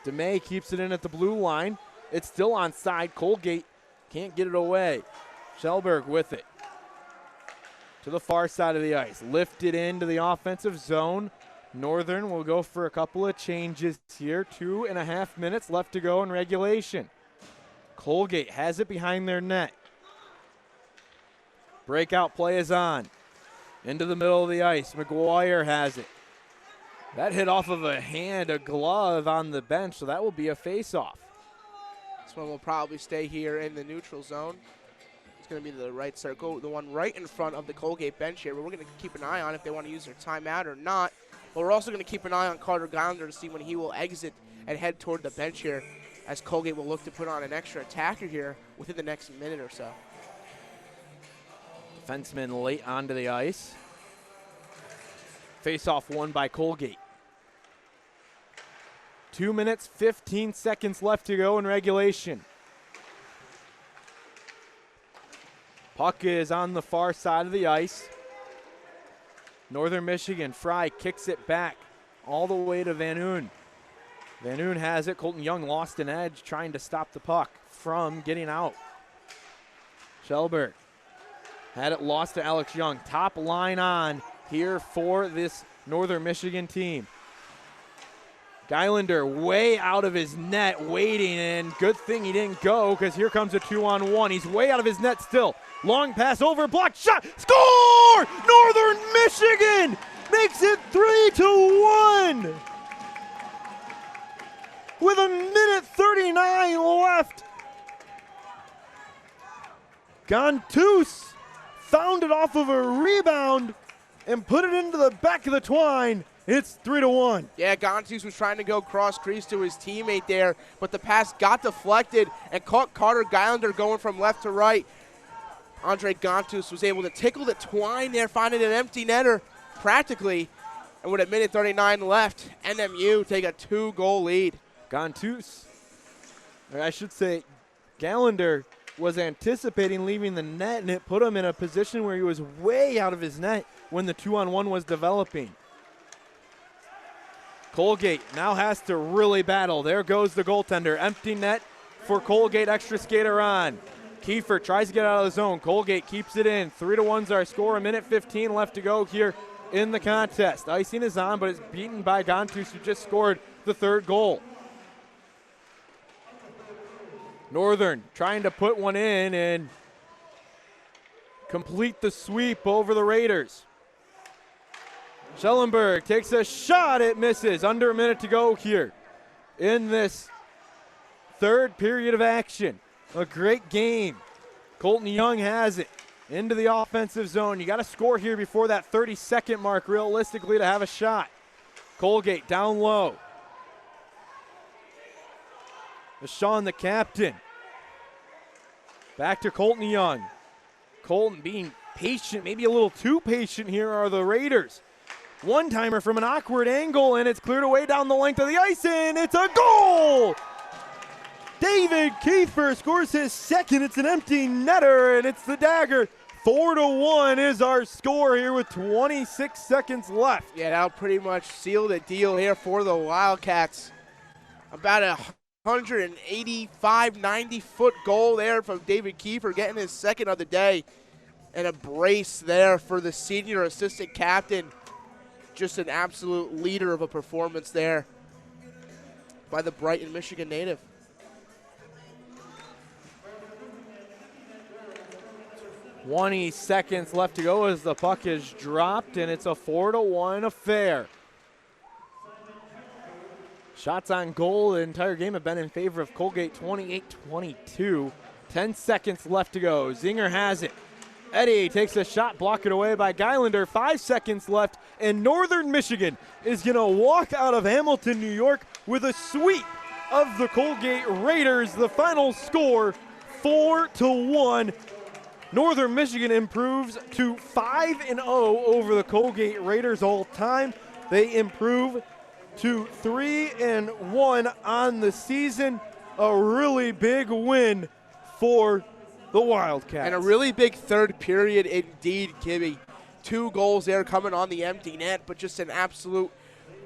DeMay keeps it in at the blue line. It's still onside. Colgate can't get it away. Schellberg with it to the far side of the ice. Lifted into the offensive zone. Northern will go for a couple of changes here. 2.5 minutes left to go in regulation. Colgate has it behind their net. Breakout play is on. Into the middle of the ice. McGuire has it. That hit off of a hand, a glove on the bench, so that will be a face-off. This one will probably stay here in the neutral zone. It's going to be the right circle, the one right in front of the Colgate bench here. But we're going to keep an eye on if they want to use their timeout or not. But we're also going to keep an eye on Carter Geilander to see when he will exit and head toward the bench here, as Colgate will look to put on an extra attacker here within the next minute or so. Defenseman late onto the ice. Face-off won by Colgate. 2 minutes, 15 seconds left to go in regulation. Puck is on the far side of the ice. Northern Michigan, Fry kicks it back all the way to Van Uyen. Van Uyen has it. Colton Young lost an edge trying to stop the puck from getting out. Schellberg had it lost to Alex Young. Top line on here for this Northern Michigan team. Geilander way out of his net, waiting, and good thing he didn't go, because here comes a 2-on-1. He's way out of his net still. Long pass over, blocked shot, score! Northern Michigan makes it 3-1 with 1:39 left. Gontus found it off of a rebound and put it into the back of the twine. It's 3-1. Yeah, Gontus was trying to go cross crease to his teammate there, but the pass got deflected and caught Carter Geilander going from left to right. Andre Gontus was able to tickle the twine there, finding an empty netter practically. And with 1:39 left, NMU take a 2-goal lead. Gontus, or I should say Geilander, was anticipating leaving the net, and it put him in a position where he was way out of his net when the 2-on-1 was developing. Colgate now has to really battle. There goes the goaltender. Empty net for Colgate, extra skater on. Kiefer tries to get out of the zone. Colgate keeps it in. 3-1's our score. 1:15 left to go here in the contest. Icing is on, but it's beaten by Gontus, who just scored the third goal. Northern trying to put one in and complete the sweep over the Raiders. Schellenberg takes a shot, it misses. Under a minute to go here in this third period of action. A great game. Colton Young has it into the offensive zone. You got to score here before that 30-second mark realistically to have a shot. Colgate down low. Sean, the captain. Back to Colton Young. Colton being patient, maybe a little too patient here are the Raiders. One-timer from an awkward angle, and it's cleared away down the length of the ice, and it's a goal! David Kiefer scores his second. It's an empty netter, and it's the Dagger. 4-1 is our score here with 26 seconds left. Yeah, that'll pretty much seal the deal here for the Wildcats. About a 185, 90-foot goal there from David Kiefer, getting his second of the day. And a brace there for the senior assistant captain. Just an absolute leader of a performance there by the Brighton, Michigan native. "20 seconds left to go as the puck is dropped, and it's a 4-1 affair. Shots on goal the entire game have been in favor of Colgate, 28-22. 10 seconds left to go. Zinger has it. Eddie takes a shot, blocked it away by Geilander. 5 seconds left, and Northern Michigan is going to walk out of Hamilton, New York with a sweep of the Colgate Raiders. The final score, 4-1. Northern Michigan improves to 5-0 over the Colgate Raiders all time. They improve to 3-1 on the season. A really big win for the Wildcats. And a really big third period indeed, Kibby. 2 goals there coming on the empty net, but just an absolute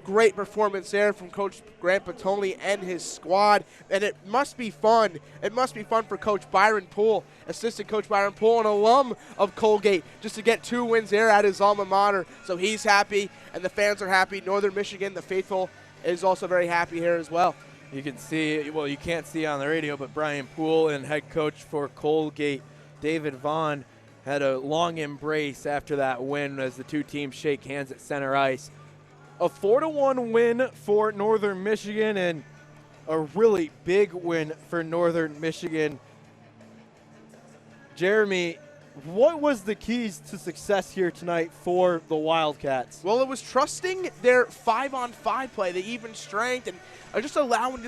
great performance there from Coach Grant Petone and his squad. And it must be fun. It must be fun for Coach Byron Poole, Assistant Coach Byron Poole, an alum of Colgate, just to get 2 wins there at his alma mater. So he's happy, and the fans are happy. Northern Michigan, the faithful, is also very happy here as well. You can see, well, you can't see on the radio, but Brian Poole and head coach for Colgate, David Vaughn, had a long embrace after that win as the two teams shake hands at center ice. A 4-1 win for Northern Michigan, and a really big win for Northern Michigan. Jeremy, what was the keys to success here tonight for the Wildcats? Well, it was trusting their 5-on-5 play, the even strength, and just allowing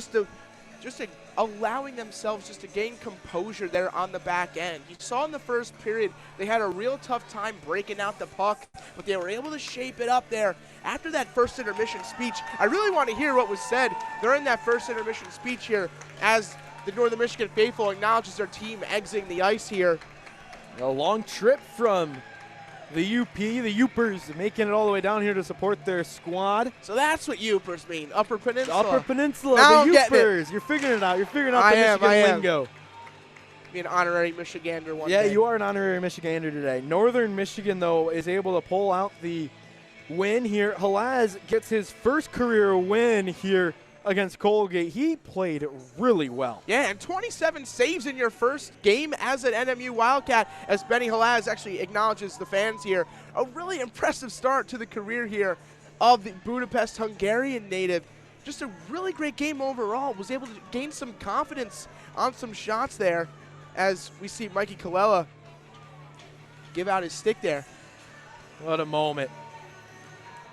allowing themselves just to gain composure there on the back end. You saw in the first period they had a real tough time breaking out the puck, but they were able to shape it up there. After that first intermission speech, I really want to hear what was said during that first intermission speech here as the Northern Michigan faithful acknowledges their team exiting the ice here. A long trip from the UP, the Yoopers, making it all the way down here to support their squad. So that's what Yoopers mean, Upper Peninsula. Upper Peninsula, now the Yoopers. You're figuring it out. You're figuring out the Michigan lingo. Be an honorary Michigander one day. Yeah, you are an honorary Michigander today. Northern Michigan, though, is able to pull out the win here. Halaz gets his first career win here against Colgate. He played really well. Yeah, and 27 saves in your first game as an NMU Wildcat, as Benny Halaz actually acknowledges the fans here. A really impressive start to the career here of the Budapest Hungarian native. Just a really great game overall. Was able to gain some confidence on some shots there as we see Mikey Colella give out his stick there. What a moment.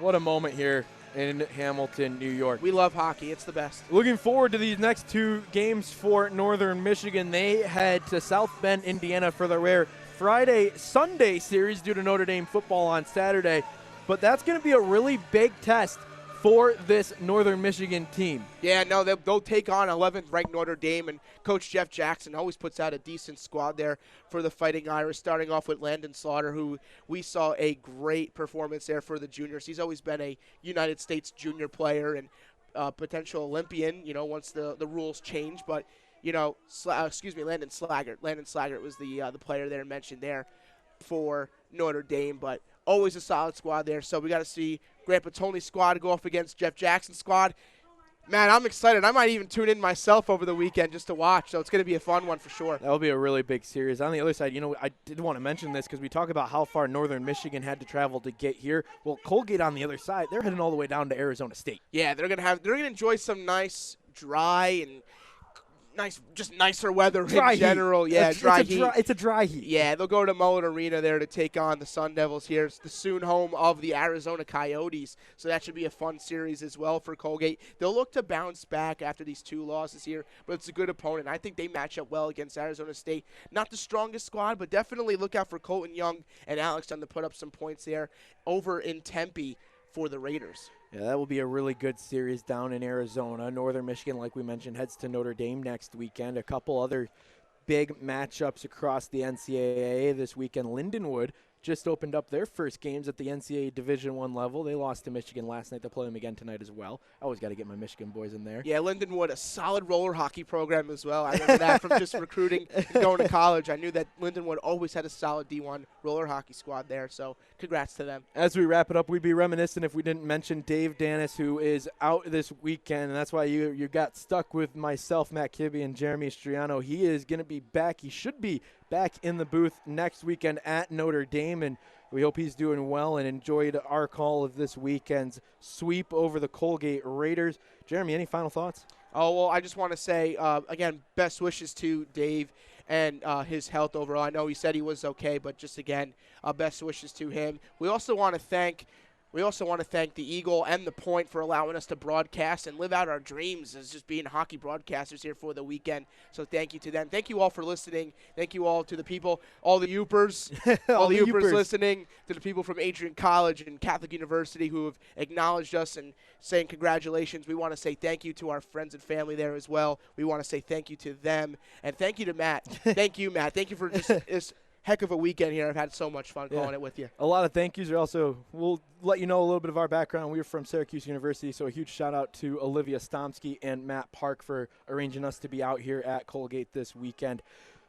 What a moment here in Hamilton, New York. We love hockey. It's the best. Looking forward to these next 2 games for Northern Michigan. They head to South Bend, Indiana for the rare Friday-Sunday series due to Notre Dame football on Saturday. But that's going to be a really big test for this Northern Michigan team. Yeah, no, they'll take on 11th ranked Notre Dame, and Coach Jeff Jackson always puts out a decent squad there for the Fighting Irish, starting off with Landon Slaughter, who we saw a great performance there for the juniors. He's always been a United States junior player and potential Olympian, once the rules change. But, Landon Slaggart. Landon Slaggart was the player there mentioned there for Notre Dame, but always a solid squad there. So we got to see Grant Petone's squad go up against Jeff Jackson's squad. Man, I'm excited. I might even tune in myself over the weekend just to watch, so it's going to be a fun one for sure. That'll be a really big series. On the other side, I did want to mention this because we talk about how far Northern Michigan had to travel to get here. Well, Colgate on the other side, they're heading all the way down to Arizona State. Yeah, they're going to enjoy some nice, dry, and just nicer weather dry in general. Heat. Yeah, dry heat. It's a dry heat. Yeah, they'll go to Mullen Arena there to take on the Sun Devils here. It's the soon home of the Arizona Coyotes, so that should be a fun series as well for Colgate. They'll look to bounce back after these 2 losses here, but it's a good opponent. I think they match up well against Arizona State. Not the strongest squad, but definitely look out for Colton Young and Alex Dunn to put up some points there over in Tempe for the Raiders. Yeah, that will be a really good series down in Arizona. Northern Michigan, like we mentioned, heads to Notre Dame next weekend. A couple other big matchups across the NCAA this weekend. Lindenwood just opened up their first games at the NCAA Division I level. They lost to Michigan last night. They'll play them again tonight as well. I always got to get my Michigan boys in there. Yeah, Lindenwood, a solid roller hockey program as well. I remember that from just recruiting and going to college. I knew that Lindenwood always had a solid D1 roller hockey squad there, so congrats to them. As we wrap it up, we'd be reminiscent if we didn't mention Dave Danis, who is out this weekend, and that's why you got stuck with myself, Matt Kibbe, and Jeremy Striano. He is going to be back. He should be back in the booth next weekend at Notre Dame, and we hope he's doing well and enjoyed our call of this weekend's sweep over the Colgate Raiders. Jeremy, any final thoughts? Oh, well, I just want to say, again, best wishes to Dave and his health overall. I know he said he was okay, but just, again, best wishes to him. We also want to thank the Eagle and the Point for allowing us to broadcast and live out our dreams as just being hockey broadcasters here for the weekend. So thank you to them. Thank you all for listening. Thank you all to the people, all the Yoopers, all the Yoopers listening, to the people from Adrian College and Catholic University who have acknowledged us and saying congratulations. We want to say thank you to our friends and family there as well. We want to say thank you to them. And thank you to Matt. Thank you, Matt. Thank you for just this heck of a weekend here. I've had so much fun calling it with you. A lot of thank yous. We'll let you know a little bit of our background. We are from Syracuse University, so a huge shout out to Olivia Stomsky and Matt Park for arranging us to be out here at Colgate this weekend.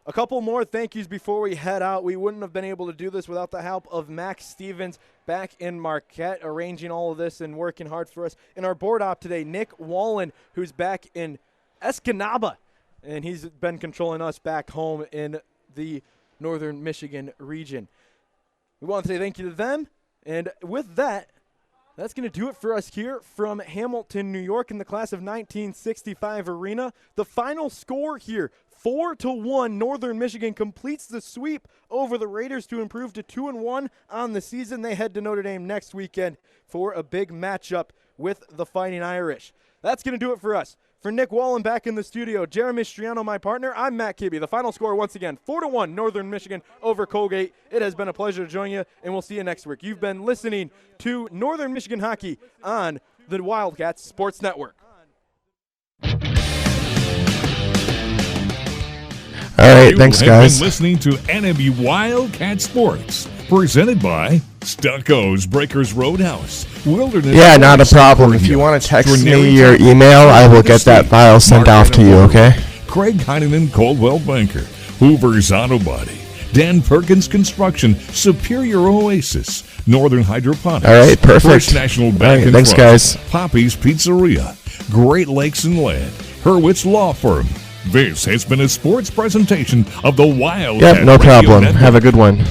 A couple more thank yous before we head out. We wouldn't have been able to do this without the help of Max Stevens back in Marquette, arranging all of this and working hard for us. In our board op today, Nick Wallen, who's back in Escanaba, and he's been controlling us back home in the Northern Michigan region. We want to say thank you to them, and with that, that's going to do it for us here from Hamilton, New York in the class of 1965 arena. The final score here, 4-1. Northern Michigan completes the sweep over the Raiders to improve to 2-1 on the season. They head to Notre Dame next weekend for a big matchup with the Fighting Irish. That's going to do it for us. For Nick Wallen back in the studio, Jeremy Striano, my partner, I'm Matt Kibbe. The final score once again, 4-1 Northern Michigan over Colgate. It has been a pleasure to join you, and we'll see you next week. You've been listening to Northern Michigan Hockey on the Wildcats Sports Network. All right, thanks, guys. You've been listening to NMU Wildcat Sports, presented by Stucco's Breakers Roadhouse, Wilderness. Yeah, not a problem. If you want to text me your email, I will get that file sent off to you, okay? Craig Heinen, Coldwell Banker, Hoover's Auto Body, Dan Perkins Construction, Superior Oasis, Northern Hydroponics. All right, perfect. First National Bank and thanks, Trust, guys. Poppy's Pizzeria, Great Lakes and Land, Hurwitz Law Firm. This has been a sports presentation of the Wildcat. Yep, no problem. Have a good one.